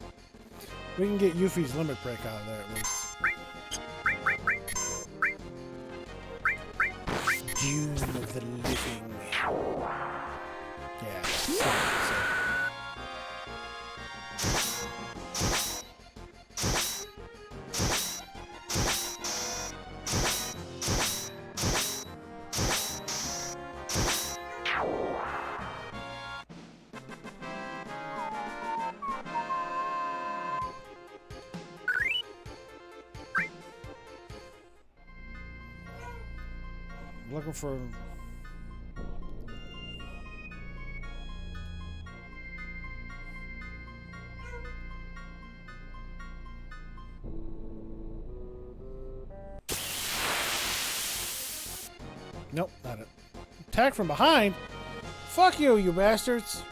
We can get Yuffie's limit break out of there at least. Dune of the Living. Yeah. So. Looking for nope, not it. Attack from behind? Fuck you, you bastards.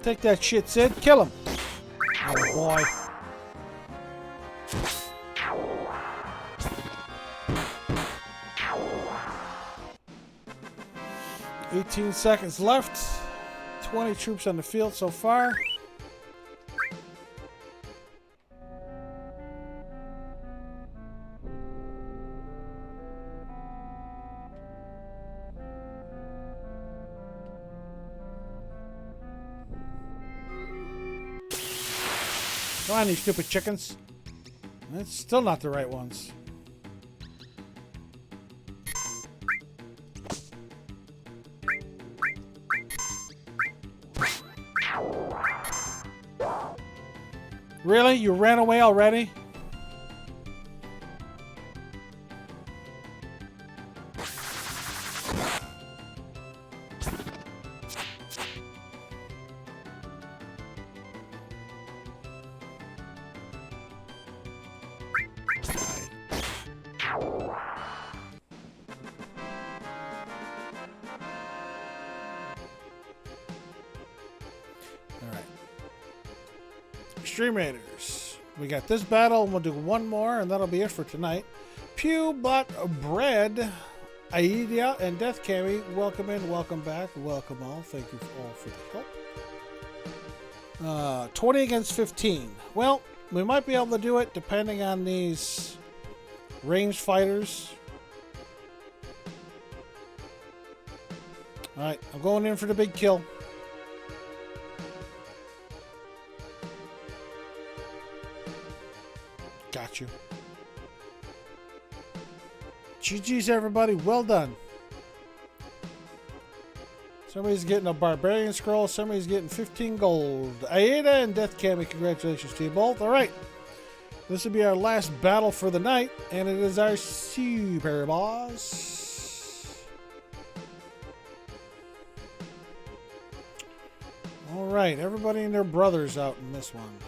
Take that shit, Sid. Kill him. Oh boy. $18 seconds left. 20 troops on the field so far. Come on, you stupid chickens. That's still not the right ones. Really? You ran away already? Extreme Raiders. We got this battle, and we'll do one more, and that'll be it for tonight. Pew But Bread, Aida, and Death Cami, welcome in, welcome back, welcome all. Thank you all for the help. 20 against 15. Well, we might be able to do it depending on these ranged fighters. Alright, I'm going in for the big kill. Got you. GG's, everybody. Well done. Somebody's getting a barbarian scroll. Somebody's getting 15 gold. Aida and Death Cami, congratulations to you both. All right. This will be our last battle for the night, and it is our super boss. All right. Everybody and their brothers out in this one.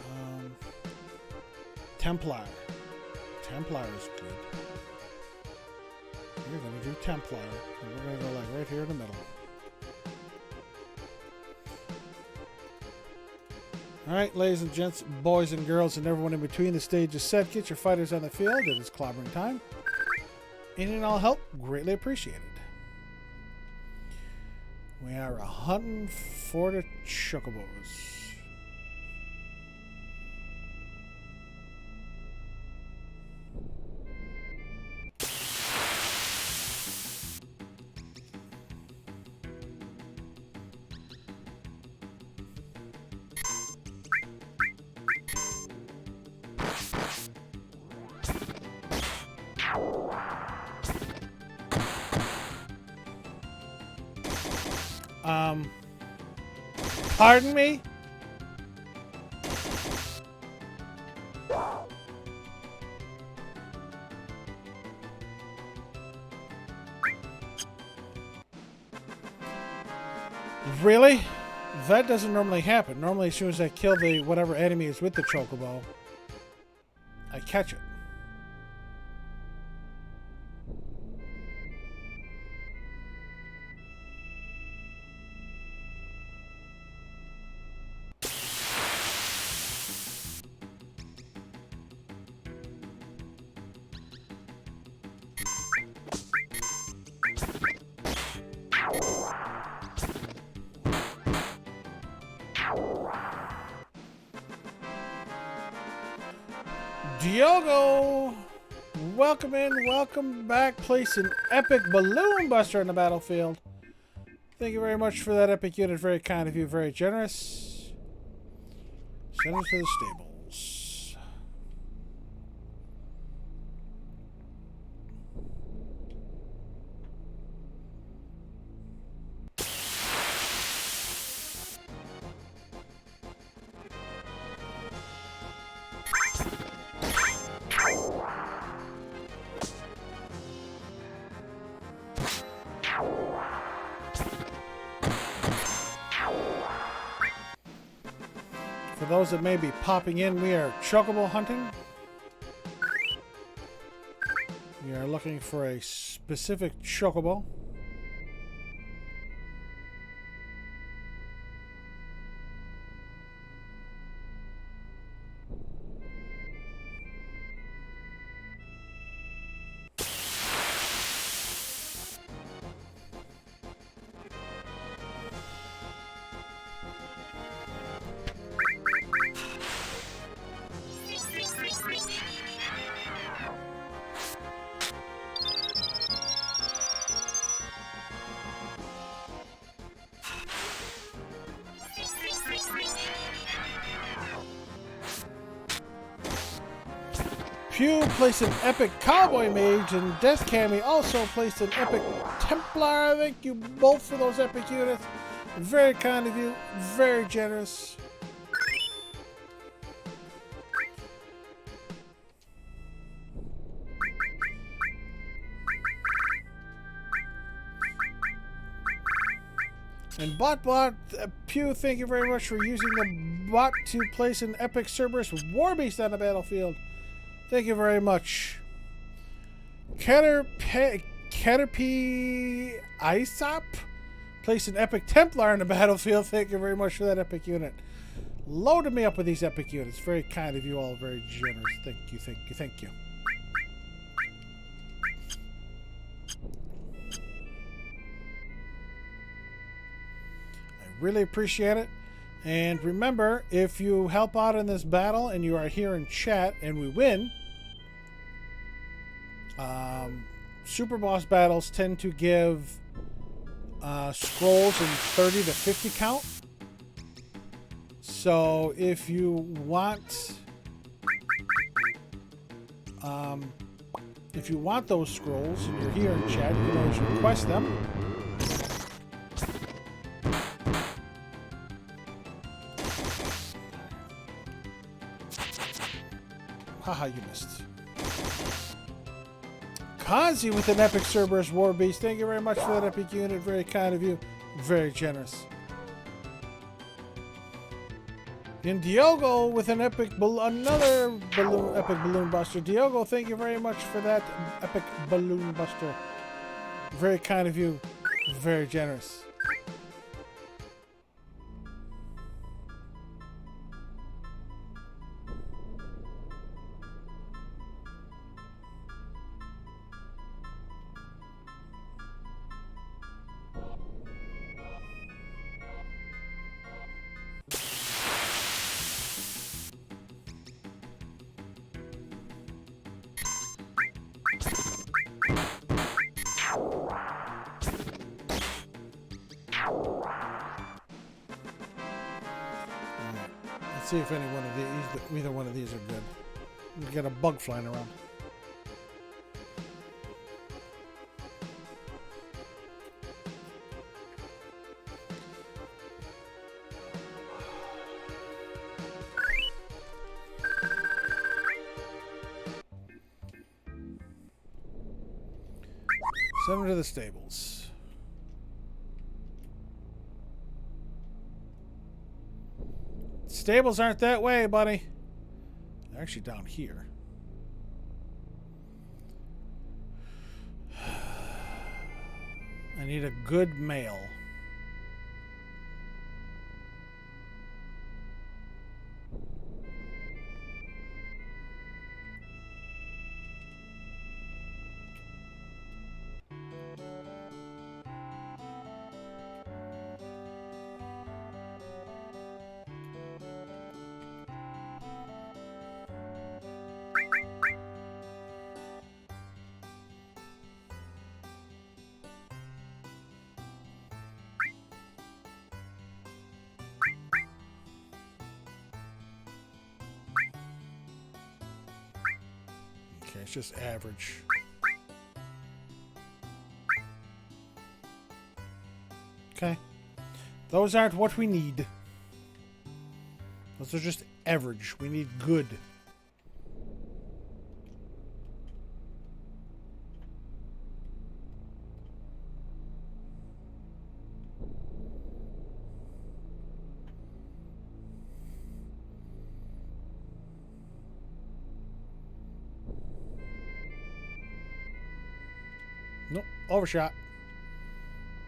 Templar. Templar is good. We're going to do Templar. And we're going to go like right here in the middle. Alright, ladies and gents, boys and girls, and everyone in between, the stage is set. Get your fighters on the field. It is clobbering time. Any and all help, greatly appreciated. We are hunting for the chocobos. Pardon me? Really? That doesn't normally happen. Normally, as soon as I kill the whatever enemy is with the chocobo, I catch it. Diogo! Welcome in, welcome back. Place an epic balloon buster on the battlefield. Thank you very much for that epic unit. Very kind of you, very generous. Send it to the stables. For those that may be popping in, we are chocobo hunting. We are looking for a specific chocobo. Pew placed an epic cowboy mage, and Death Cammy also placed an epic Templar. Thank you both for those epic units. Very kind of you, very generous. And Bot, Pew, thank you very much for using the bot to place an epic Cerberus Warbeast on the battlefield. Thank you very much. Caterpie Aesop placed an epic Templar on the battlefield. Thank you very much for that epic unit. Loaded me up with these epic units. Very kind of you all. Very generous. Thank you, thank you, thank you. I really appreciate it. And remember, if you help out in this battle and you are here in chat and we win, super boss battles tend to give scrolls in 30 to 50 count. So if you want those scrolls and you're here in chat, you can always request them. Haha, you missed. Kazi with an epic Cerberus Warbeast. Thank you very much for that epic unit. Very kind of you. Very generous. And Diogo with an epic epic balloon buster. Diogo, thank you very much for that epic balloon buster. Very kind of you. Very generous. See if any one of these, either one of these are good. We got a bug flying around. Send him to the stables. Stables aren't that way, buddy. They're actually down here. I need a good male. Okay, it's just average. Okay. Those aren't what we need. Those are just average. We need good. Nope. Overshot.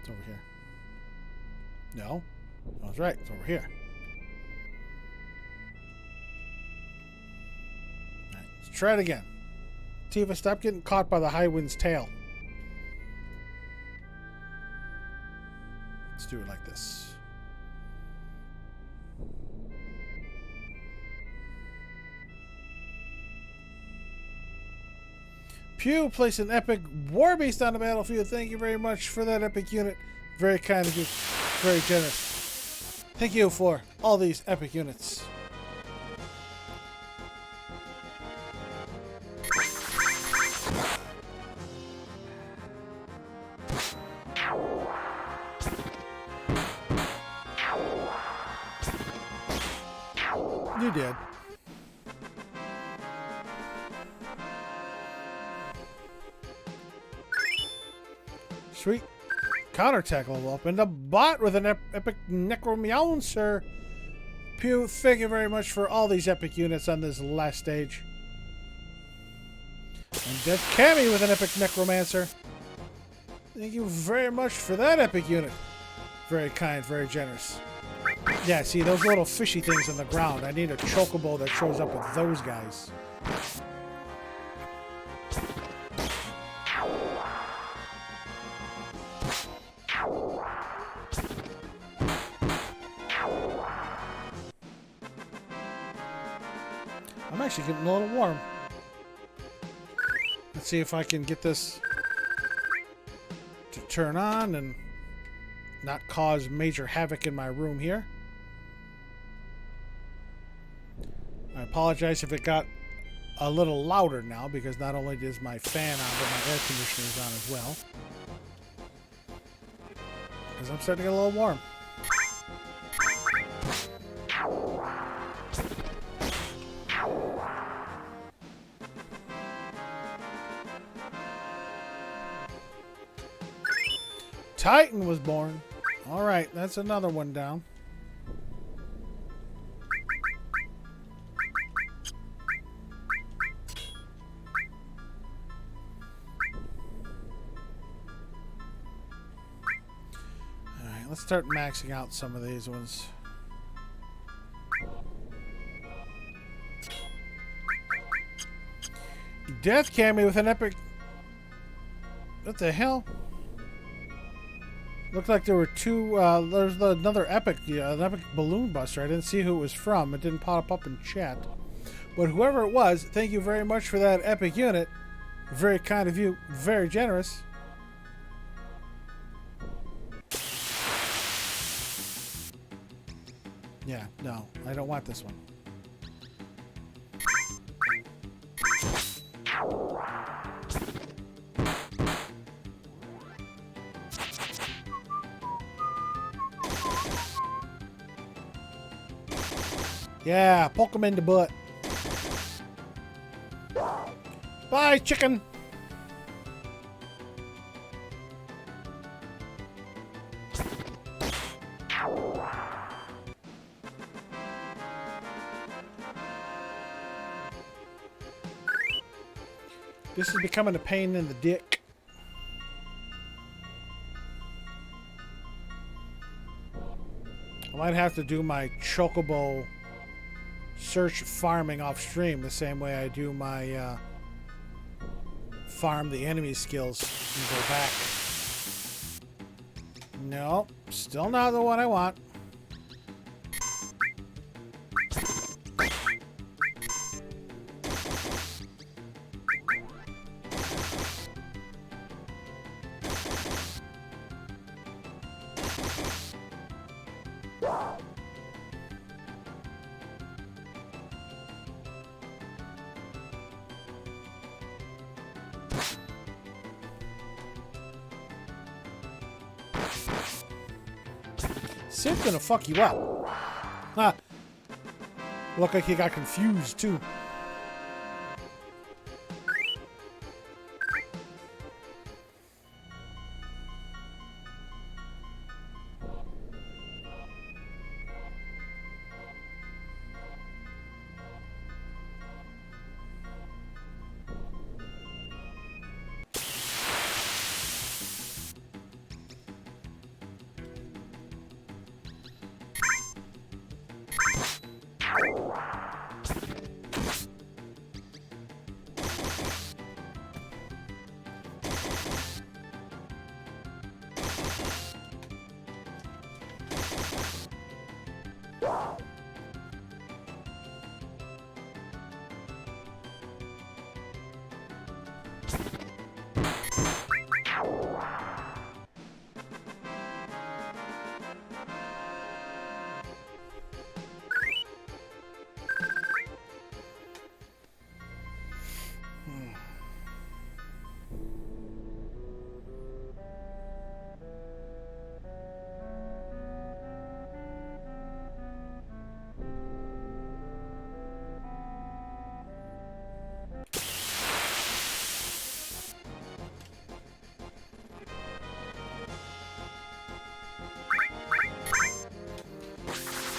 It's over here. No. I was right. It's over here. Alright. Let's try it again. Tifa, stop getting caught by the high wind's tail. Let's do it like this. Pew placed an epic war beast on the battlefield. Thank you very much for that epic unit. Very kind of you. Very generous. Thank you for all these epic units. You did. Sweet. Counterattack level up. And the bot with an epic Necromancer. Pew, thank you very much for all these epic units on this last stage. And Death Cammy with an epic Necromancer. Thank you very much for that epic unit. Very kind, very generous. Yeah, see, those little fishy things on the ground. I need a chocobo that shows up with those guys. I'm actually getting a little warm. Let's see if I can get this to turn on and not cause major havoc in my room here. I apologize if it got a little louder now, because not only is my fan on, but my air conditioner is on as well. Because I'm starting to get a little warm. Titan was born. All right, that's another one down. All right, let's start maxing out some of these ones. Death Cammy with an epic... What the hell? Looked like there were two, there's another epic, an epic balloon buster. I didn't see who it was from. It didn't pop up in chat. But whoever it was, thank you very much for that epic unit. Very kind of you. Very generous. Yeah, no, I don't want this one. Yeah, poke him in the butt. Bye, chicken. This is becoming a pain in the dick. I might have to do my chocobo search farming off stream the same way I do my farm the enemy skills and go back. No, still not the one I want. Sid's gonna fuck you up. Huh. Look like he got confused too.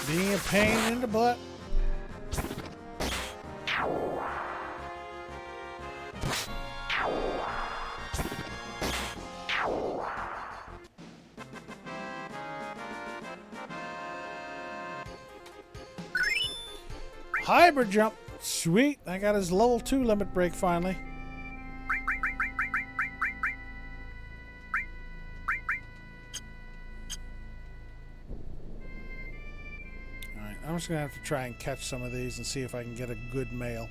Being a pain in the butt. Hybrid jump. Sweet. I got his level 2 limit break finally. Alright, I'm just going to have to try and catch some of these and see if I can get a good male.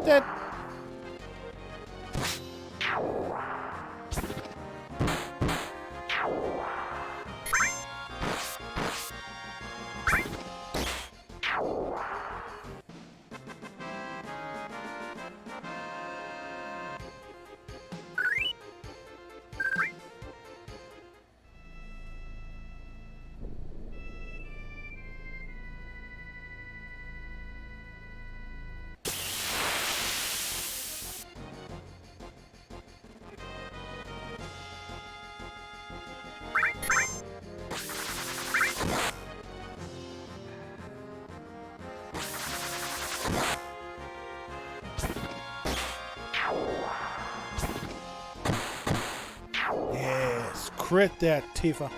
Dead. Yes, crit that, Tifa.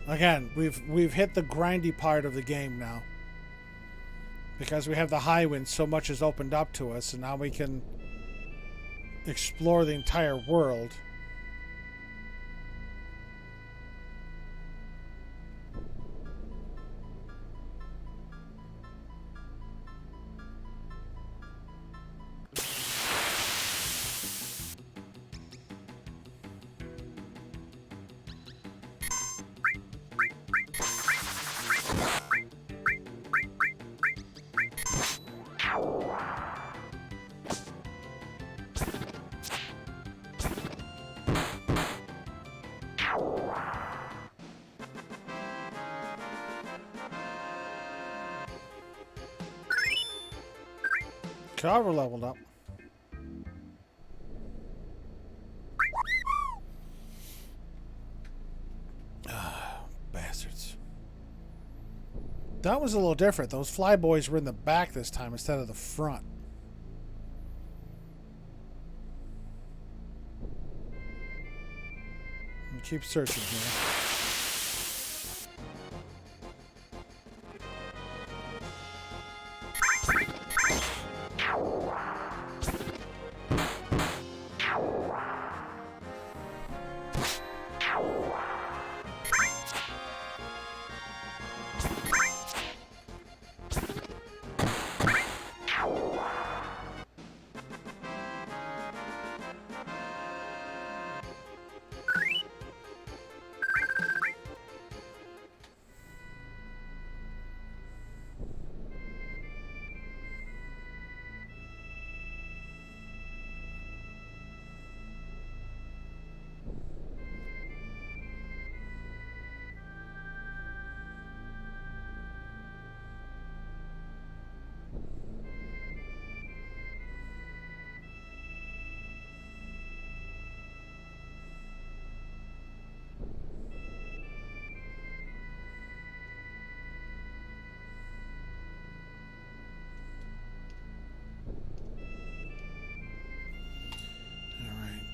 Again, we've hit the grindy part of the game now. Because we have the high wind, so much has opened up to us, and now we can explore the entire world. Carver leveled up. Bastards. That was a little different. Those flyboys were in the back this time instead of the front. And keep searching here.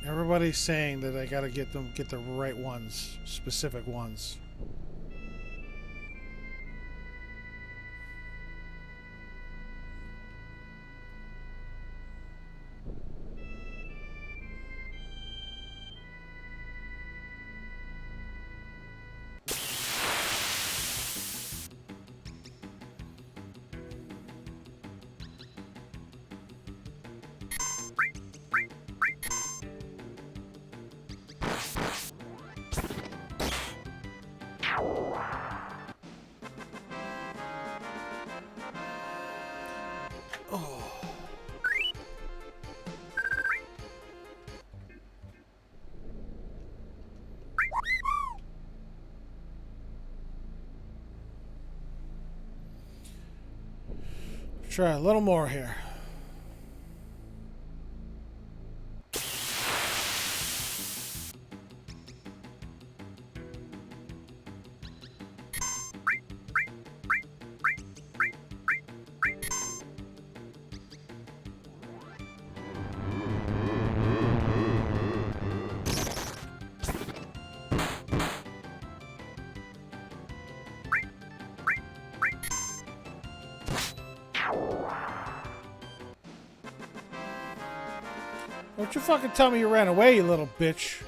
Everybody's saying that I gotta get the right ones, specific ones. Try a little more here. Don't you fucking tell me you ran away, you little bitch.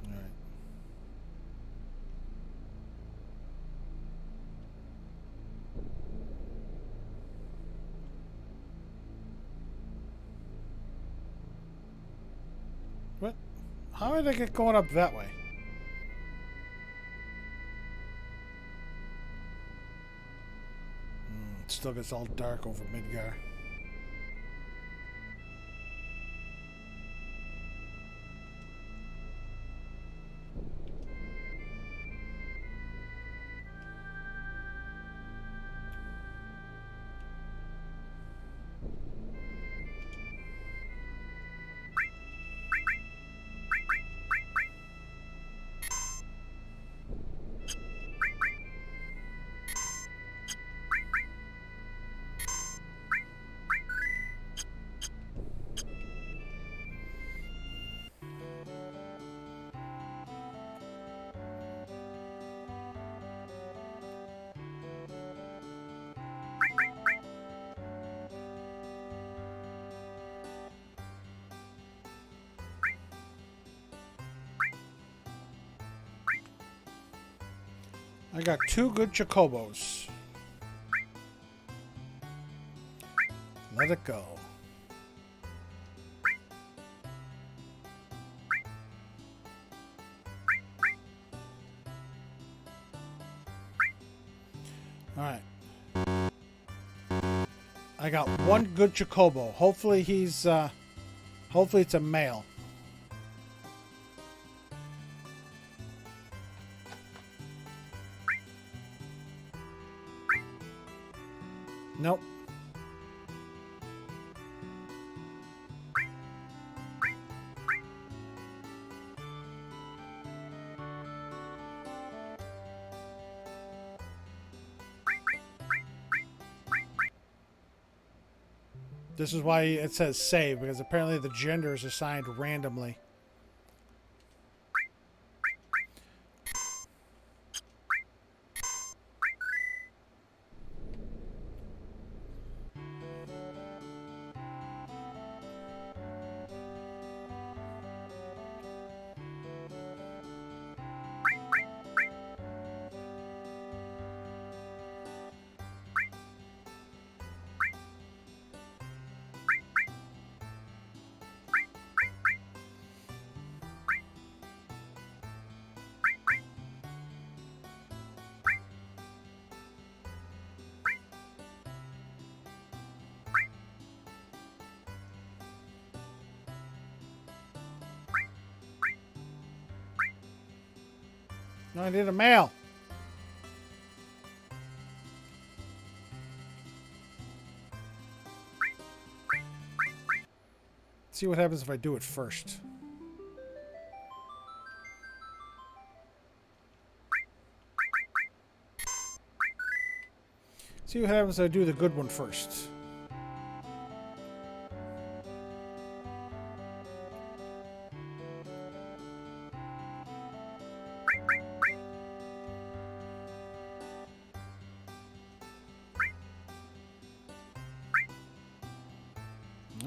Alright. What? How did I get going up that way? Still gets all dark over Midgar. I got 2 good chocobos. Let it go. Alright. I got 1 good chocobo. Hopefully he's, hopefully it's a male. Nope. This is why it says save, because apparently the gender is assigned randomly. No, I need a male. See what happens if I do it first. See what happens if I do the good one first.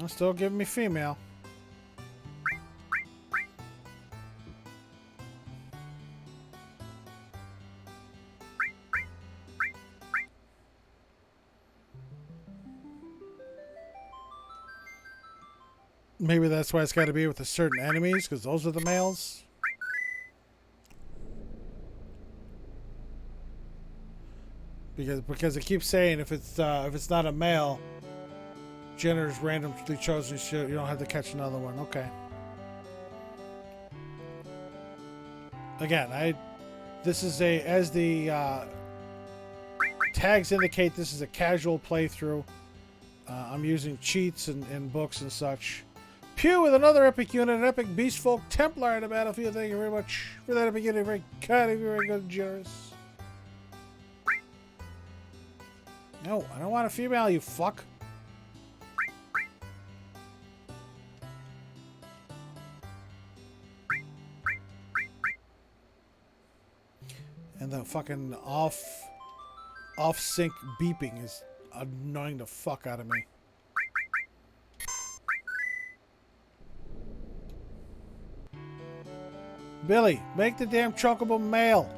Well, still giving me female. Maybe that's why it's got to be with the certain enemies, because those are the males. Because it keeps saying if it's not a male, gender is randomly chosen. So you don't have to catch another one. Okay. Again, this is as the tags indicate, this is a casual playthrough. I'm using cheats and books and such. Pew with another epic unit, an epic beast folk Templar in the battlefield. Thank you very much for that epic unit. Very kind of you, very good, generous. No, I don't want a female, you fuck. And the fucking off-sync beeping is annoying the fuck out of me. Billy, make the damn chocobo male.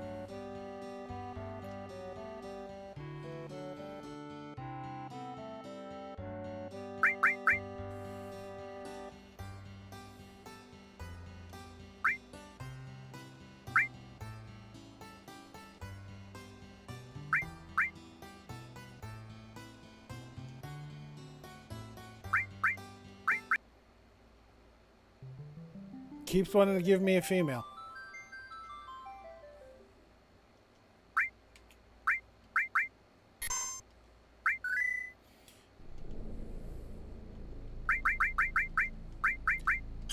Keeps wanting to give me a female.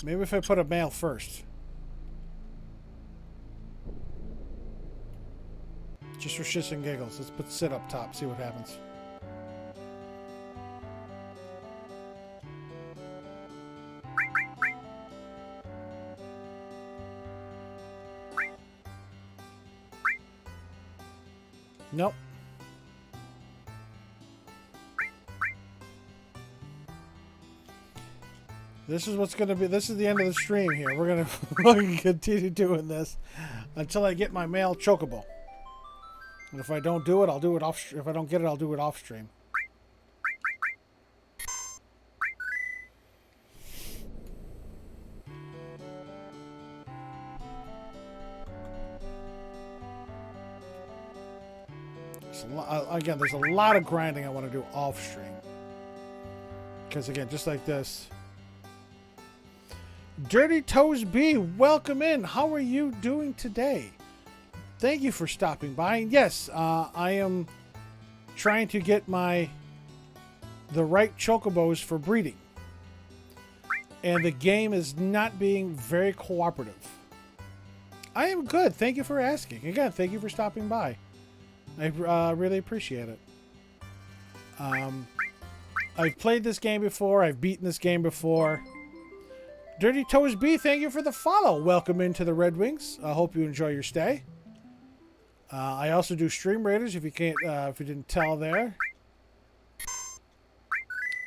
Maybe if I put a male first. Just for shits and giggles. Let's put Sid up top, see what happens. Nope. This is what's going to be. This is the end of the stream here. We're going to continue doing this until I get my male chocobo. And if I don't do it, I'll do it off. If I don't get it, I'll do it off stream. Again, there's a lot of grinding I want to do off stream. Because again, just like this. Dirty Toes B, welcome in. How are you doing today? Thank you for stopping by. And yes, I am trying to get my the right chocobos for breeding. And the game is not being very cooperative. I am good. Thank you for asking. Again, thank you for stopping by. I really appreciate it. I've played this game before. I've beaten this game before. Dirty Toes B, thank you for the follow. Welcome into the Red Wings. I hope you enjoy your stay. I also do Stream Raiders, if you can't, if you didn't tell there.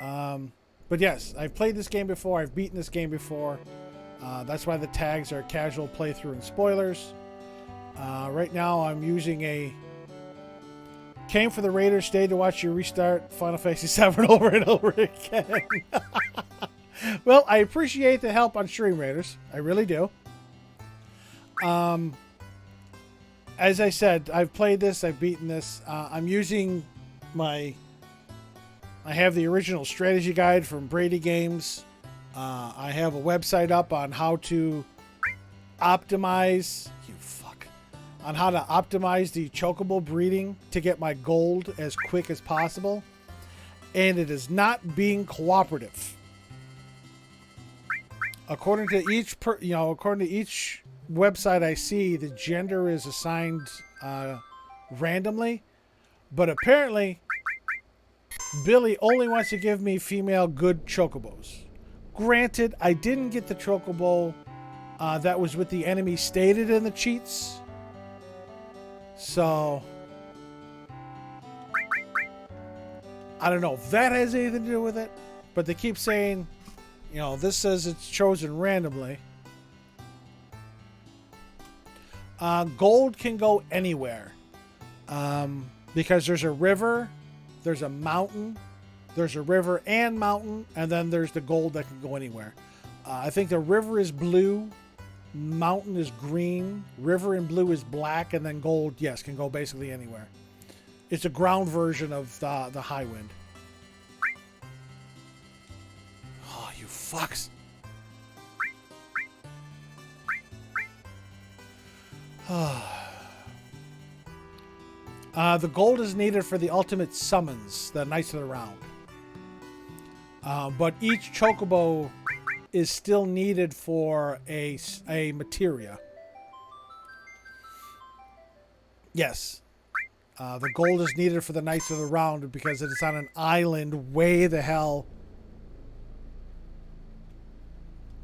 But yes, I've played this game before. I've beaten this game before. That's why the tags are casual playthrough and spoilers. Right now, I'm using a came for the Raiders, stayed to watch you restart Final Fantasy VII over and over again. Well, I appreciate the help on Stream Raiders. I really do. As I said, I've played this. I've beaten this. I'm using my... I have the original strategy guide from Brady Games. I have a website up on how to optimize... You fuck. On how to optimize the chocobo breeding to get my gold as quick as possible. And it is not being cooperative. According to each website I see, the gender is assigned randomly, but apparently Billy only wants to give me female good chocobos. Granted, I didn't get the chocobo that was with the enemy stated in the cheats, so I don't know if that has anything to do with it, but they keep saying, you know, this says it's chosen randomly. Gold can go anywhere because there's a river, there's a mountain, there's a river and mountain, and then there's the gold that can go anywhere. I think the river is blue, mountain is green, river and blue is black, and then gold, yes, can go basically anywhere. It's a ground version of the high wind. Oh, you fucks. The gold is needed for the ultimate summons, the Knights of the Round. But each chocobo is still needed for a materia. Yes. The gold is needed for the Knights of the Round because it is on an island way the hell...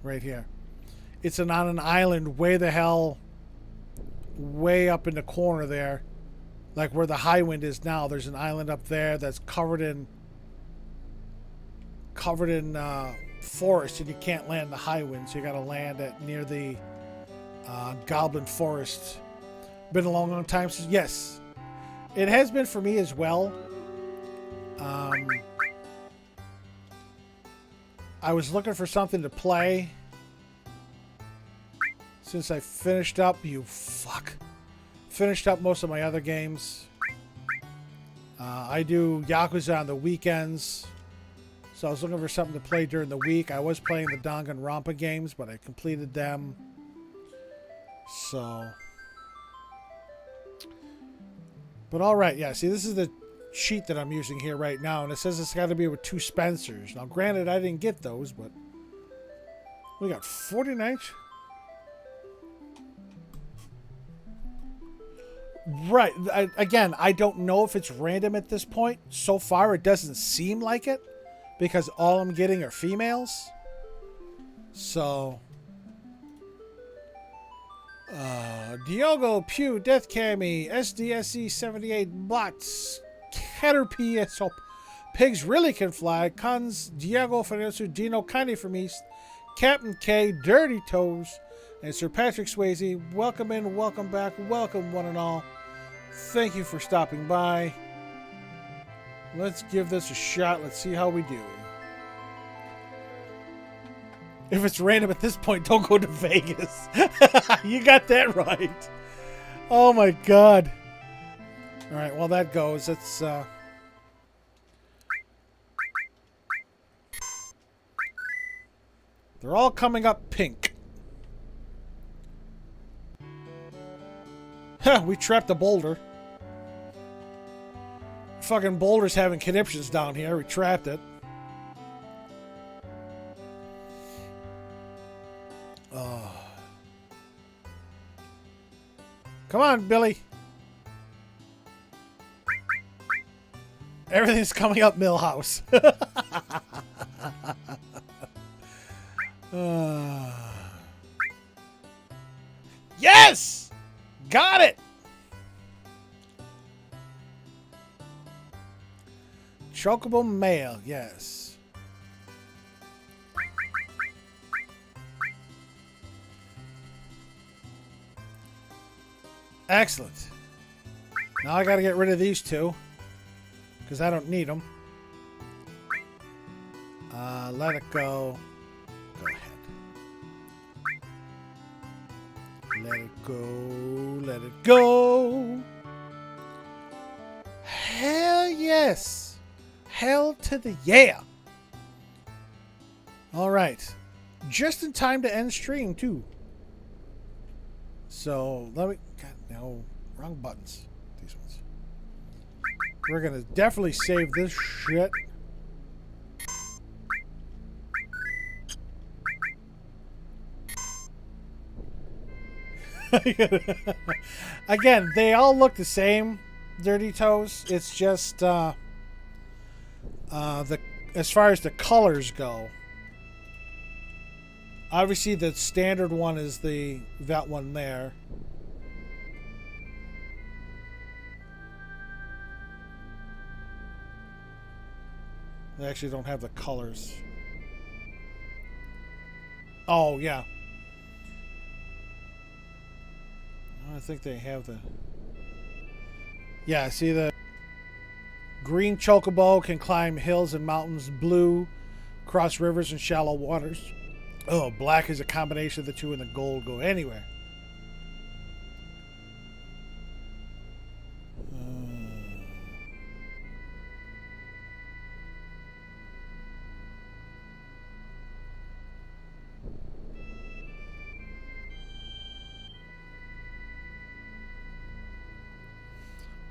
Right here. It's on an island way the hell... way up in the corner there. Like where the high wind is now. There's an island up there that's covered in forest, and you can't land the high wind, so you got to land at near the Goblin Forest. Been a long, long time since... Yes, it has been for me as well. I was looking for something to play since I finished up... You fuck. Finished up most of my other games. I do Yakuza on the weekends. So I was looking for something to play during the week. I was playing the Danganronpa games, but I completed them. So... But alright, yeah, see, this is the sheet that I'm using here right now, and it says it's got to be with 2 Spencers. Now, granted, I didn't get those, but... We got 49... Right. Again, I don't know if it's random at this point. So far, it doesn't seem like it, because all I'm getting are females. So... Diogo, Pew, Death Cammy, SDSE 78 Bots, Caterpie, so Pigs Really Can Fly, Cons, Diego Fernandez, Dino Kindly from East, Captain K, Dirty Toes, and Sir Patrick Swayze. Welcome in, welcome back, welcome one and all. Thank you for stopping by. Let's give this a shot. Let's see how we do. If it's random at this point, don't go to Vegas. You got that right. Oh my god. Alright, well that goes. It's they're all coming up pink. We trapped a boulder. Fucking boulder's having conniptions down here. We trapped it. Oh. Come on, Billy. Everything's coming up Millhouse. Yes! Got it! Chocobo male, yes. Excellent. Now I gotta get rid of these two, because I don't need them. Let it go. Go ahead. Let it go. Let it go. Hell yes. Hell to the yeah. All right. Just in time to end stream, too. So, let me... God, no. Wrong buttons. These ones. We're going to definitely save this shit. Again, they all look the same, Dirty Toes. It's just the as far as the colors go. Obviously, the standard one is that one there. They actually don't have the colors. Oh yeah. I think they have the... Yeah, see the... Green Chocobo can climb hills and mountains. Blue, cross rivers and shallow waters. Oh, black is a combination of the two, and the gold go anywhere.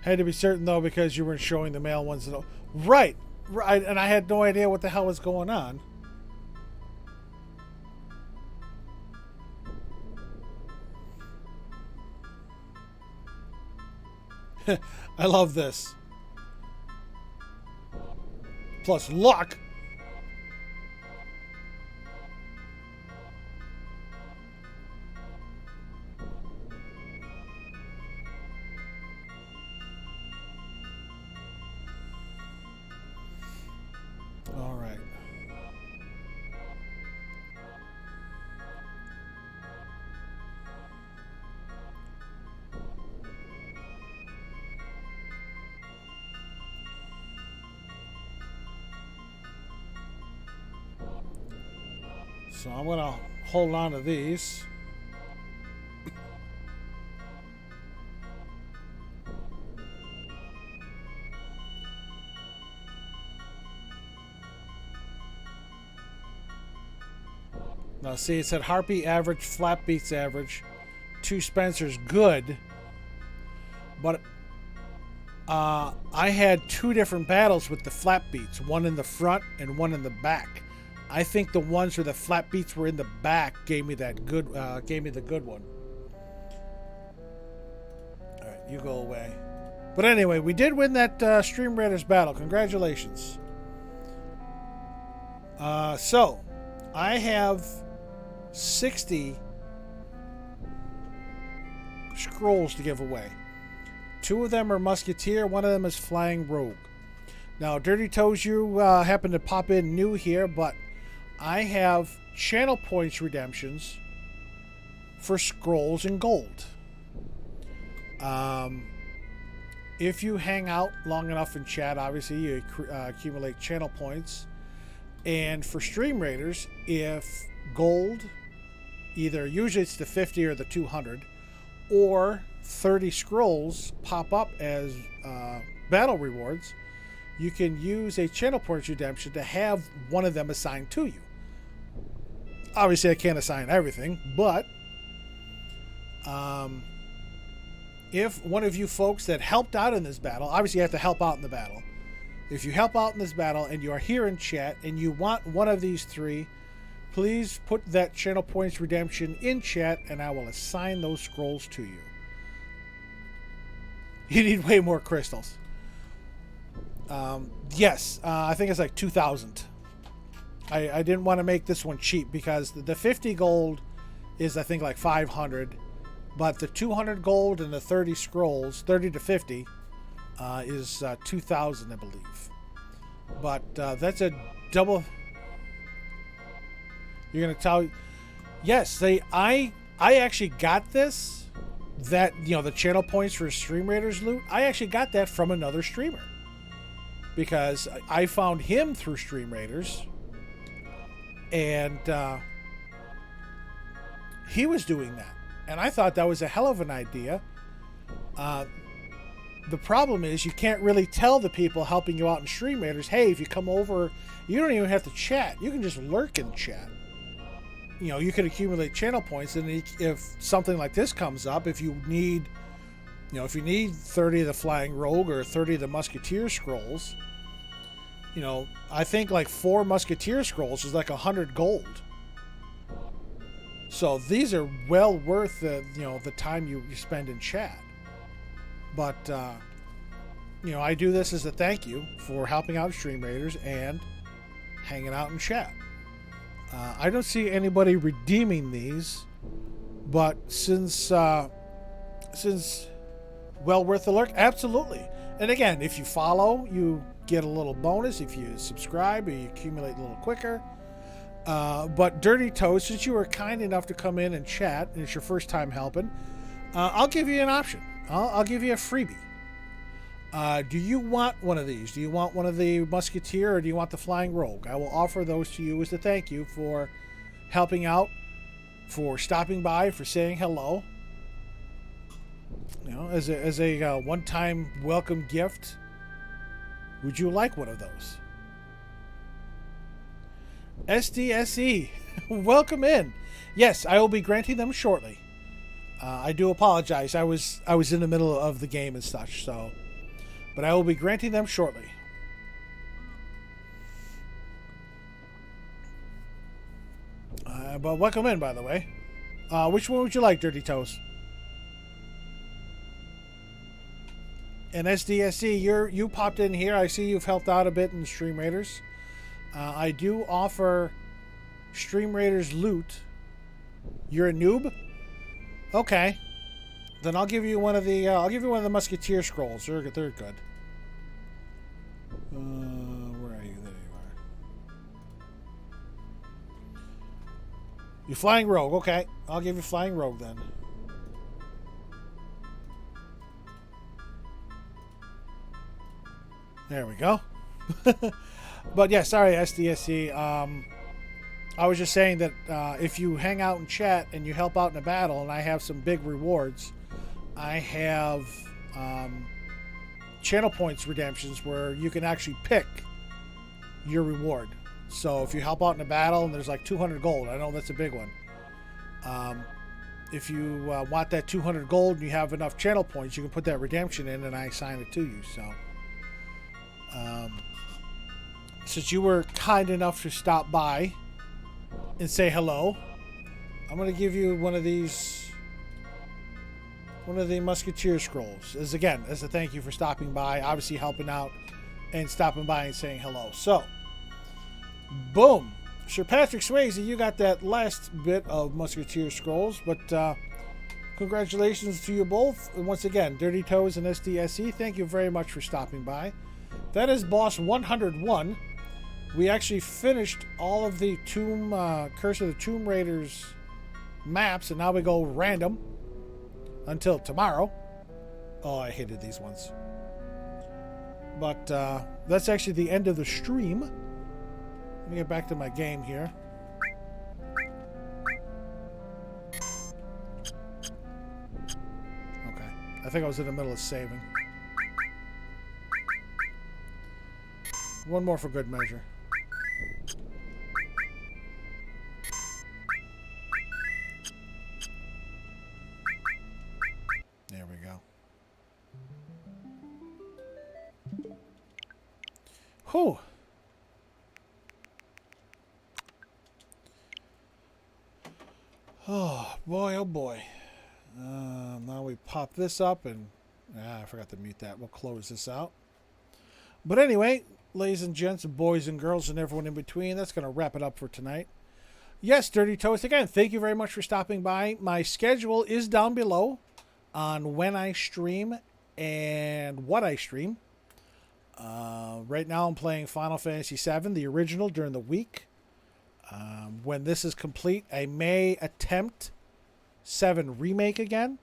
Had to be certain, though, because you weren't showing the male ones. Right, right, and I had no idea what the hell was going on. I love this. Plus luck. All right. So I'm going to hold on to these. Now see, it said Harpy average, Flap Beats average, 2 Spencers good. But I had 2 different battles with the Flap Beats, one in the front and one in the back. I think the ones where the Flap Beats were in the back gave me that good, gave me the good one. All right, you go away. But anyway, we did win that Stream Raiders battle. Congratulations. So I have 60 scrolls to give away. 2 of them are Musketeer, 1 of them is Flying Rogue. Now, Dirty Toes, you happen to pop in new here, but I have channel points redemptions for scrolls and gold. If you hang out long enough in chat, obviously you accumulate channel points. And for Stream Raiders, if gold, either usually it's the 50 or the 200, or 30 scrolls pop up as battle rewards, you can use a channel points redemption to have one of them assigned to you. Obviously, I can't assign everything, but if one of you folks that helped out in this battle, obviously you have to help out in the battle. If you help out in this battle and you are here in chat and you want one of these 3 Please put that channel points redemption in chat and I will assign those scrolls to you. You need way more crystals. Yes, I think it's like 2,000. I didn't want to make this one cheap because the 50 gold is I think like 500, but the 200 gold and the 30 scrolls, 30 to 50, is 2,000, I believe. But that's a double. You're gonna tell? Yes, I actually got this. That, you know, the channel points for Stream Raiders loot. I actually got that from another streamer because I found him through Stream Raiders, and he was doing that, and I thought that was a hell of an idea. The problem is you can't really tell the people helping you out in Stream Raiders, hey, if you come over, you don't even have to chat. You can just lurk in chat. You know, you can accumulate channel points, and if something like this comes up, if you need, you know, if you need 30 of the Flying Rogue or 30 of the Musketeer Scrolls, you know, I think like 4 Musketeer Scrolls is like 100 gold. So these are well worth the, you know, the time you spend in chat. But, you know, I do this as a thank you for helping out Stream Raiders and hanging out in chat. I don't see anybody redeeming these, but since well worth the lurk, absolutely. And again, if you follow, you get a little bonus. If you subscribe, you accumulate a little quicker. But Dirty Toast, since you were kind enough to come in and chat, and it's your first time helping, I'll give you an option. I'll give you a freebie. Do you want one of these? Do you want one of the Musketeer or do you want the Flying Rogue? I will offer those to you as a thank you for helping out, for stopping by, for saying hello. You know, as a one-time welcome gift. Would you like one of those? SDSE, welcome in. Yes, I will be granting them shortly. I do apologize. I was in the middle of the game and such, so. But I will be granting them shortly. But welcome in, by the way. Which one would you like, Dirty Toes? And SDSC, you popped in here. I see you've helped out a bit in Stream Raiders. I do offer Stream Raiders loot. You're a noob? Okay. Then I'll give you one of the Musketeer Scrolls. They're good. Where are you? There you are. You Flying Rogue. Okay, I'll give you Flying Rogue then. There we go. But yeah, sorry, SDSC. I was just saying that if you hang out in chat and you help out in a battle, and I have some big rewards. I have channel points redemptions where you can actually pick your reward. So if you help out in a battle and there's like 200 gold, I know that's a big one. If you want that 200 gold and you have enough channel points, you can put that redemption in and I assign it to you. So since you were kind enough to stop by and say hello, I'm going to give you one of these. One of the Musketeer Scrolls. As a thank you for stopping by, obviously helping out, and stopping by and saying hello. So, boom. Sir Patrick Swayze, you got that last bit of Musketeer Scrolls, but congratulations to you both. And once again, Dirty Toes and SDSE, thank you very much for stopping by. That is Boss 101. We actually finished all of the Curse of the Tomb Raiders maps, and now we go random. Until tomorrow. Oh, I hated these ones. But that's actually the end of the stream. Let me get back to my game here. Okay. I think I was in the middle of saving. One more for good measure. There we go. Whew. Oh boy, oh boy. Now we pop this up and I forgot to mute that. We'll close this out. But anyway, ladies and gents, boys and girls, and everyone in between, that's going to wrap it up for tonight. Yes, Dirty Toast, again, thank you very much for stopping by. My schedule is down below on when I stream and what I stream. Right now I'm playing Final Fantasy VII, the original, during the week. When this is complete, I may attempt 7 Remake again.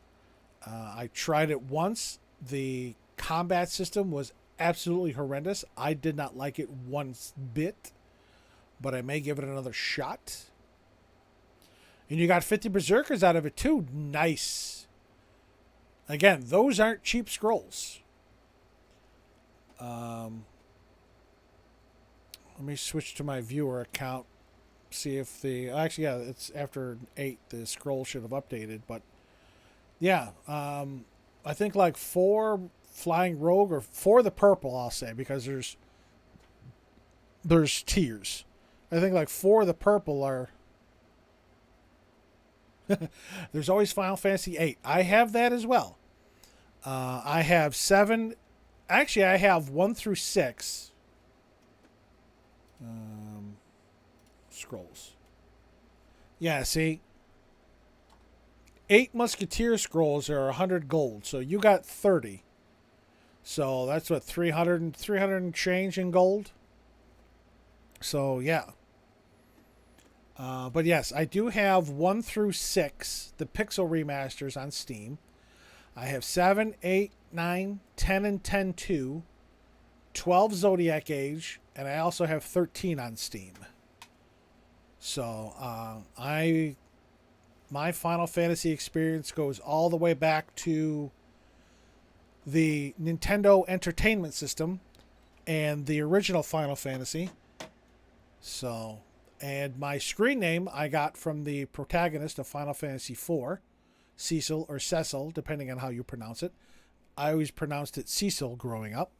I tried it once. The combat system was absolutely horrendous. I did not like it one bit, but I may give it another shot. And you got 50 Berserkers out of it too. Nice. Again, those aren't cheap scrolls. Let me switch to my viewer account. See if the... Actually, yeah, it's after 8. The scroll should have updated. But, yeah. I think like 4 Flying Rogue, or 4 the purple, I'll say. Because there's tiers. I think like 4 the purple are... There's always Final Fantasy VIII. I have that as well. I have 7... Actually, I have 1 through 6. Scrolls. Yeah, see? 8 Musketeer scrolls are 100 gold. So you got 30. So that's what, 300 and change in gold? So, yeah. But yes, I do have 1 through 6, the Pixel remasters on Steam. I have 7, 8, 9, 10, and 10-2, 12 Zodiac Age, and I also have 13 on Steam. So my Final Fantasy experience goes all the way back to the Nintendo Entertainment System and the original Final Fantasy. So... And my screen name I got from the protagonist of Final Fantasy IV, Cecil or Cecil, depending on how you pronounce it. I always pronounced it Cecil growing up.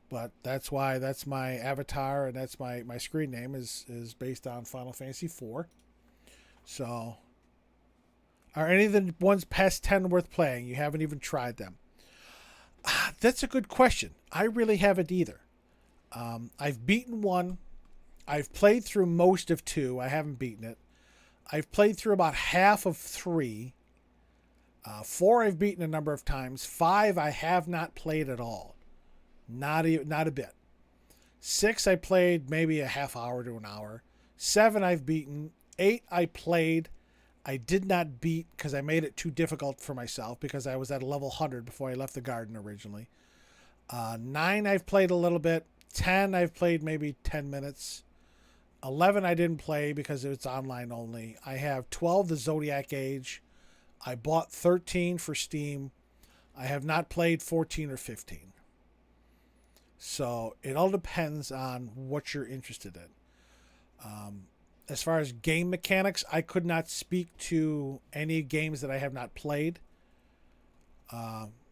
But that's why that's my avatar and that's my screen name is based on Final Fantasy IV. So, are any of the ones past 10 worth playing? You haven't even tried them. That's a good question. I really haven't either. I've beaten 1. I've played through most of 2. I haven't beaten it. I've played through about half of 3. 4 I've beaten a number of times. 5 I have not played at all. Not a bit. 6 I played maybe a half hour to an hour. 7 I've beaten. 8 I played. I did not beat because I made it too difficult for myself because I was at a level 100 before I left the garden originally. 9 I've played a little bit. 10 I've played maybe 10 minutes. 11 I didn't play because it's online only. I have 12 the Zodiac Age. I bought 13 for Steam. I have not played 14 or 15. So it all depends on what you're interested in. As far as game mechanics, I could not speak to any games that I have not played,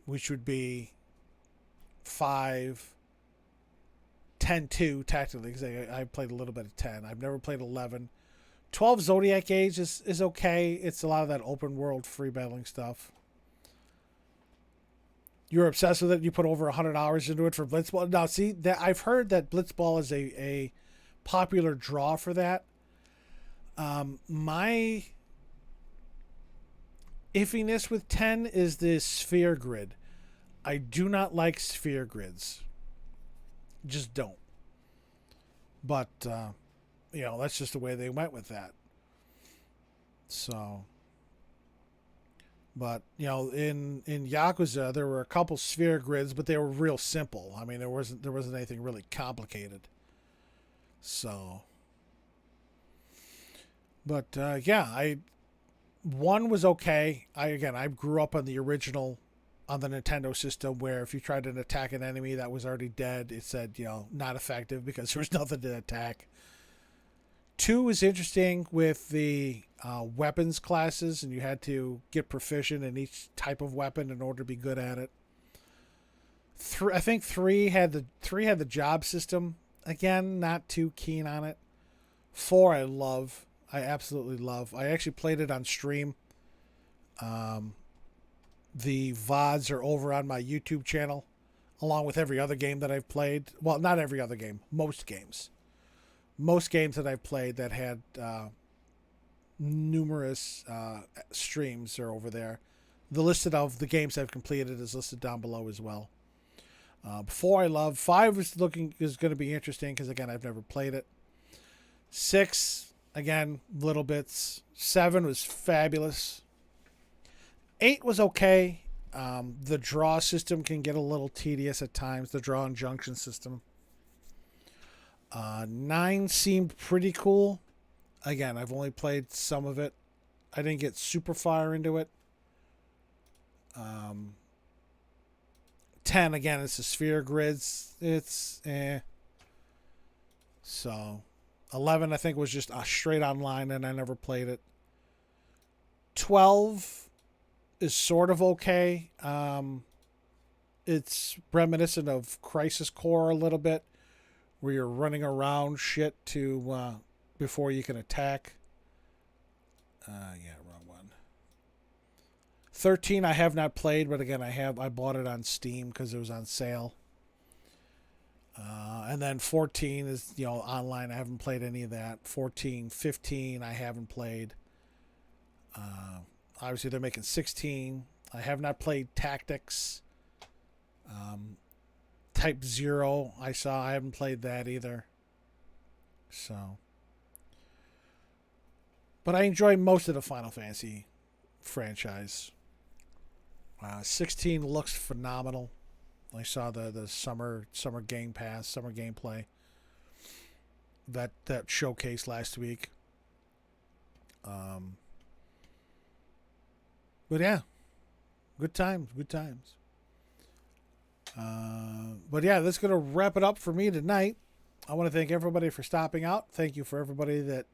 which would be 5, 10-2 technically, because I played a little bit of 10. I've never played 11. 12 Zodiac Age is okay. It's a lot of that open world free battling stuff. You're obsessed with it. You put over 100 hours into it for Blitzball. Now, see, that I've heard that Blitzball is a popular draw for that. My iffiness with 10 is this sphere grid. I do not like sphere grids. Just don't. But, that's just the way they went with that. So, but, in Yakuza, there were a couple sphere grids, but they were real simple. I mean, there wasn't anything really complicated. So, but, yeah, 1 was okay. I grew up on the original on the Nintendo system where if you tried to attack an enemy that was already dead, it said, not effective because there was nothing to attack. 2 is interesting with the weapons classes, and you had to get proficient in each type of weapon in order to be good at it. I think 3 had the job system. Again, not too keen on it. 4 I love. I absolutely love. I actually played it on stream. The VODs are over on my YouTube channel, along with every other game that I've played. Well, not every other game. Most games. Most games that I've played that had numerous streams are over there. The list of the games I've completed is listed down below as well. 4 I love. 5 is going to be interesting because, again, I've never played it. 6, again, little bits. 7 was fabulous. 8 was okay. The draw system can get a little tedious at times, the draw and junction system. 9 seemed pretty cool. Again, I've only played some of it. I didn't get super far into it. 10, again, it's the sphere grids. It's So, 11, I think, was just a straight online, and I never played it. 12 is sort of okay. It's reminiscent of Crisis Core a little bit, where you're running around shit to before you can attack. Yeah, wrong one. 13 I have not played, but again, I bought it on Steam because it was on sale. And then 14 is, online. I haven't played any of that. 14, 15 I haven't played. Obviously, they're making 16. I have not played Tactics. Type 0 I haven't played that either. So. But I enjoy most of the Final Fantasy franchise. 16 looks phenomenal. I saw the summer Game Pass, summer gameplay. That showcase last week. But yeah, good times. But yeah, that's going to wrap it up for me tonight. I want to thank everybody for stopping out. Thank you for everybody that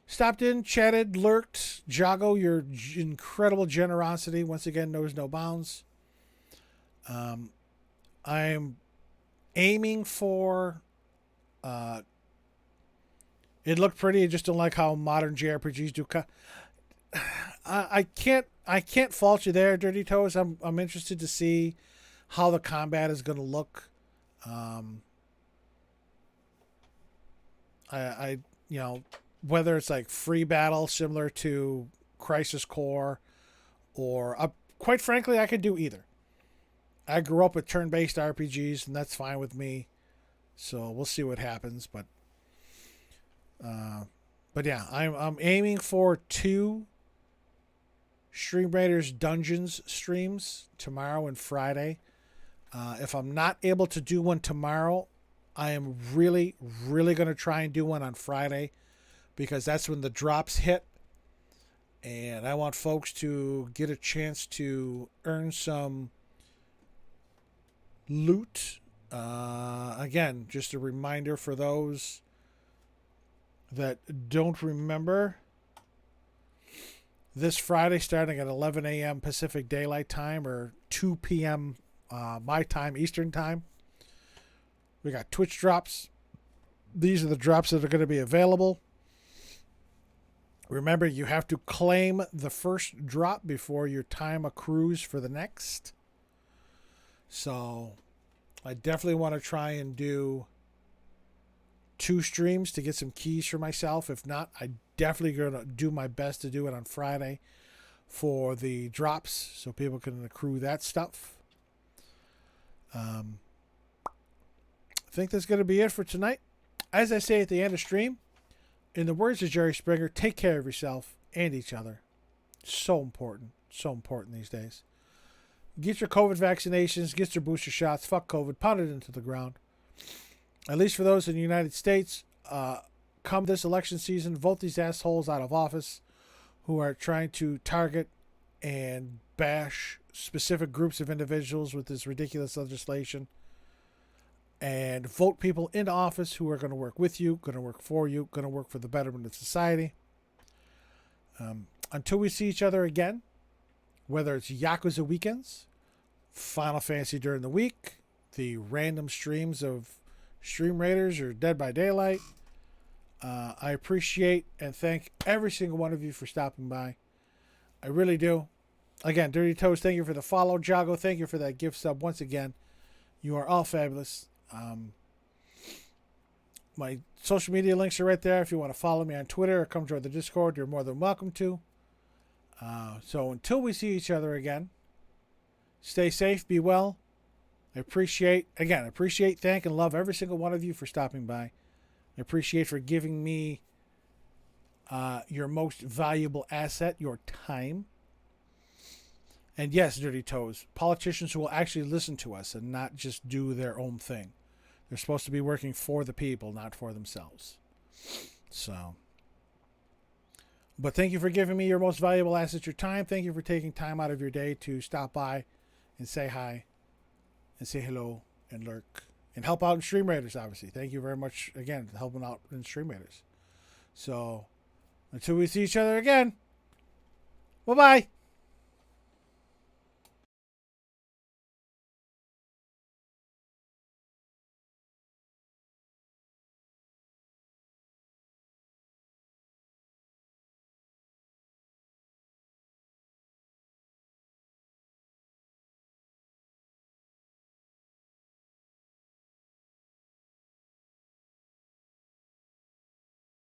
stopped in, chatted, lurked. Jago, your incredible generosity once again knows no bounds. I'm aiming for... it looked pretty. I just don't like how modern JRPGs do. I can't fault you there, Dirty Toes. I'm interested to see how the combat is going to look. Whether it's like free battle similar to Crisis Core, or quite frankly, I could do either. I grew up with turn-based RPGs, and that's fine with me. So we'll see what happens, but yeah, I'm aiming for 2 Stream Raiders Dungeons streams tomorrow and Friday. If I'm not able to do one tomorrow, I am really, really going to try and do one on Friday, because that's when the drops hit, and I want folks to get a chance to earn some loot. Again, just a reminder for those that don't remember, this Friday starting at 11 a.m. Pacific Daylight Time, or 2 p.m. My time, Eastern Time, we got Twitch drops. These are the drops that are going to be available. Remember, you have to claim the first drop before your time accrues for the next. So I definitely want to try and do 2 streams to get some keys for myself. If not, I definitely going to do my best to do it on Friday for the drops, so people can accrue that stuff. I think that's going to be it for tonight. As I say at the end of stream, in the words of Jerry Springer, take care of yourself and each other. So important these days. Get your COVID vaccinations, get your booster shots. Fuck COVID, pound it into the ground. At least for those in the United States, come this election season, vote these assholes out of office who are trying to target and bash specific groups of individuals with this ridiculous legislation. And vote people into office who are going to work with you, going to work for you, going to work for the betterment of society. Until we see each other again, whether it's Yakuza weekends, Final Fantasy during the week, the random streams of Stream Raiders or Dead by Daylight, I appreciate and thank every single one of you for stopping by. I really do. Again, Dirty Toes, thank you for the follow. Jago, thank you for that gift sub once again. You are all fabulous. My social media links are right there. If you want to follow me on Twitter or come join the Discord, you're more than welcome to. So until we see each other again, stay safe, be well. I appreciate, thank, and love every single one of you for stopping by. I appreciate for giving me your most valuable asset, your time. And yes, Dirty Toes, politicians who will actually listen to us and not just do their own thing. They're supposed to be working for the people, not for themselves. So, but thank you for giving me your most valuable asset, your time. Thank you for taking time out of your day to stop by and say hi and say hello and lurk and help out in Stream Raiders, obviously. Thank you very much, again, for helping out in Stream Raiders. So, until we see each other again, bye-bye.